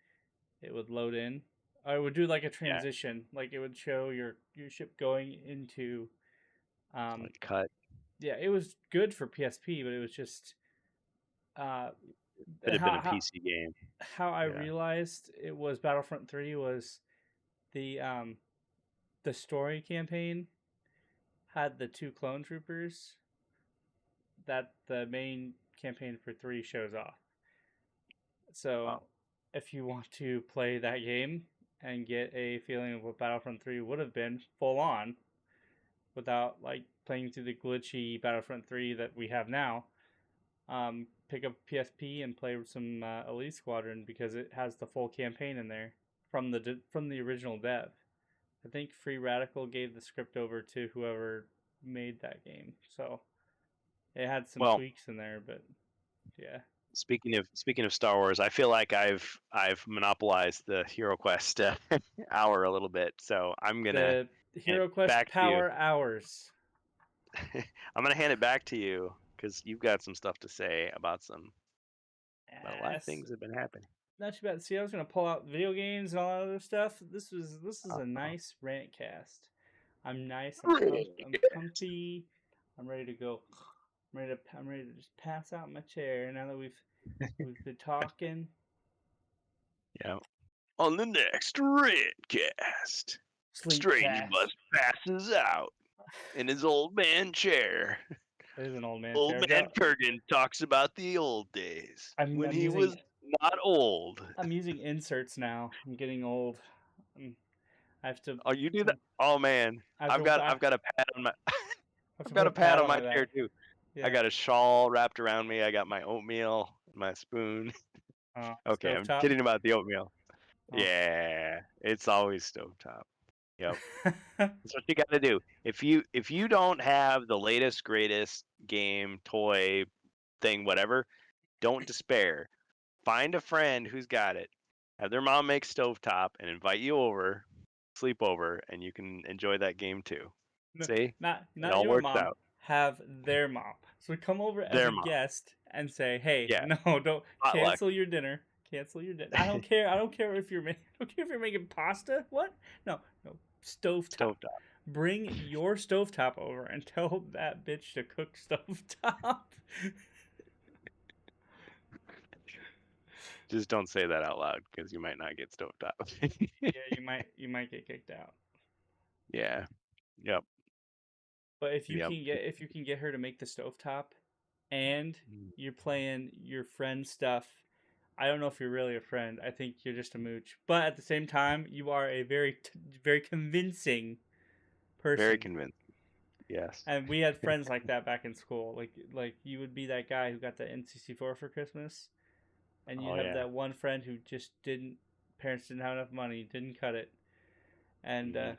A: it would load in. Or it would do like a
B: yeah.
A: transition. Like, it would show your ship going into um,
B: Like cut.
A: yeah, it was good for PSP, but it was just uh,
B: Could have been
A: how
B: a PC game.
A: I
B: Yeah.
A: realized it was Battlefront 3 was the um, the story campaign had the two clone troopers that the main campaign for 3 shows off. So
B: Wow.
A: if you want to play that game and get a feeling of what Battlefront 3 would have been full on without like playing through the glitchy Battlefront 3 that we have now, pick up PSP and play with some Elite Squadron because it has the full campaign in there from the original dev. I think Free Radical gave the script over to whoever made that game. So it had some
B: Well,
A: tweaks in there, but yeah.
B: speaking of Star Wars, I feel like I've monopolized the HeroQuest hour a little bit, so I'm gonna
A: The
B: hand it
A: HeroQuest
B: back to you.
A: Power Hours.
B: I'm gonna hand it back to you because you've got some stuff to say about a lot of
A: Yes.
B: things have been happening.
A: Not too bad. See, I was gonna pull out video games and all that other stuff. This is a
B: Uh,
A: nice rant cast. I'm nice. I'm comfy. I'm ready to go. I'm ready to just pass out in my chair now that we've been talking.
B: yeah. On the next RantCast,
A: Sleep
B: Strange
A: cast.
B: Bus passes out in his old man chair.
A: It is an old man
B: Old
A: chair.
B: man Kurgan talks about the old days when
A: I'm
B: he
A: using
B: was not old.
A: I'm using inserts now. I'm getting old. I have to
B: Oh, you do that?
A: to
B: Oh man,
A: I have to I
B: I've got a pad on my
A: have
B: I've
A: to
B: got
A: put
B: a
A: a
B: pad
A: pad
B: on
A: on
B: my
A: my back.
B: chair too. I
A: Yeah.
B: got a shawl wrapped around me. I got my oatmeal, my spoon. Okay, I'm
A: Stovetop.
B: kidding about the oatmeal.
A: Oh.
B: Yeah, it's always stovetop. Yep. That's what you got to do. If you don't have the latest greatest game, toy, thing, whatever, don't despair. Find a friend who's got it. Have their mom make stovetop and invite you over, sleep over, and you can enjoy that game too.
A: No,
B: See? It
A: not
B: all
A: your
B: works
A: mom.
B: out.
A: Have their mom. So come over as
B: Their
A: a
B: mom.
A: guest and say, "Hey,
B: Yeah.
A: no, don't
B: Potluck.
A: cancel your dinner. Cancel your dinner. I don't care. I don't care if you're I don't care if you're making pasta. What? No, no. Stovetop.
B: Stovetop.
A: Bring your stovetop over and tell that bitch to cook stovetop."
B: Just don't say that out loud because you might not get stovetop.
A: Yeah, you might get kicked out.
B: Yeah. Yep.
A: But
B: Yep.
A: if you can get her to make the stovetop and
B: Mm.
A: you're playing your friend stuff, I don't know if you're really a friend. I think you're just a mooch. But at the same time, you are a very convincing
B: Very
A: person.
B: convincing. Yes.
A: And we had friends like that back in school. Like you would be that guy who got the N64 for Christmas, and you
B: Oh
A: have
B: yeah.
A: that one friend who just didn't. Parents didn't have enough money, didn't cut it, and
B: Mhm.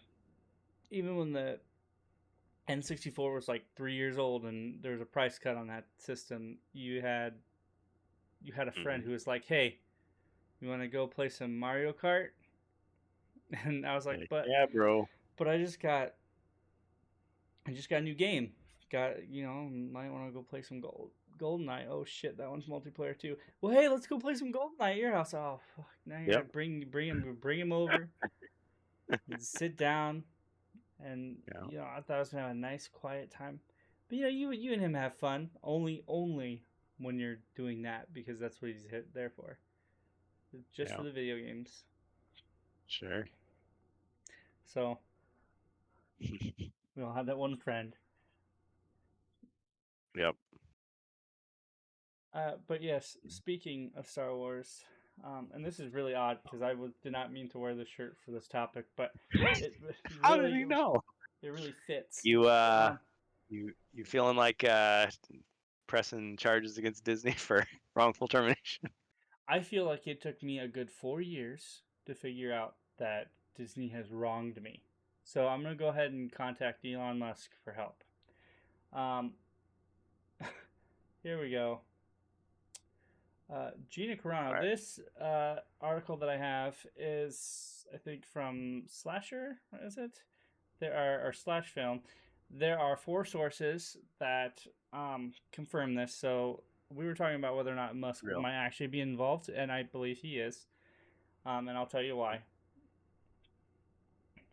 A: even when the N64 was like 3 years old and there was a price cut on that system, you had a friend
B: Mhm.
A: who was like, "Hey, you want to go play some Mario Kart?" And I was like,
B: Like,
A: "But
B: yeah, bro.
A: I just got a new game. Got might want to go play some GoldenEye. Oh shit, that one's multiplayer too. Well, hey, let's go play some GoldenEye at your house. Oh fuck, now you gotta
B: Yep.
A: bring him over, and sit down, and
B: Yeah.
A: I thought I was gonna have a nice quiet time. But you and him have fun. Only when you're doing that because that's what he's there for. Just for
B: Yeah.
A: the video games.
B: Sure.
A: So we all have that one friend.
B: Yep.
A: But yes, speaking of Star Wars, and this is really odd because did not mean to wear this shirt for this topic, but it
B: How did
A: really
B: he know?
A: it really fits.
B: You
A: Um,
B: you feeling like pressing charges against Disney for wrongful termination?
A: I feel like it took me a good 4 years to figure out that Disney has wronged me. So I'm gonna go ahead and contact Elon Musk for help. Um, here we go. Gina Carano.
B: All right.
A: This article that I have is, I think, from Slasher. Is it? There are or Slash Film. There are four sources that confirm this. So we were talking about whether or not Musk
B: Real.
A: might actually be involved, and I believe he is. And I'll tell you why.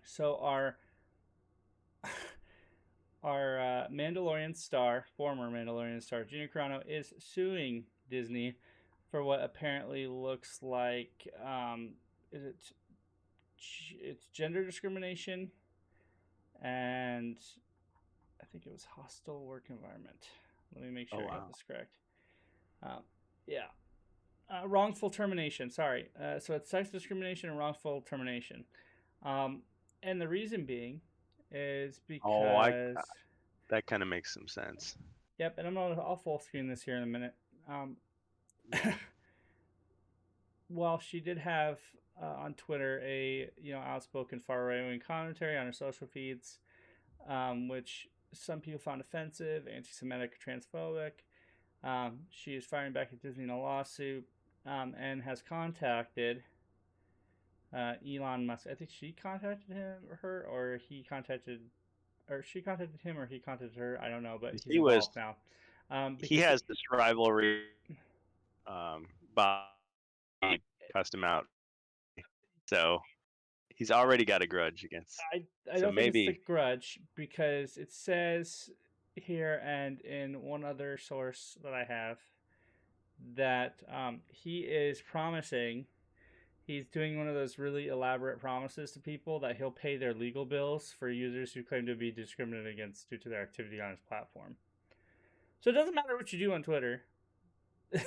A: So our Mandalorian star, former Mandalorian star, Gina Carano, is suing Disney for what apparently looks like is it's gender discrimination, and I think it was hostile work environment. Let me make
B: Oh
A: sure I got
B: wow.
A: this correct. Yeah, wrongful termination. Sorry. So it's sex discrimination and wrongful termination. Um, and the reason being is
B: Oh, I
A: because
B: that kind of makes some sense.
A: yep, and I'll full screen this here in a minute. Um, Well, she did have on Twitter a outspoken far right wing commentary on her social feeds, which some people found offensive, anti-Semitic, transphobic. She is firing back at Disney in a lawsuit, and has contacted Elon Musk. I think she contacted him or her, or he contacted, or she contacted him, or he contacted her. I don't know, but he's
B: He was
A: involved now
B: he
A: because he,
B: has this rivalry. Bob cussed him out, so he's already got a grudge against.
A: I
B: So
A: don't think it's the
B: maybe
A: grudge because it says here and in one other source that I have that he is promising. He's doing one of those really elaborate promises to people that he'll pay their legal bills for users who claim to be discriminated against due to their activity on his platform. So it doesn't matter what you do on Twitter.
B: you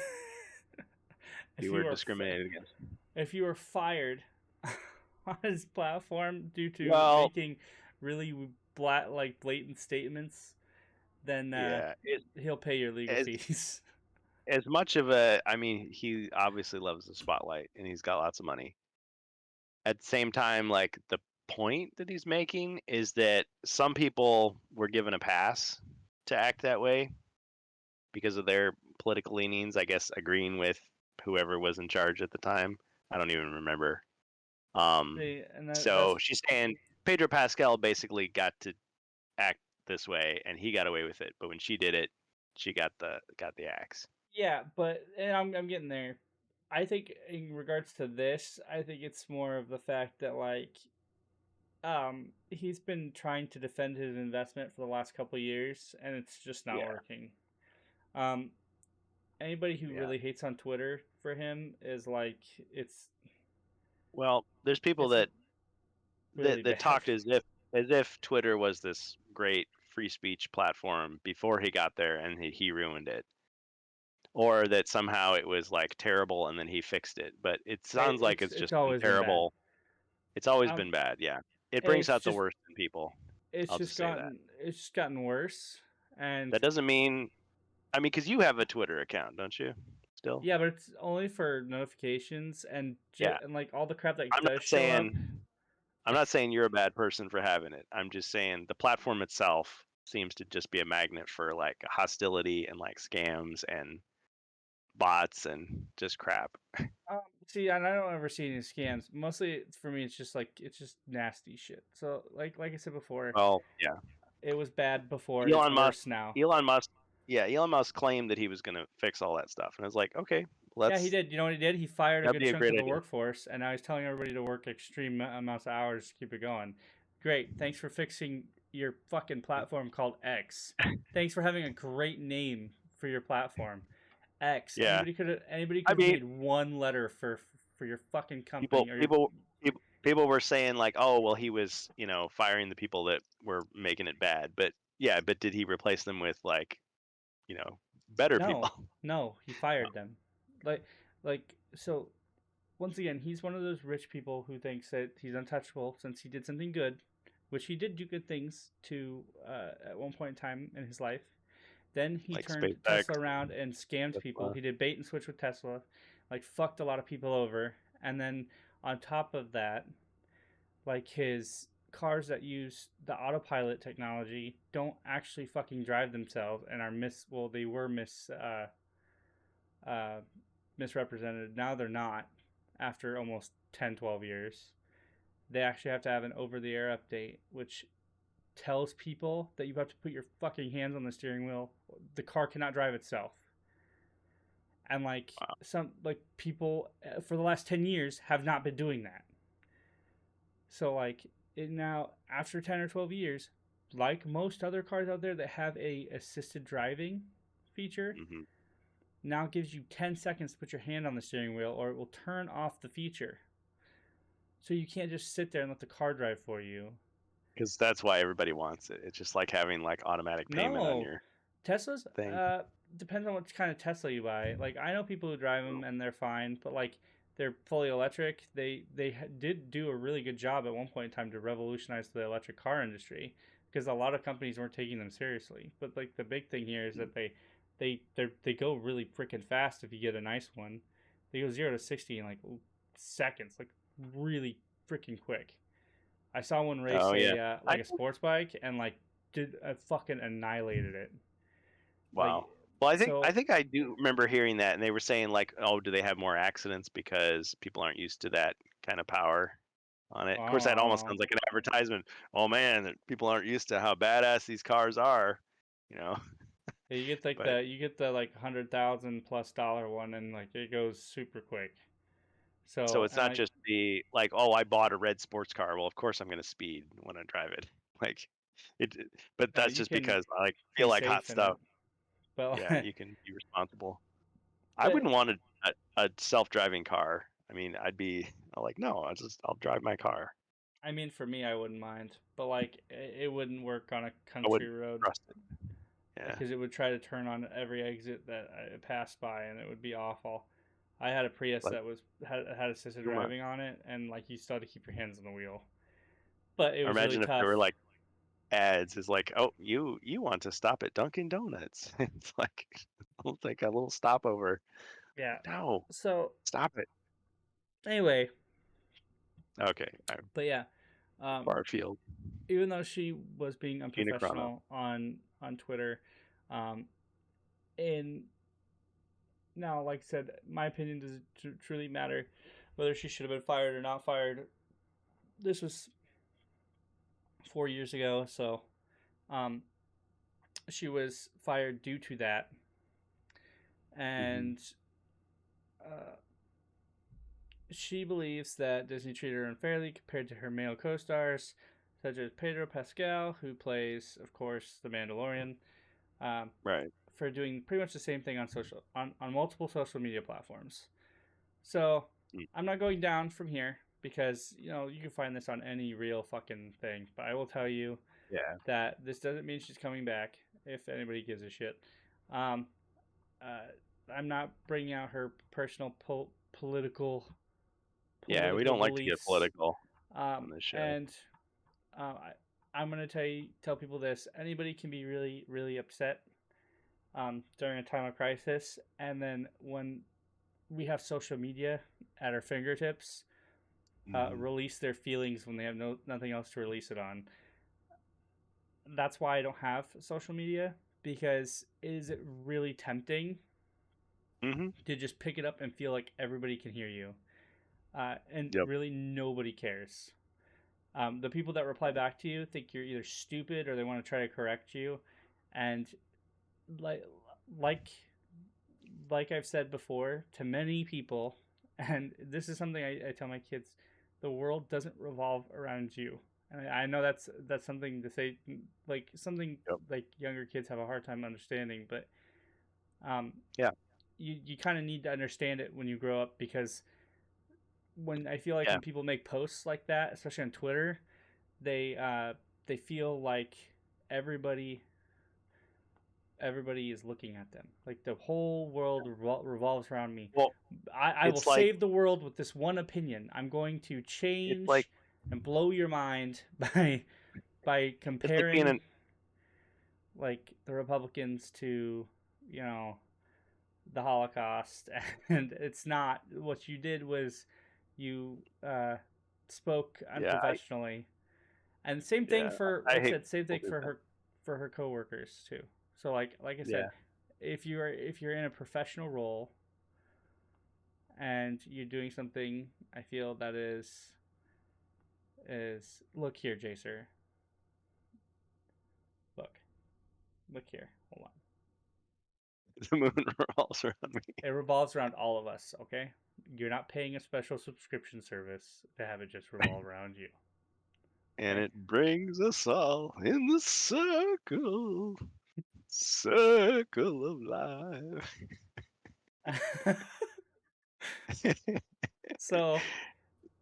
A: if
B: were
A: you are
B: discriminated against.
A: if you are fired on his platform due to
B: Well,
A: making really blatant statements, then
B: yeah.
A: he'll pay your legal
B: As
A: fees.
B: as much of a, I mean, he obviously loves the spotlight and he's got lots of money. At the same time, like the point that he's making is that some people were given a pass to act that way because of their political leanings, I guess agreeing with whoever was in charge at the time. I don't even remember. Um,
A: See, and
B: so
A: that's
B: she's saying Pedro Pascal basically got to act this way and he got away with it, but when she did it, she got the axe.
A: yeah, but and I'm getting there. I think in regards to this, I think it's more of the fact that he's been trying to defend his investment for the last couple of years and it's just not
B: Yeah,
A: working. Um Anybody who
B: yeah.
A: really hates on Twitter for him is like it's
B: Well, there's people
A: it's
B: that
A: really
B: that
A: bad.
B: talked as if Twitter was this great free speech platform before he got there and he ruined it, or that somehow it was like terrible and then he fixed it. But it sounds like it's
A: It's
B: just been
A: always been bad.
B: terrible. It's always
A: Um
B: been bad. Yeah, it brings
A: it's
B: out the
A: just
B: worst in people. I'll just say that.
A: it's just gotten worse. And
B: That doesn't mean, I mean, because you have a Twitter account, don't you? Still?
A: yeah, but it's only for notifications and
B: Yeah.
A: and like all the crap that
B: I'm
A: does
B: not
A: show up.
B: saying I'm not saying you're a bad person for having it. I'm just saying the platform itself seems to just be a magnet for like hostility and like scams and bots and just crap.
A: See, and I don't ever see any scams. Mostly for me, it's just nasty shit. So like I said before,
B: Well, yeah.
A: it was bad before. It's
B: Elon Musk,
A: worse now.
B: Elon Musk, yeah, Elon Musk claimed that he was going to fix all that stuff, and I was like, okay,
A: Yeah, he did. You know what he did? He fired a
B: that'd
A: good
B: be a
A: chunk
B: great
A: of the
B: idea.
A: workforce, and now he's telling everybody to work extreme amounts of hours to keep it going. Great. Thanks for fixing your fucking platform called X. Thanks for having a great name for your platform. X.
B: Yeah,
A: Anybody
B: I
A: could have
B: mean,
A: made one letter for your fucking
B: people,
A: company or your.
B: people, people were saying like, oh, well, he was, firing the people that were making it bad, but yeah, but did he replace them with like, you know, better people?
A: No, no, he fired them. Like so. Once again, he's one of those rich people who thinks that he's untouchable since he did something good, which he did do good things to at one point in time in his life. Then he
B: Like
A: turned
B: SpaceX,
A: Tesla around and scammed people.
B: Tesla.
A: He did bait and switch with Tesla, like fucked a lot of people over. And then on top of that, like his cars that use the autopilot technology don't actually fucking drive themselves and are they were uh, misrepresented. Now they're not after almost 10, 12 years. They actually have to have an over the air update, which tells people that you have to put your fucking hands on the steering wheel. The car cannot drive itself. And
B: Wow.
A: some people for the last 10 years have not been doing that. So now after 10 or 12 years, like most other cars out there that have a assisted driving feature,
B: Hmm.
A: now gives you 10 seconds to put your hand on the steering wheel or it will turn off the feature. So you can't just sit there and let the car drive for you.
B: Because that's why everybody wants it. It's just like having like automatic payment on
A: No,
B: your
A: Teslas.
B: thing.
A: Depends on what kind of Tesla you buy. Like I know people who drive them and they're fine, but they're fully electric. They did do a really good job at one point in time to revolutionize the electric car industry because a lot of companies weren't taking them seriously. But the big thing here is that they go really freaking fast if you get a nice one. They go 0 to 60 in like seconds, like really freaking quick. I saw one race
B: Oh yeah.
A: like a sports bike and like did fucking annihilated it. Like
B: Wow. Well, I
A: so.
B: think I do remember hearing that, and they were saying like, oh, do they have more accidents because people aren't used to that kind of power on it? Of course, that
A: I don't
B: almost
A: know.
B: sounds like an advertisement. Oh man, people aren't used to how badass these cars are, you know.
A: Yeah, you get like
B: But
A: the like $100,000+ one, and like it goes super quick.
B: so
A: So
B: it's
A: and
B: not
A: like
B: just the like, oh, I bought a red sports car. Well, of course I'm going to speed when I drive it. Like it, but that's
A: you
B: just
A: can
B: because I like
A: be
B: feel like hot
A: safe in it,
B: stuff.
A: but
B: Yeah, you can be responsible. I
A: but
B: wouldn't want a self-driving car. I mean, I'd be like, no, I'll drive my car.
A: I mean for me I wouldn't mind, but like it wouldn't work on a
B: I
A: country
B: wouldn't
A: road
B: trust it. Yeah,
A: because it would try to turn on every exit that I passed by, and it would be awful. I had a Prius
B: like
A: that had assisted
B: too much.
A: driving on it, and like you still had to keep your hands on the wheel, but it
B: Or
A: was really
B: imagine if there
A: tough.
B: were like ads is like, oh, you want to stop at Dunkin' Donuts? It's like I'll take a little stopover.
A: Yeah.
B: Like, no,
A: So
B: stop it.
A: anyway,
B: Okay, I'm
A: but yeah, um,
B: far field.
A: even though she was being
B: Gina Carano.
A: unprofessional on Twitter, um, and now, like I said, my opinion does truly matter whether she should have been fired or not fired. This was 4 years ago, so um, she was fired due to that,
B: Hmm.
A: and uh, she believes that Disney treated her unfairly compared to her male co-stars, such as Pedro Pascal, who plays, of course, the Mandalorian, um,
B: Right.
A: for doing pretty much the same thing on multiple social media platforms. So
B: Mm.
A: I'm not going down from here because you can find this on any real fucking thing. But I will tell you
B: Yeah.
A: that this doesn't mean she's coming back. If anybody gives a shit, um, uh, I'm not bringing out her personal
B: Yeah, we
A: political
B: don't like to get
A: beliefs.
B: political on this show.
A: And I'm gonna tell people this: anybody can be really really upset during a time of crisis, and then when we have social media at our fingertips,
B: Hmm.
A: release their feelings when they have nothing else to release it on. That's why I don't have social media, because it is really tempting
B: Hmm.
A: to just pick it up and feel like everybody can hear you, and
B: Yep.
A: really nobody cares. The people that reply back to you think you're either stupid or they want to try to correct you, and like like like I've said before to many people, and this is something I tell my kids: the world doesn't revolve around you. And I know that's something to say, like something
B: Yep.
A: like younger kids have a hard time understanding, but um,
B: Yeah.
A: you kind of need to understand it when you grow up, because when I feel like
B: Yeah.
A: when people make posts like that, especially on Twitter, they they feel like everybody everybody is looking at them. Like the whole world revolves around me.
B: Well,
A: I will
B: it's like
A: save the world with this one opinion. I'm going to
B: it's like
A: change and blow your mind by
B: it's like being
A: comparing
B: an
A: like the Republicans to you know the Holocaust, and it's not. What you did was you spoke
B: yeah.
A: unprofessionally, and same thing
B: Yeah.
A: for,
B: I
A: like I
B: hate
A: said, same
B: people
A: thing
B: do that.
A: for her coworkers too. So like I said,
B: Yeah.
A: if you're in a professional role and you're doing something, I feel that is look here, Jacer. Look, look here. Hold on.
B: The moon revolves around me,
A: It revolves around all of us. Okay, you're not paying a special subscription service to have it just revolve around you.
B: and
A: Okay.
B: it brings us all in the circle, circle of life.
A: So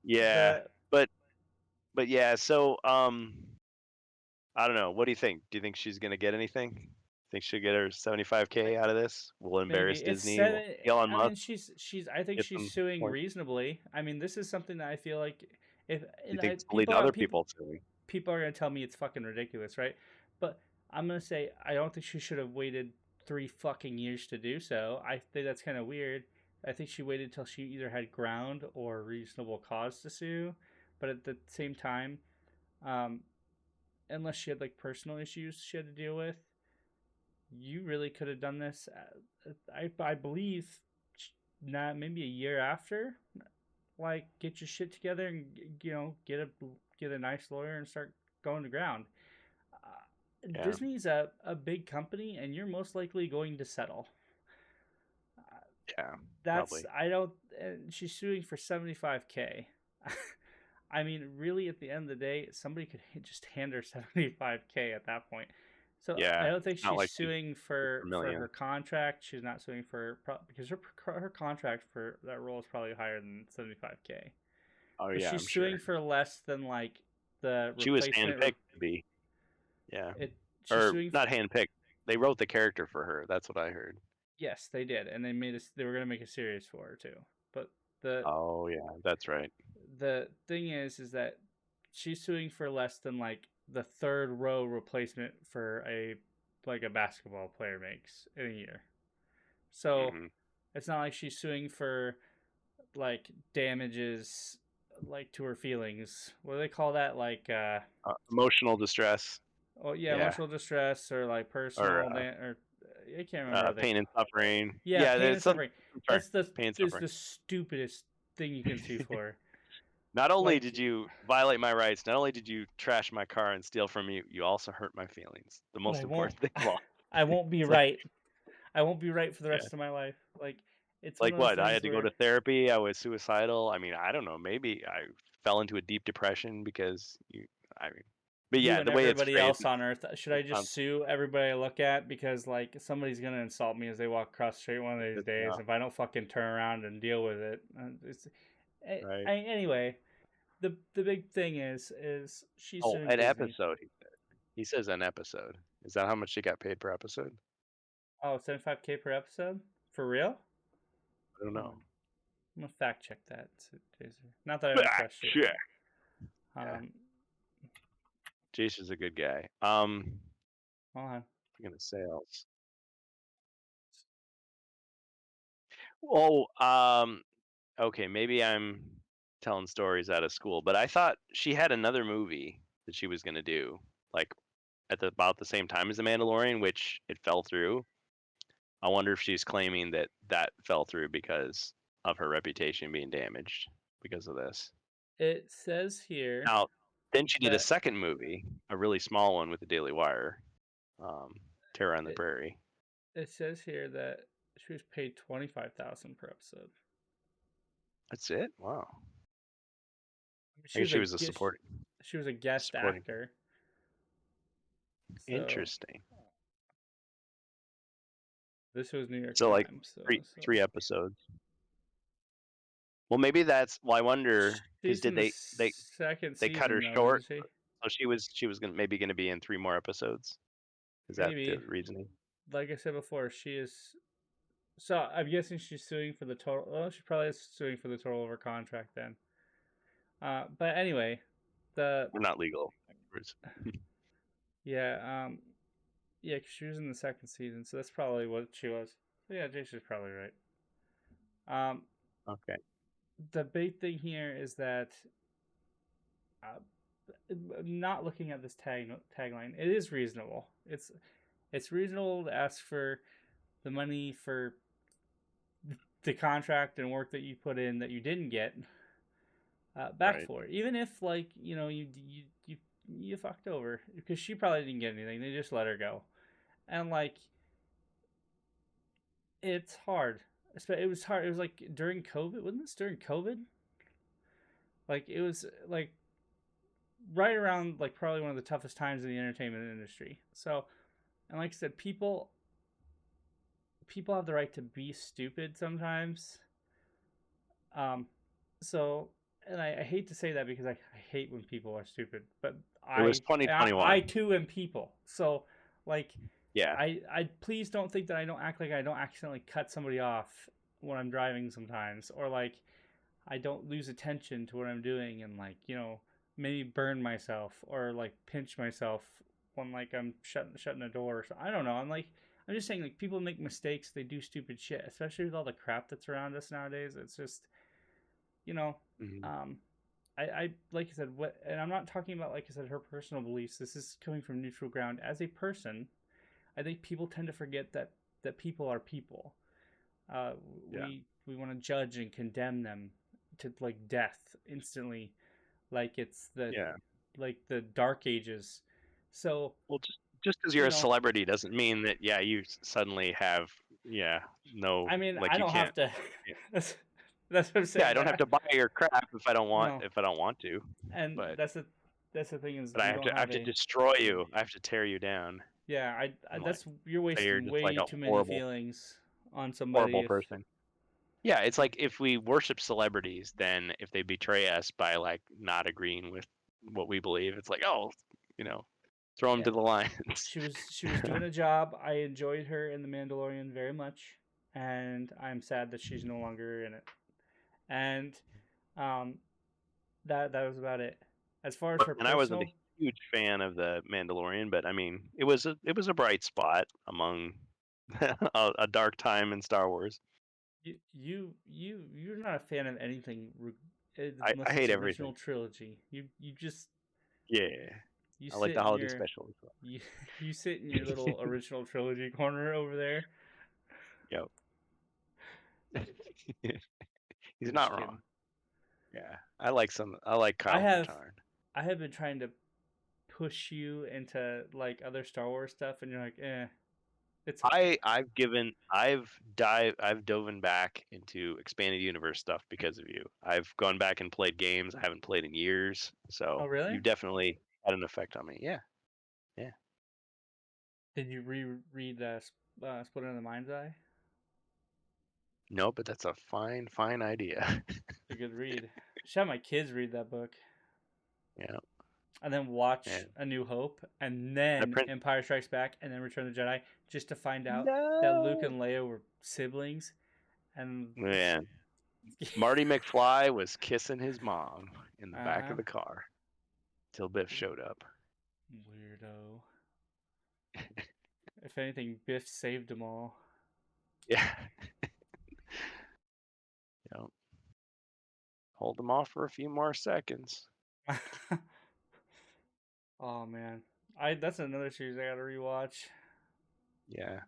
B: Yeah,
A: the
B: but yeah. So I don't know. What do you think? Do you think she's gonna get anything? Think she'll get her 75K out of this? Will
A: maybe
B: embarrass
A: it's
B: Disney? Will
A: 7.
B: Elon
A: I
B: Musk
A: mean, she's I think
B: get
A: she's
B: some
A: suing
B: points?
A: reasonably. I mean, this is something that I feel like if
B: You
A: and
B: think
A: I,
B: this will lead to other people too?
A: people are gonna tell me it's fucking ridiculous, right? But I'm gonna say I don't think she should have waited 3 fucking years to do so. I think that's kind of weird. I think she waited till she either had ground or reasonable cause to sue, but at the same time, um, unless she had like personal issues she had to deal with, you really could have done this. I believe not maybe a year after, like get your shit together and get a nice lawyer and start going to ground.
B: Yeah,
A: Disney's a big company, and you're most likely going to settle.
B: yeah,
A: That's
B: probably.
A: I don't. She's suing for 75K. I mean, really, at the end of the day, somebody could just hand her 75K at that point. So I
B: Yeah,
A: don't think
B: it's not
A: she's
B: like she's
A: suing
B: for
A: for her
B: millions.
A: contract. She's not suing for because her contract for that role is probably higher than 75K.
B: Oh
A: But
B: yeah,
A: she's
B: I'm sure.
A: suing for less than like the
B: She was
A: replacement.
B: handpicked to be. Yeah,
A: It she's
B: or
A: suing.
B: not handpicked. They wrote the character for her. That's what I heard.
A: Yes, they did, and they were gonna make a series for her too. But the
B: Oh yeah, that's right.
A: the thing is that she's suing for less than like the third row replacement for a basketball player makes in a year. So
B: Hmm.
A: it's not like she's suing for like damages like to her feelings. What do they call that? Like
B: Emotional distress.
A: oh yeah,
B: Yeah,
A: emotional distress or like
B: or
A: or I can't remember what they
B: pain and suffering.
A: yeah,
B: Yeah,
A: pain
B: there's
A: and
B: some.
A: suffering.
B: Sorry,
A: That's the
B: pain and
A: is
B: suffering.
A: the stupidest thing you can sue for.
B: Not only
A: Like
B: did you violate my rights, not only did you trash my car and steal from me, you also hurt my feelings. The
A: but
B: most important thing of all.
A: I won't be
B: It's like,
A: right. I won't be right for the
B: yeah.
A: rest of my life. Like it's one
B: Like
A: of those
B: what? I
A: things
B: had to go
A: where
B: to therapy. I was suicidal. I mean, I don't know. Maybe I fell into a deep depression because you. I mean, but
A: you
B: yeah,
A: and
B: the way it's
A: everybody
B: phrased,
A: else on earth, should I
B: it
A: just
B: sounds
A: sue everybody I look at because like somebody's gonna insult me as they walk across the street one of these
B: pissing me
A: days
B: off,
A: if I don't fucking turn around and deal with it.
B: right?
A: Anyway, the big thing is she's
B: Oh,
A: suing
B: an
A: Disney.
B: episode. He says an episode. Is that how much she got paid per episode?
A: Oh, 75K per episode for real?
B: I don't
A: Hold
B: know.
A: on, I'm gonna fact check that. Not that I don't
B: Ah,
A: trust you,
B: shit.
A: but
B: Yeah,
A: um,
B: Jason's a good guy.
A: hold on.
B: I'm gonna say else. Oh, okay, maybe I'm telling stories out of school, but I thought she had another movie that she was gonna do, like at about the same time as The Mandalorian, which it fell through. I wonder if she's claiming that that fell through because of her reputation being damaged because of this.
A: It says here
B: Now, then she did a
A: that
B: second movie, a really small one with the Daily Wire, um, Terror on the
A: it,
B: Prairie.
A: it says here that she was paid 25,000 per episode.
B: That's it. Wow. I
A: She
B: guess
A: was
B: she
A: a
B: was a
A: she was a guest
B: supporting.
A: actor. So
B: Interesting.
A: this was New York
B: So like
A: Times.
B: three episodes. Well, maybe that's. Well, I wonder because
A: She's in
B: did
A: the
B: they
A: second
B: they cut her
A: season though, isn't
B: short?
A: she?
B: So she was gonna be in 3 more episodes. Is that the
A: Maybe.
B: reasoning?
A: Like I said before, she is. So I'm guessing she's suing for the total. Well, she probably is suing for the total of her contract then. But anyway, the
B: We're not legal experts.
A: yeah, yeah, 'cause she was in the second season, so that's probably what she was. So yeah, Jason's probably right. Um,
B: Okay.
A: the big thing here is that uh, not looking at this tagline, it is reasonable. It's reasonable to ask for the money for the contract and work that you put in that you didn't get back
B: Right.
A: for it, even if like you fucked over because she probably didn't get anything. They just let her go, and like it's hard. It was hard. It was like during COVID. Wasn't this during COVID? Like it was like right around like probably one of the toughest times in the entertainment industry. So, and like I said, people have the right to be stupid sometimes. Um, so, and I hate to say that because I hate when people are stupid, but
B: It was
A: I
B: 2021.
A: too am people. So, like,
B: Yeah.
A: I please don't think that I don't act like I don't accidentally cut somebody off when I'm driving sometimes, or like I don't lose attention to what I'm doing and like maybe burn myself or like pinch myself when like I'm shutting a door. Or something. I don't know. I'm like I'm just saying, like, people make mistakes, they do stupid shit, especially with all the crap that's around us nowadays. It's just, you know,
B: Mhm.
A: um, I like I said, what, and I'm not talking about, like I said, her personal beliefs. This is coming from neutral ground. As a person, I think people tend to forget that people are people. Uh,
B: Yeah.
A: we want to judge and condemn them to like death instantly, like it's
B: Yeah.
A: the Dark Ages. So
B: Well, just because you're
A: you
B: a
A: know,
B: celebrity doesn't mean that you suddenly have no,
A: I mean,
B: like
A: I
B: you
A: don't have
B: can't.
A: to.
B: Yeah,
A: that's that's what I'm
B: yeah, I
A: saying.
B: don't have to buy your crap
A: No,
B: if I don't want to,
A: and
B: but
A: that's the thing is
B: but
A: we don't
B: I
A: have
B: have to
A: a.
B: destroy you. I have to tear you down
A: Yeah, I
B: and like
A: that's you're
B: say you're
A: wasting
B: just like
A: way
B: a
A: too many
B: horrible
A: feelings on somebody
B: horrible
A: if
B: person. Yeah, it's like if we worship celebrities, then if they betray us by like not agreeing with what we believe, it's like, oh, you know, throw them
A: yeah,
B: to the lions.
A: she was doing a job. I enjoyed her in The Mandalorian very much, and I'm sad that she's no longer in it. And um, that was about it. As far as her
B: And I wasn't a
A: personal,
B: huge fan of the Mandalorian, but I mean, it was a bright spot among a dark time in Star Wars.
A: you're not a fan of anything
B: I
A: unless it's
B: hate
A: original
B: everything.
A: trilogy. You just
B: Yeah,
A: you
B: I like
A: sit
B: the
A: in
B: holiday
A: your
B: special.
A: you you sit in your little original trilogy corner over there.
B: Yep, he's
A: I'm just
B: not wrong.
A: kidding.
B: Yeah, I like
A: I
B: Kyle
A: have
B: Katarn.
A: I have been trying to push you into like other Star Wars stuff, and you're like, it's okay.
B: I've dove back into expanded universe stuff because of you. I've gone back and played games I haven't played in years,
A: Oh,
B: so
A: really?
B: you've definitely had an effect on me. Yeah, yeah.
A: Did you reread Split in the Mind's Eye?
B: No, but that's a fine idea.
A: It's a good read. I should have my kids read that book,
B: Yeah,
A: and then watch
B: and
A: A New Hope, and
B: I
A: then
B: print.
A: Empire Strikes Back, and then Return of the Jedi, just to find out that Luke
B: No.
A: and Leia were siblings. And
B: Man, Marty McFly was kissing his mom in the back
A: uh
B: of the car till Biff showed up.
A: weirdo. If anything, Biff saved them all.
B: Yeah, you know, hold them off for a few more seconds.
A: Oh man, I that's another series I gotta rewatch.
B: Yeah,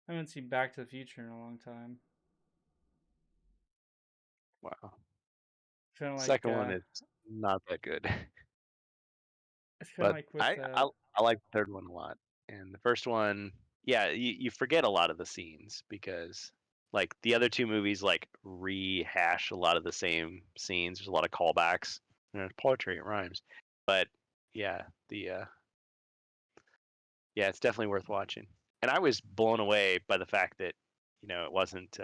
A: I haven't seen Back to the Future in a long time.
B: wow.
A: It's kind of like
B: Second one is not that good,
A: it's kind of
B: but
A: like with
B: I like the third one a lot. And the first one, yeah, you forget a lot of the scenes because like the other two movies like rehash a lot of the same scenes. There's a lot of callbacks. There's poetry, it rhymes. But yeah, the yeah, it's definitely worth watching. And I was blown away by the fact that it wasn't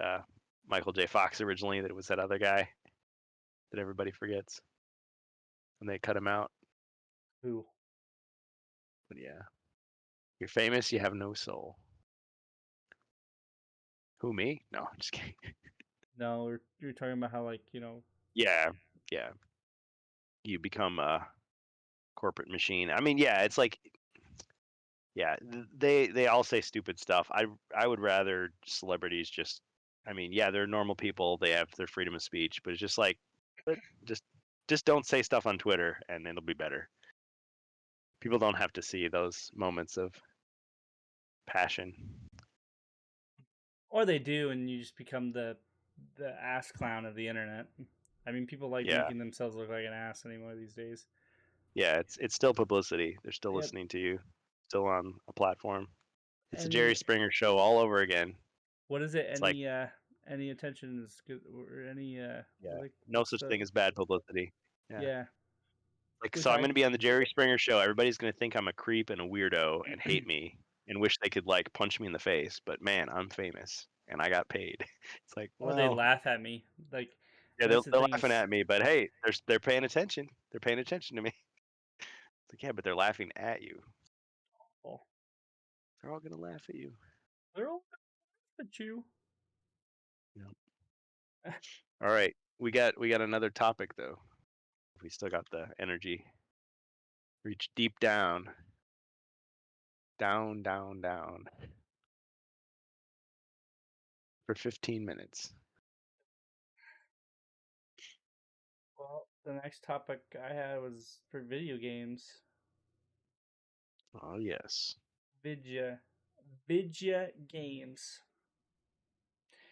B: Michael J. Fox originally; that it was that other guy that everybody forgets, and they cut him out.
A: who?
B: But yeah, you're famous, you have no soul. Who, me? No, I'm just kidding.
A: No, you're talking about how like
B: Yeah, yeah, you become a corporate machine. I mean, yeah, it's like yeah, they all say stupid stuff. I would rather celebrities just. I mean, yeah, they're normal people. They have their freedom of speech, but it's just like, let- just just don't say stuff on Twitter, and it'll be better. People don't have to see those moments of passion.
A: or they do, and you just become the ass clown of the internet. I mean, people like
B: Yeah,
A: making themselves look like an ass anymore these days.
B: yeah, it's still publicity. They're still
A: Yep.
B: listening to you, still on a platform. It's the Jerry
A: Any
B: Springer show all over again.
A: what is it?
B: It's like,
A: Any attention is good, or any
B: yeah, no
A: what's
B: such
A: the
B: thing as bad publicity. Yeah.
A: yeah?
B: Like,
A: Which
B: so I'm going to be on the Jerry Springer show. Everybody's going to think I'm a creep and a weirdo and hate
A: I
B: me and wish they could like punch me in the face. But man, I'm famous and I got paid. It's like,
A: or they
B: well,
A: laugh at me like,
B: yeah,
A: and that's the
B: they're
A: thing
B: laughing
A: is,
B: at me, but hey, they're paying attention. They're paying attention to me. It's like, yeah, but they're laughing at you.
A: oh,
B: They're all going to laugh at you.
A: they're all at you.
B: Yeah. All right, we got another topic though. We still got the energy. Reach deep down, down, down, down. for 15 minutes.
A: Well, the next topic I had was for video games.
B: Oh, yes.
A: Vidya games.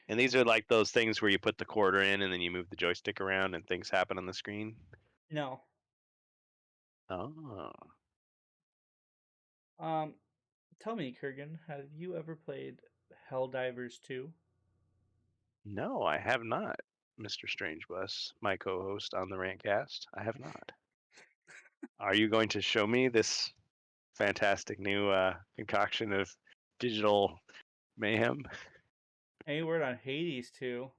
B: And these are like those things where you put the quarter in and then you move the joystick around and things happen on the screen?
A: No.
B: Oh.
A: Tell me, Kurgan, have you ever played HellDivers 2?
B: No, I have not, Mr. Strangebus, my co-host on the RantCast. I have not. Are you going to show me this fantastic new concoction of digital mayhem?
A: Any word on Hades 2?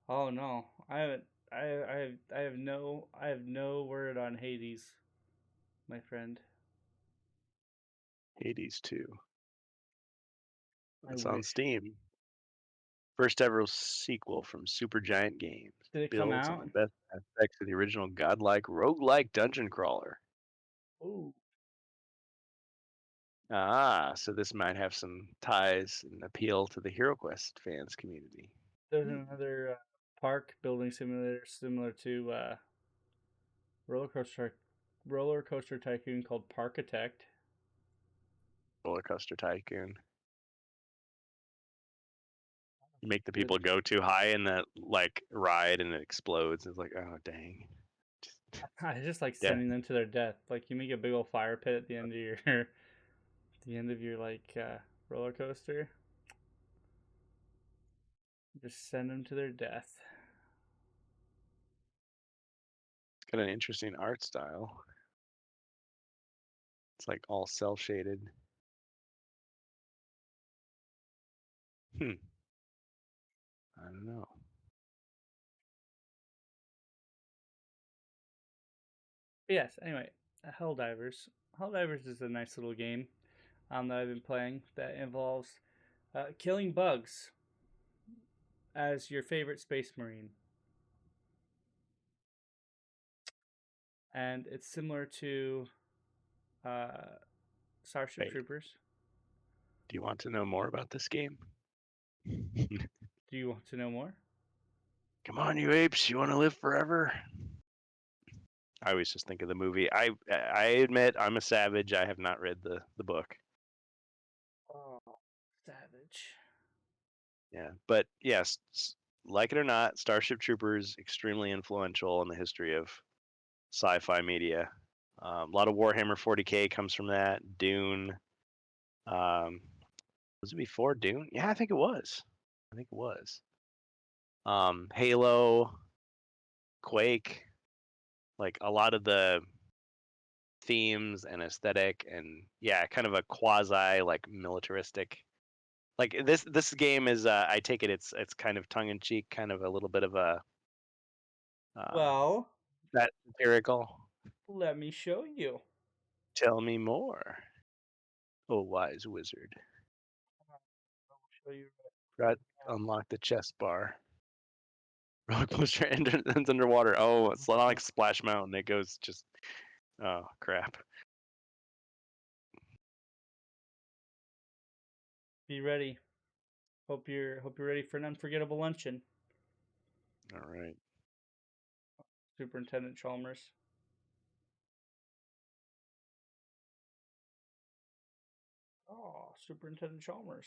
A: Oh no, I haven't. I have no word on Hades, my friend.
B: Hades 2.
A: I
B: It's on
A: wish.
B: Steam. First ever sequel from Supergiant Games.
A: Did it come
B: Builds on
A: out?
B: the best aspects of the original godlike roguelike dungeon crawler.
A: Ooh.
B: Ah, so this might have some ties and appeal to the HeroQuest fans community.
A: There's another park building simulator similar to roller coaster tycoon called Parkitect.
B: Roller Coaster Tycoon. You make the people go too high in that like ride and it explodes. It's like, oh dang.
A: I just like
B: Yeah.
A: sending them to their death. Like you make a big old fire pit at the end of your like roller coaster. Just send them to their death.
B: It's got an interesting art style. It's like all cell shaded. I don't know.
A: But yes. Anyway, Helldivers. Helldivers is a nice little game that I've been playing that involves killing bugs as your favorite space marine. And it's similar to Starship
B: Wait,
A: Troopers.
B: do you want to know more about this game?
A: Do you want to know more?
B: Come on, you apes! You want to live forever? I always just think of the movie. I admit I'm a savage. I have not read the book.
A: Oh, savage.
B: Yeah, but yes, like it or not, Starship Troopers extremely influential in the history of sci-fi media. A lot of Warhammer 40K comes from that. Dune. Was it before Dune? Yeah, I think it was. I think it was. Halo, Quake, like a lot of the themes and aesthetic, and yeah, kind of a quasi like militaristic. Like this game is, I take it it's kind of tongue in cheek, kind of a little bit of a
A: Well,
B: that satirical.
A: let me show you.
B: Tell me more, oh wise wizard.
A: I'll show you.
B: Got unlock the chest bar. Roller coaster ends underwater. Oh, it's not like Splash Mountain. It goes just. Oh crap.
A: Be ready. Hope you're ready for an unforgettable luncheon.
B: All right.
A: Superintendent Chalmers. Oh, Superintendent Chalmers.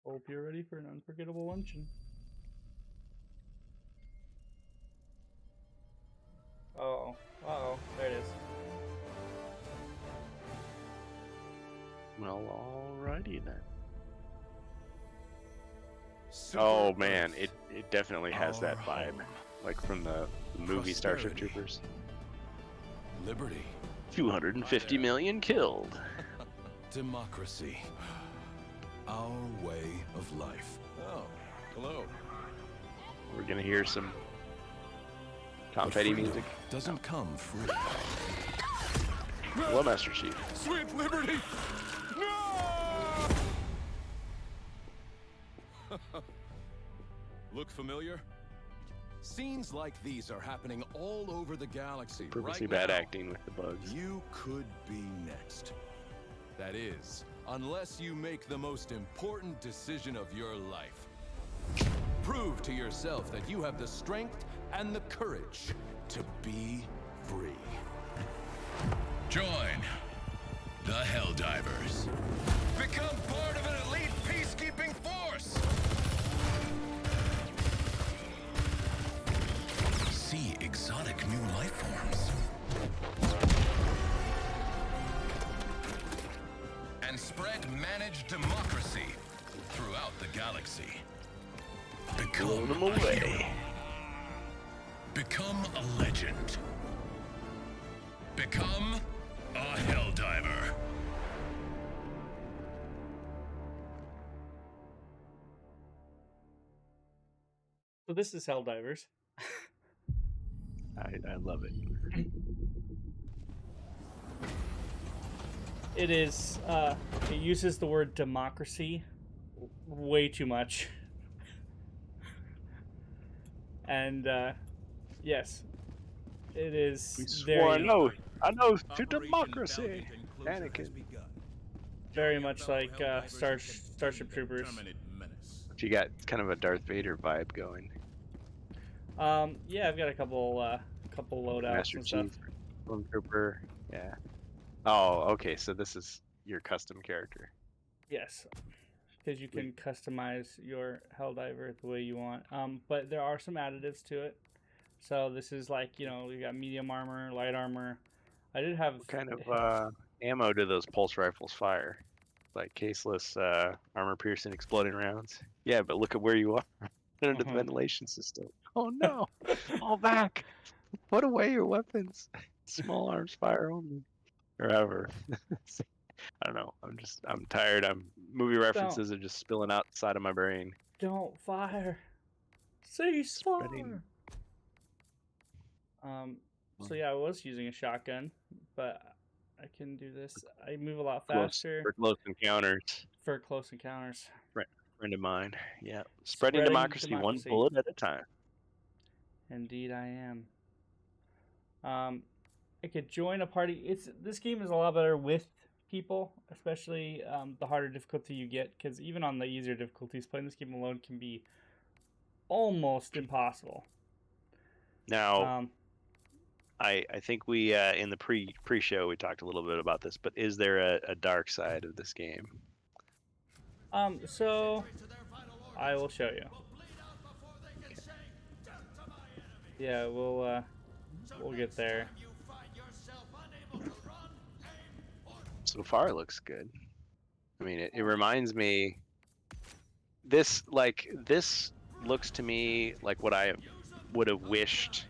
A: Hope you're ready for an unforgettable luncheon. Oh, there it is.
B: Well, alrighty then.
C: Super
B: Oh man,
C: Earth,
B: it definitely has that
C: our
B: vibe,
C: home.
B: like from the movie Starship
C: Prosperity.
B: Troopers.
C: Liberty,
B: 250 million killed.
C: democracy, our way of life. Oh, hello.
B: We're gonna hear some Tom
C: But
B: Petty
C: freedom
B: music.
C: doesn't come free.
B: Hello, Master Chief.
C: Sweet liberty! No! Look familiar? Scenes like these are happening all over the galaxy
B: Purposely
C: right
B: bad
C: now.
B: acting with the bugs.
C: You could be next. That is, unless you make the most important decision of your life. Prove to yourself that you have the strength and the courage to be free.
D: Join the HellDivers.
C: Become part of an elite peacekeeping force!
D: See exotic new life forms. And spread managed democracy throughout the galaxy. Become
B: them
D: a
B: away.
D: hero. Become a legend. Become a HellDiver.
A: So this is HellDivers.
B: I love it.
A: It is, it uses the word democracy way too much. And, yes, it is
B: We swore
A: very,
B: an oath to democracy. Anakin.
A: very much like Starship Troopers.
B: But you got kind of a Darth Vader vibe going.
A: Yeah, I've got a couple loadouts
B: Master
A: and stuff.
B: Chief, Stormtrooper. Yeah. Oh, okay. So this is your custom character.
A: Yes, because you can customize your HellDiver the way you want. But there are some additives to it. So this is like, you know, you got medium armor, light armor. I did have
B: What kind of ammo do those pulse rifles fire? Like caseless, armor-piercing, exploding rounds. Yeah, but look at where you are under the ventilation system. Oh no! Fall back! Put away your weapons. Small arms fire only. Or ever. I don't know. I'm tired. Movie references are just spilling outside of my brain.
A: Don't fire. Cease fire.
B: Spreading.
A: So yeah, I was using a shotgun, but I can do this. I move a lot
B: Close,
A: faster
B: for close encounters.
A: for close encounters.
B: Friend of mine. Yeah. Spreading
A: Spreading
B: democracy one
A: democracy.
B: bullet at a time.
A: Indeed, I am. I could join a party. This game is a lot better with people, especially the harder difficulty you get, because even on the easier difficulties, playing this game alone can be almost impossible.
B: Now, I think we in the pre-show we talked a little bit about this, but is there a dark side of this game?
A: So I will show you. Yeah, we'll get there.
B: So far, it looks good. I mean, it reminds me. This looks to me like what I would have wished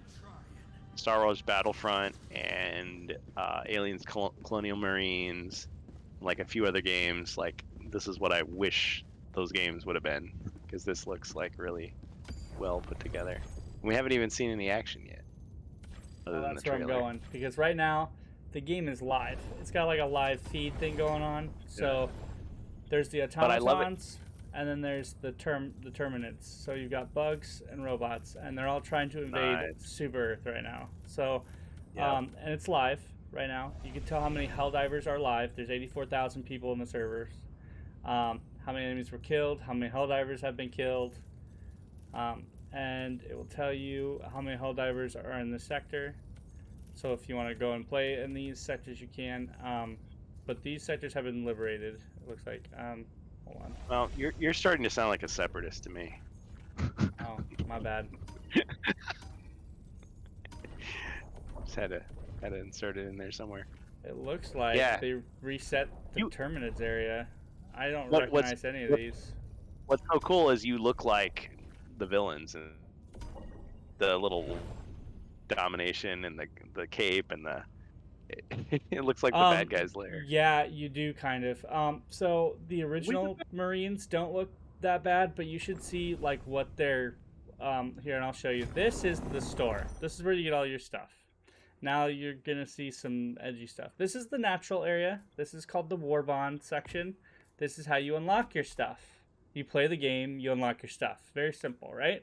B: Star Wars Battlefront and Aliens Colonial Marines, like a few other games. Like this is what I wish those games would have been, because this looks like really well put together. We haven't even seen any action yet.
A: Well, that's where I'm going, because right now the game is live. It's got like a live feed thing going on. So there's the automatons, and then there's the Terminids. So you've got bugs and robots, and they're all trying to invade Super Earth right now. So, and it's live right now. You can tell how many HellDivers are live. There's 84,000 people in the servers. How many enemies were killed, how many HellDivers have been killed, and it will tell you how many HellDivers are in the sector. So if you want to go and play in these sectors, you can. But these sectors have been liberated, it looks like. Hold on.
B: Well, you're starting to sound like a separatist to me.
A: Oh, my bad.
B: Just had to insert it in there somewhere.
A: It looks like they reset the Terminids area. I don't recognize any of these.
B: What's so cool is you look like the villains and the little domination and the cape and it looks like the bad guy's lair.
A: Yeah, you do kind of. So the original Marines don't look that bad, but you should see like what they're here, and I'll show you. This is the store. This is where you get all your stuff. Now you're gonna see some edgy stuff. This is the natural area. This is called the War Bond section. This is how you unlock your stuff. You play the game, you unlock your stuff. Very simple, right?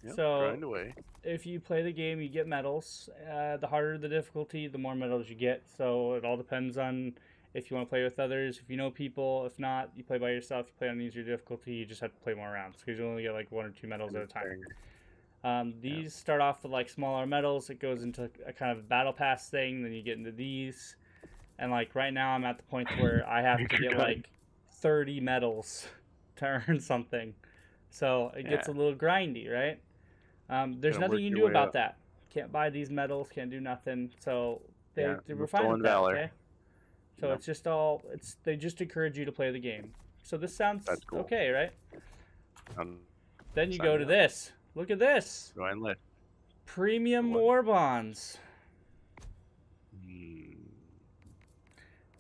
B: Yep,
A: so
B: grind away.
A: If you play the game, you get medals. The harder the difficulty, the more medals you get. So it all depends on If you want to play with others, if you know people, if not, you play by yourself. You play on easier difficulty. You just have to play more rounds because you only get like 1 or 2 medals at a time. These start off with like smaller medals. It goes into a kind of battle pass thing. Then you get into these, and like right now I'm at the point where I have to get like 30 medals to earn something. So it gets a little grindy, right? There's nothing you can do about that. Can't buy these medals. Can't do nothing. So they were fine with that. Okay. So it's just they just encourage you to play the game. So this sounds cool. Okay, right? Then you go to this. Look at this.
B: Go and lift.
A: Premium war bonds.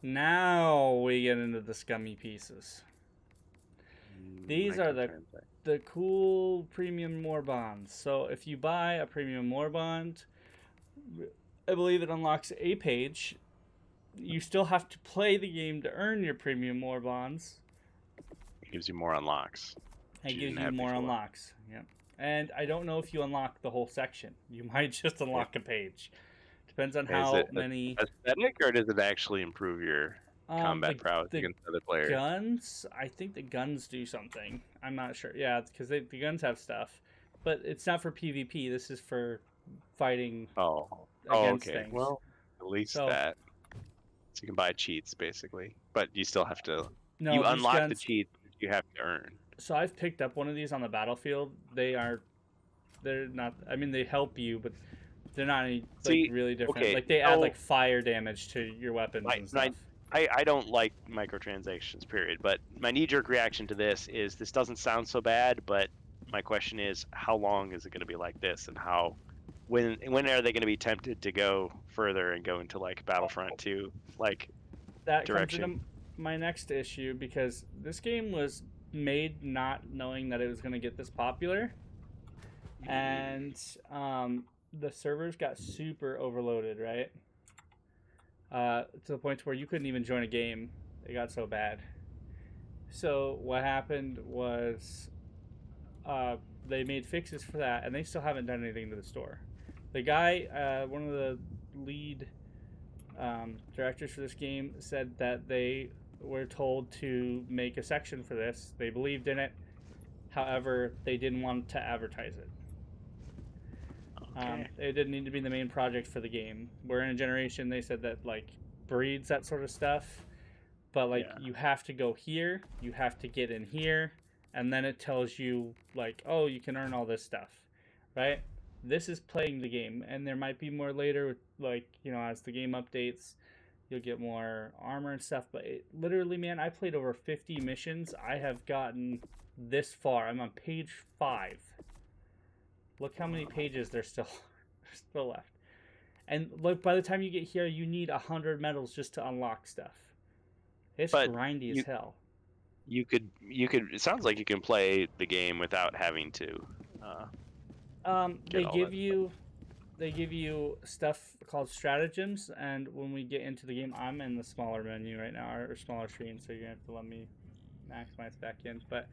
A: Now we get into the scummy pieces. These are the cool premium war bonds. So if you buy a premium war bond, I believe it unlocks a page. You still have to play the game to earn your premium war bonds.
B: It gives you more unlocks.
A: It gives you more unlocks. Yep. And I don't know if you unlock the whole section. You might just unlock a page. Depends on how many.
B: Aesthetic, or does it actually improve your combat prowess against other players?
A: Guns. I think the guns do something. I'm not sure. Yeah, because the guns have stuff, but it's not for PvP. This is for fighting. Against things.
B: Well, at least that. So you can buy cheats basically, but you still have to. No, you unlock the cheats you have to earn.
A: So I've picked up one of these on the battlefield. They're not. I mean, they help you, but they're not any really different.
B: Okay,
A: like they add like fire damage to your weapons and stuff.
B: I don't like microtransactions, period. But my knee-jerk reaction to this doesn't sound so bad. But my question is, how long is it going to be like this, and when are they going to be tempted to go further and go into like Battlefront 2 like
A: that
B: direction?
A: Comes into my next issue, because this game was made not knowing that it was going to get this popular, and the servers got super overloaded, right? To the point where you couldn't even join a game. It got so bad. So what happened was they made fixes for that, and they still haven't done anything to the store. The guy, one of the lead directors for this game, said that they were told to make a section for this. They believed in it. However, they didn't want to advertise it. It didn't need to be the main project for the game. We're in a generation, they said, that like breeds that sort of stuff. But like you have to go here, you have to get in here, and then it tells you like, oh, you can earn all this stuff, right? This is playing the game, and there might be more later, like, you know, as the game updates, you'll get more armor and stuff. But literally, man, I played over 50 missions. I have gotten this far. I'm on page 5. Look how many pages there's still left. And look, by the time you get here, you need 100 medals just to unlock stuff. It's grindy as hell.
B: You could. It sounds like you can play the game without having to.
A: They give you stuff called stratagems, and when we get into the game, I'm in the smaller menu right now, or smaller screen, so you're gonna have to let me maximize back in. But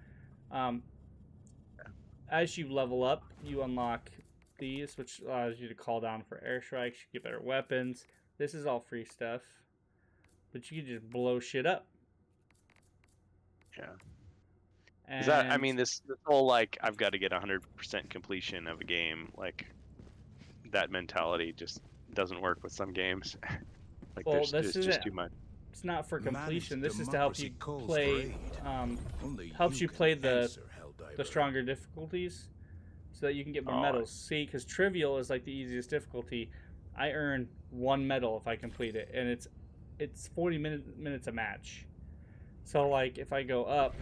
A: as you level up, you unlock these, which allows you to call down for airstrikes. You get better weapons. This is all free stuff, but you can just blow shit up.
B: Yeah. Is that, I mean, this whole, like, I've got to get 100% completion of a game, like, that mentality just doesn't work with some games. Like,
A: well,
B: there's just too much.
A: It's not for completion. This is to help you play, helps you play the stronger difficulties so that you can get more medals. See, because trivial is, like, the easiest difficulty. I earn 1 medal if I complete it, and it's 40 minutes a match. So, like, if I go up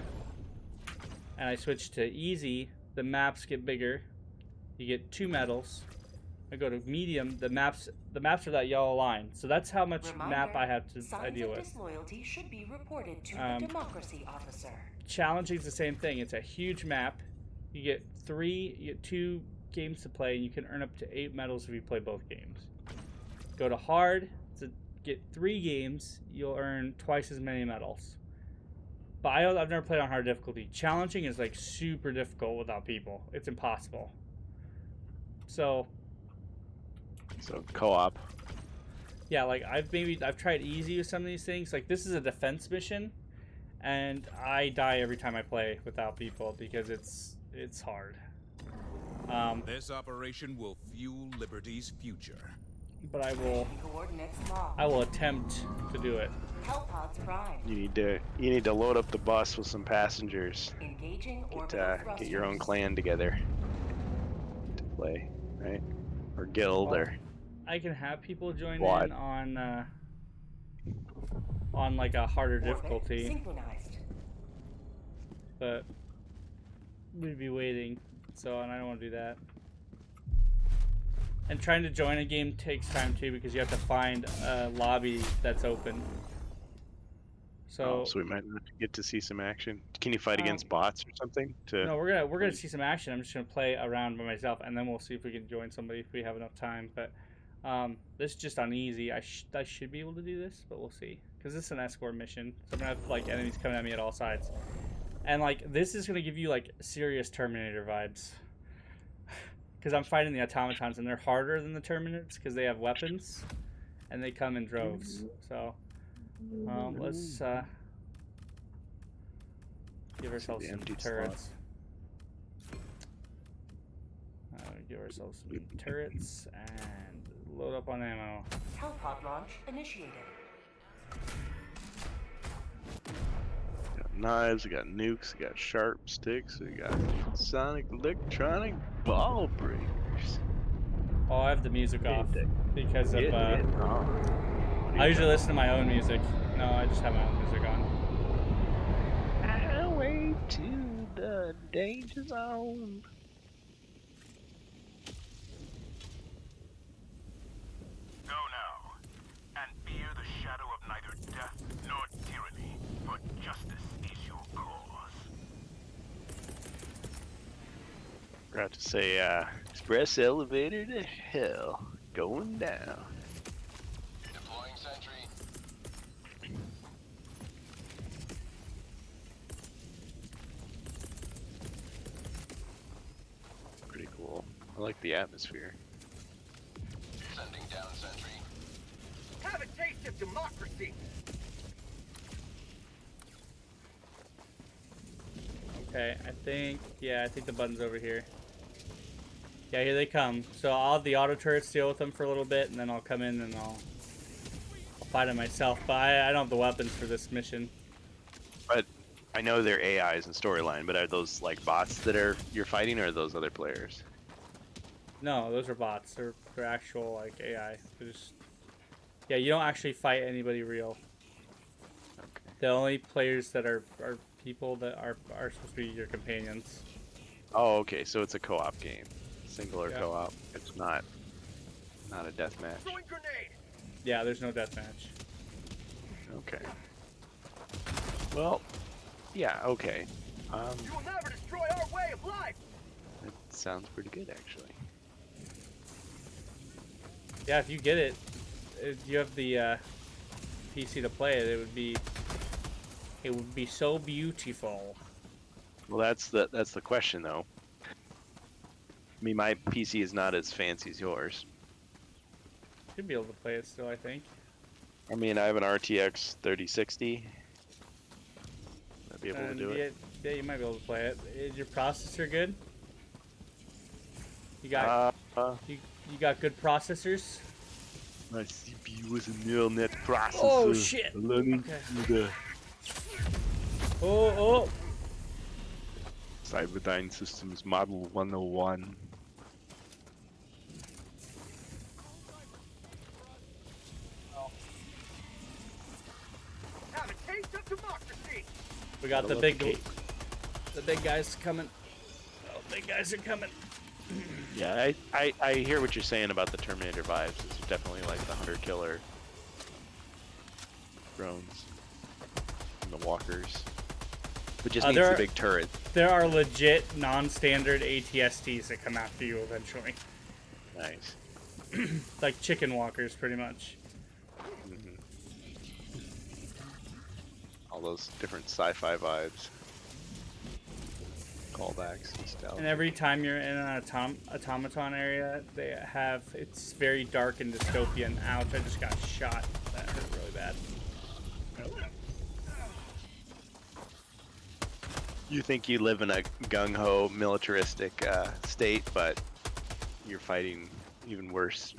A: and I switch to easy, the maps get bigger. You get 2 medals. I go to medium, the maps are that yellow line. So that's how much map I have to deal with.
E: Disloyalty should be reported to the democracy officer.
A: Challenging is the same thing. It's a huge map. You get 2 games to play, and you can earn up to 8 medals if you play both games. Go to hard to get 3 games. You'll earn twice as many medals. But I've never played on hard difficulty. Challenging is like super difficult without people. It's impossible. So
B: co-op.
A: yeah, like I've tried easy with some of these things. Like this is a defense mission, and I die every time I play without people because it's hard.
F: This operation will fuel Liberty's future.
A: But I
E: Mission coordinates locked.
A: will attempt to do it.
E: Hellpods prime.
B: You need to load up the bus with some passengers.
E: Engaging orbital thrusters.
B: Get your own clan together to play, right? Or guild, or
A: I can have people join
B: What?
A: in on like a harder
E: Orbit
A: difficulty,
E: synchronized.
A: but we'd be waiting, and I don't want to do that. And trying to join a game takes time too because you have to find a lobby that's open. So
B: we might not get to see some action. Can you fight against bots or something?
A: no, we're gonna see some action. I'm just gonna play around by myself, and then we'll see if we can join somebody if we have enough time. But this is just on easy. I should be able to do this, but we'll see because this is an escort mission. So I'm gonna have like enemies coming at me at all sides, and like this is gonna give you like serious Terminator vibes. Because I'm fighting the automatons, and they're harder than the Terminators because they have weapons, and they come in droves. So, let's give ourselves some turrets. Give ourselves some turrets and load up on ammo.
E: Hellpod launch initiated.
B: We got knives, we got nukes, we got sharp sticks, we got sonic electronic ball breakers.
A: Oh, I have the music off because of
B: Oh.
A: I usually listen to my own music. No, I just have my own music on.
B: Highway to the danger zone.
D: Go now, and fear the shadow of neither death nor tyranny, for justice is your cause.
B: Forgot to say, express elevator to hell, going down.
C: Deploying sentry.
B: Pretty cool. I like the atmosphere.
C: Sending down sentry.
D: Have a taste of democracy.
A: Okay, I think the button's over here. Yeah, here they come. So I'll have the auto turrets deal with them for a little bit, and then I'll come in and I'll fight it myself. But I don't have the weapons for this mission.
B: But I know they're AIs in storyline, but are those like bots that you're fighting, or are those other players?
A: No, those are bots. They're actual like AI. They're just, yeah, you don't actually fight anybody real.
B: Okay.
A: The only players that are people that are supposed to be your companions.
B: Oh, okay. So it's a co-op game, single or
A: Yeah.
B: co-op. It's not a deathmatch.
D: Throwing grenade.
A: Yeah, there's no deathmatch.
B: Okay. Well, yeah. Okay.
D: You will never destroy our way of life.
B: That sounds pretty good, actually.
A: Yeah, if you get it, if you have the PC to play it, it would be so beautiful.
B: Well, that's the question, though. I mean, my PC is not as fancy as yours.
A: Should be able to play it still, I think.
B: I mean, I have an RTX 3060. I'd be able to do it.
A: Yeah, you might be able to play it. Is your processor good? You got you got good processors?
B: My CPU is a neural net processor.
A: Oh shit!
B: Okay.
A: Oh!
B: Cyberdyne Systems Model 101.
D: Have a taste of democracy.
A: We got the big guys coming. Oh, big guys are coming.
B: Yeah, I hear what you're saying about the Terminator vibes. It's definitely like the hunter killer drones and the walkers. But just needs the big turret.
A: There are legit non-standard ATSTs that come after you eventually.
B: Nice.
A: Like chicken walkers, pretty much.
B: Mm-hmm. All those different sci-fi vibes. callbacks and stuff.
A: And every time you're in an automaton area, it's very dark and dystopian. Ouch! I just got shot. That hurt really bad.
B: You think you live in a gung-ho militaristic state, but you're fighting even worse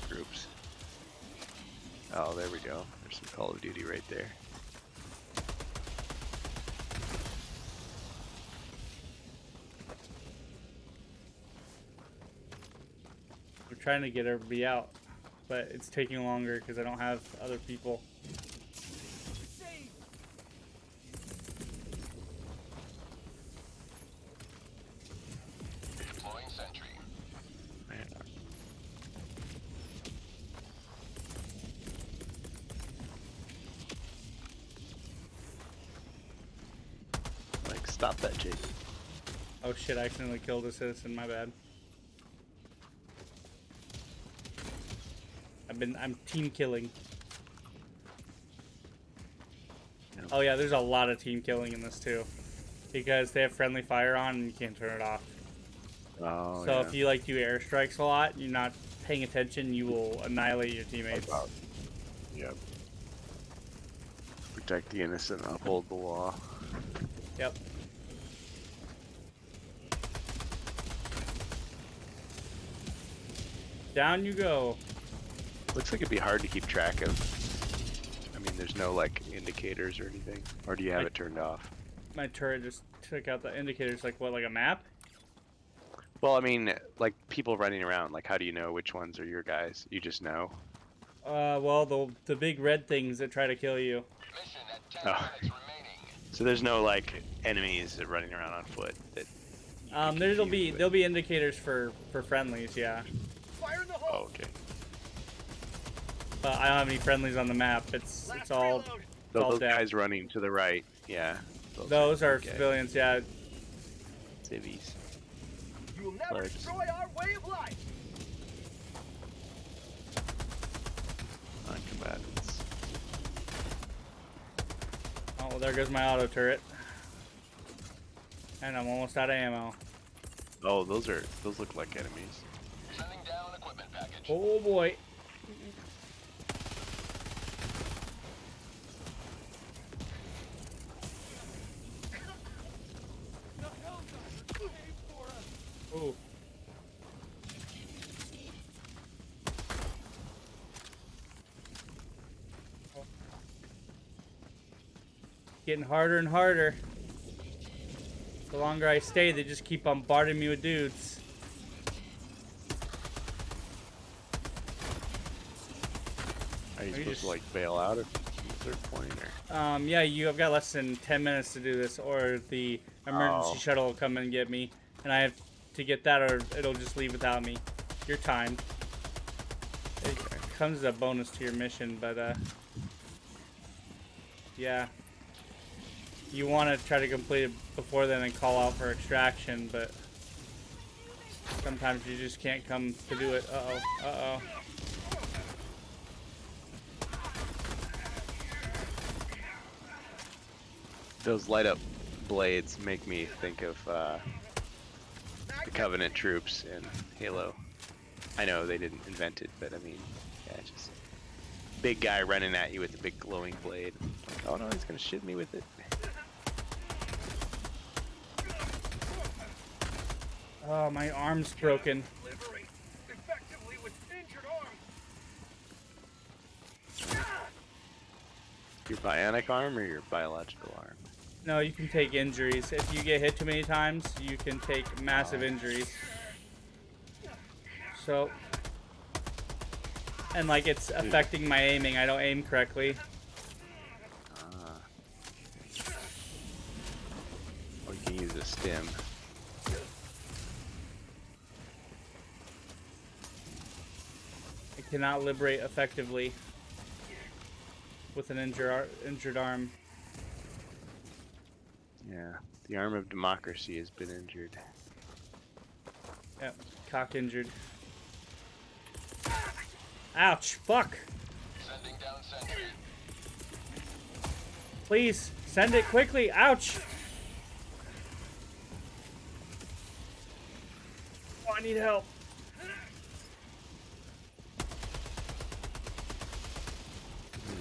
B: groups. Oh, there we go. There's some Call of Duty right there.
A: We're trying to get everybody out, but it's taking longer because I don't have other people.
D: Deploying sentry.
B: Like, stop that, Jake.
A: Oh shit! I accidentally killed a citizen. My bad. I'm team killing.
B: Yep.
A: Oh yeah, there's a lot of team killing in this too, because they have friendly fire on and you can't turn it off.
B: Oh,
A: So
B: yeah.
A: if you like do airstrikes a lot, you're not paying attention, you will annihilate your teammates.
B: Yep. Protect the innocent, uphold the law.
A: Yep. Down you go.
B: Looks like it'd be hard to keep track of. I mean, there's no like indicators or anything, or do you have it turned off?
A: My turret just took out the indicators. Like what? Like a map?
B: Well, I mean, like people running around. Like, how do you know which ones are your guys? You just know.
A: Well, the big red things that try to kill you.
D: Mission at 10
B: Oh.
D: minutes remaining.
B: So there's no like enemies running around on foot that. you can
A: There'll be
B: confuse with.
A: indicators for friendlies, yeah.
B: Oh, okay.
A: But I don't have any friendlies on the map. It's all
B: Those
A: dead.
B: guys running to the right, yeah.
A: Those are
B: okay.
A: civilians, yeah.
B: Civvies.
G: You will never
B: Birds.
G: destroy our way of life.
B: Non-combatants.
A: Oh, well, there goes my auto turret. And I'm almost out of ammo.
B: Oh, those look like enemies.
D: Sending down equipment package.
A: Oh boy. Ooh. Getting harder and harder. The longer I stay, they just keep bombarding me with dudes.
B: Are you
A: Are you
B: supposed
A: just-
B: to like bail out at a certain point, or?
A: Yeah, I've got less than 10 minutes to do this, or the emergency
B: Oh.
A: shuttle will come and get me, and I have to get that, or it'll just leave without me. You're timed. It comes as a bonus to your mission, but yeah. You want to try to complete it before then and call out for extraction, but sometimes you just can't come to do it. Uh-oh, uh-oh.
B: Those light up blades make me think of the Covenant troops in Halo. I know they didn't invent it, but I mean, yeah, just big guy running at you with a big glowing blade. Like, oh no, he's gonna shoot me with it.
A: Oh, my arm's broken.
G: Delivering effectively with injured arm.
B: Your bionic arm or your biological arm?
A: No, you can take injuries. If you get hit too many times, you can take massive injuries. So, and like it's affecting my aiming. I don't aim correctly.
B: Ah. Or you can use a stim.
A: I cannot liberate effectively with an injured arm.
B: Yeah, the arm of democracy has been injured.
A: Yep, cock injured. Ouch! Fuck!
D: Sending down sentry.
A: Please send it quickly. Ouch! need help.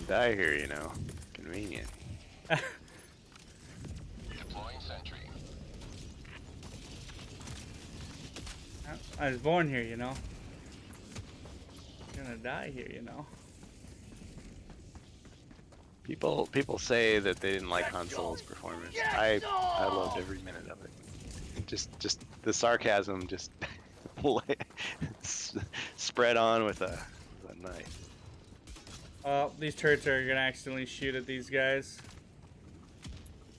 B: Die here, you know. Convenient.
C: Deploying sentry.
A: I was born here, you know. I'm gonna die here, you know.
B: People say that they didn't like Han Solo's performance. I loved every minute of it. Just the sarcasm just spread on with a knife.
A: These turrets are gonna accidentally shoot at these guys.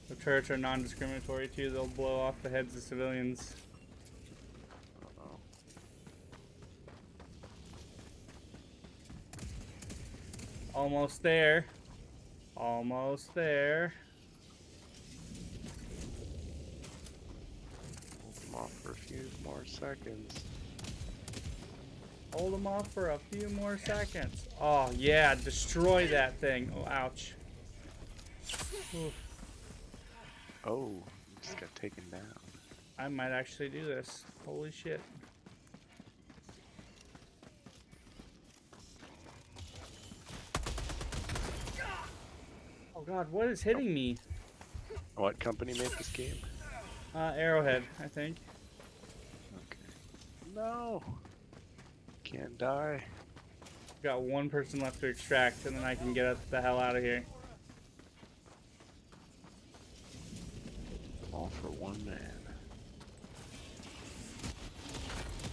A: The turrets are non-discriminatory too. They'll blow off the heads of civilians.
B: Uh-oh.
A: Almost there. Almost there.
B: Hold them off for a few more seconds.
A: Hold them off for a few more seconds. Oh yeah, destroy that thing. Oh, ouch. Oof.
B: Oh, just got taken down.
A: I might actually do this. Holy shit. Oh god, what is hitting me?
B: What company made this game?
A: Arrowhead, I think.
B: Okay. No. Can't die.
A: Got one person left to extract, and then I can get the hell out of here.
B: All for one man.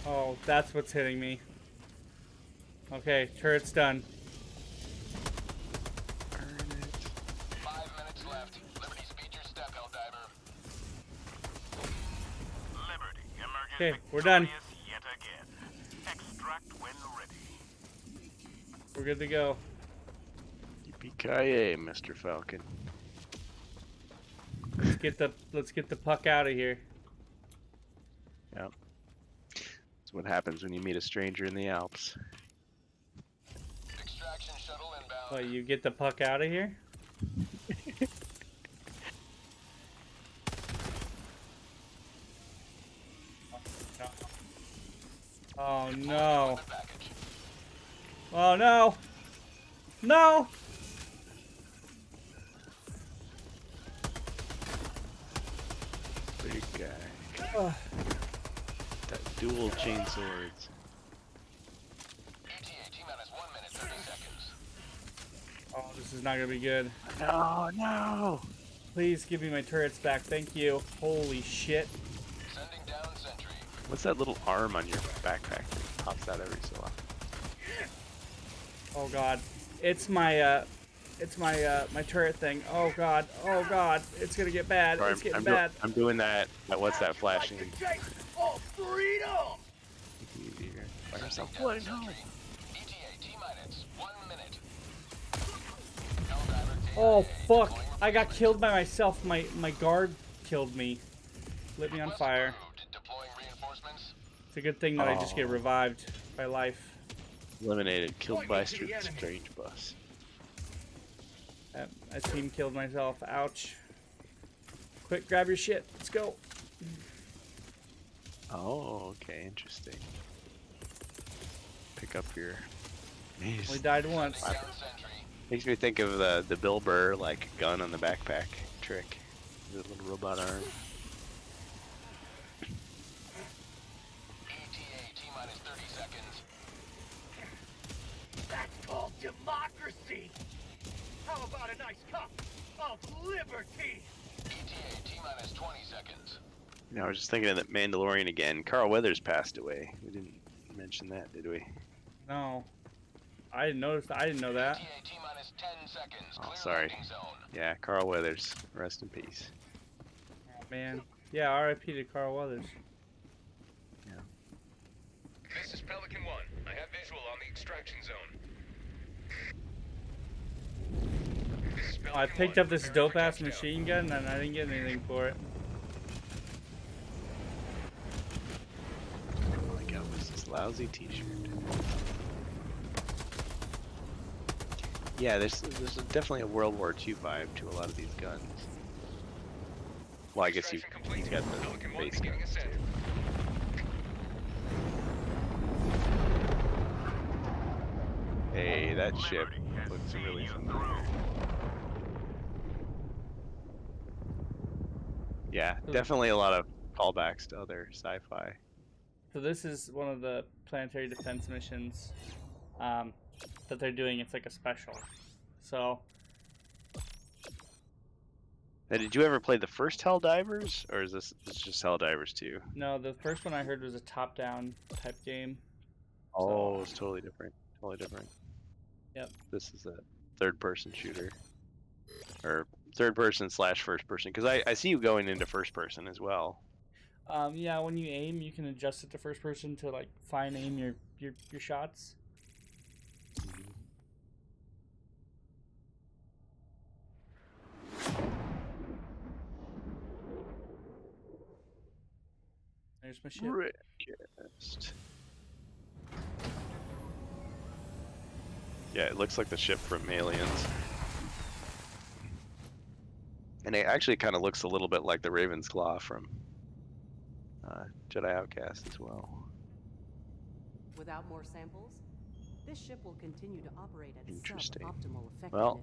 A: Oh, that's what's hitting me. Okay, turret's done.
B: Burn it.
C: 5 minutes left. Liberty, speed your step, HellDiver.
D: Liberty emerges
A: Okay, we're done.
D: victorious yet again. Extract when ready.
A: We're good to go.
B: Yippee-ki-yay, Mr. Falcon.
A: Let's get the puck out of here.
B: Yep. That's what happens when you meet a stranger in the Alps.
C: Extraction shuttle inbound.
A: What, you get the puck out of here? Oh no.
C: Package.
A: Oh no. No.
B: Big guy. That dual chain swords.
C: ETA, T-minus 1 minute, 30 seconds.
A: Oh, this is not gonna be good.
B: No, no.
A: Please give me my turrets back. Thank you. Holy shit.
C: Sending down sentry.
B: What's that little arm on your backpack that pops out every so often?
A: Oh god. It's my my turret thing. Oh god. Oh god. It's gonna get bad.
B: Sorry,
A: It's getting
B: I'm
A: bad.
B: I'm doing that. What's that flashing?
G: Take all freedom!
B: Easy here. By yourself.
C: Down sentry. ETA, T-minus 1 minute. HellDiver,
A: Oh
C: KIA,
A: fuck.
C: deploying
A: I got killed by myself. My guard killed me. Lit me on
C: Request
A: fire.
C: approved. Deploying reinforcements.
A: It's a good thing that I just get
B: Oh.
A: revived by life.
B: Eliminated. Killed by
G: Pointing to the enemy.
B: strange bus.
A: A team killed myself. Ouch. Quick, grab your shit. Let's go.
B: Oh, okay. Interesting. Pick up your...
A: Only died once.
C: Down sentry.
B: Makes me think of the Bill Burr like gun on the backpack trick. The little robot arm.
C: ETA, T-minus 30 seconds.
G: That's called democracy! How about a nice cup of liberty?
C: ETA, T-minus 20 seconds.
B: You know, I was just thinking of that Mandalorian again. Carl Weathers passed away. We didn't mention that, did we?
A: No. I didn't notice. I didn't know that.
C: ETA, T-minus 10 seconds.
B: Oh,
C: Clear
B: sorry.
C: landing zone.
B: Yeah, Carl Weathers. Rest in peace.
A: Oh, man. Yeah, R.I.P. to Carl Weathers.
D: This is Pelican 1. I have visual on the extraction zone. This is
A: I
D: Pelican
A: picked
D: 1.
A: up this
D: Prepare for
A: dope ass
D: touchdown.
A: machine gun and I didn't get anything for it.
B: All I got was this lousy t-shirt. Yeah, there's definitely a World War II vibe to a lot of these guns. Well, I guess he's got the
D: Pelican 1
B: base
D: beginning
B: guns
D: ascent.
B: too. Hey, that ship looks really familiar. Yeah, definitely a lot of callbacks to other sci-fi.
A: So this is one of the planetary defense missions that they're doing. It's like a special. So.
B: Now, did you ever play the first HellDivers, or is this just HellDivers 2?
A: No, the first one I heard was a top-down type game.
B: Oh, it's totally different. Totally different.
A: Yep.
B: This is a third-person shooter, or third-person / first-person. Because I see you going into first-person as well.
A: Yeah, when you aim, you can adjust it to first-person to like fine aim your shots. There's my ship.
B: RantCast. Yeah, it looks like the ship from Aliens. And it actually kind of looks a little bit like the Raven's Claw from Jedi Outcast as well.
H: Without more samples, this ship will continue to operate at
B: Interesting.
H: suboptimal effectiveness.
B: Well,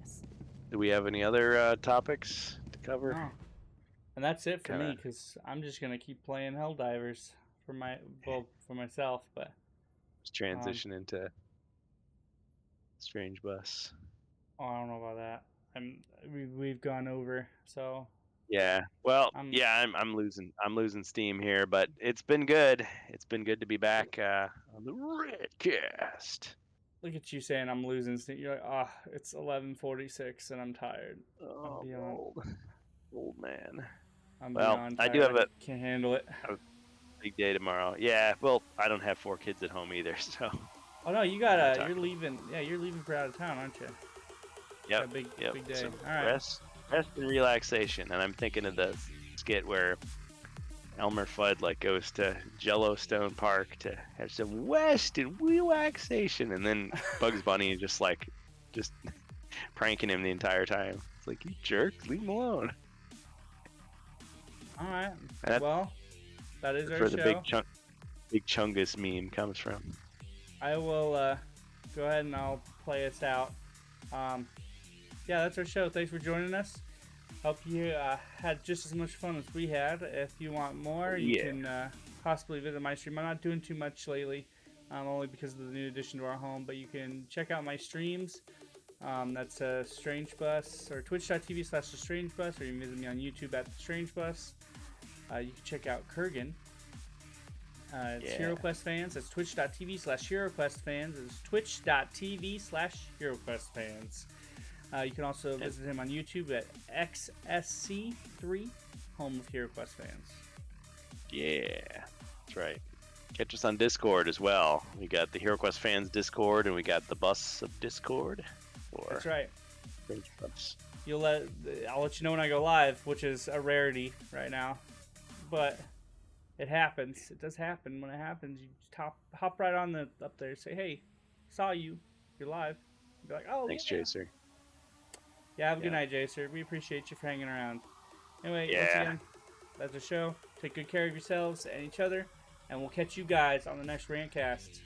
B: do we have any other topics to cover?
A: No. And that's it for me, because I'm just gonna keep playing HellDivers for myself. But
B: let's transition into Strange Bus.
A: Oh, I don't know about that. We've gone over, so.
B: Yeah. Well, I'm losing steam here, but it's been good. It's been good to be back on the RantCast.
A: Look at you saying I'm losing steam. You're like, it's 11:46 and I'm tired.
B: Oh, old man.
A: I'm beyond tired.
B: I do have a
A: can't handle it.
B: A big day tomorrow. Yeah. Well, I don't have 4 kids at home either, so.
A: Oh no, you're leaving. Yeah, you're leaving for out of town, aren't you?
B: Yep.
A: Big day.
B: So
A: all right.
B: Rest and relaxation, and I'm thinking of the skit where Elmer Fudd like goes to Yellowstone Park to have some rest and relaxation, and then Bugs Bunny is just pranking him the entire time. It's like, you jerk, leave him alone.
A: All right.
B: And
A: well, that is our
B: where
A: show.
B: the Big Chungus meme comes from.
A: I will go ahead and I'll play us out. Yeah, that's our show. Thanks for joining us. Hope you had just as much fun as we had. If you want more, you can possibly visit my stream. I'm not doing too much lately, only because of the new addition to our home, but you can check out my streams. That's Strange Bus, or twitch.tv/TheStrangeBus, or you can visit me on YouTube at TheStrangeBus. You can check out Kurgan. It's HeroQuest Fans. It's twitch.tv/HeroQuest Fans. It's twitch.tv/HeroQuest Fans. You can also visit him on YouTube at XSC3, home of HeroQuest Fans.
B: Yeah, that's right. Catch us on Discord as well. We got the HeroQuest Fans Discord, and we got the Bus of Discord.
A: That's right.
B: Bus.
A: I'll let you know when I go live, which is a rarity right now, but it happens. It does happen. When it happens, you just hop right on up there, say, "Hey, saw you. You're live." Be like, "Oh,
B: thanks,
A: yeah."
B: Jacer.
A: Yeah, have a good night, Jacer. We appreciate you for hanging around. Anyway, once again, that's the show. Take good care of yourselves and each other, and we'll catch you guys on the next RantCast.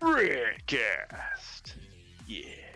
B: RantCast. Yeah.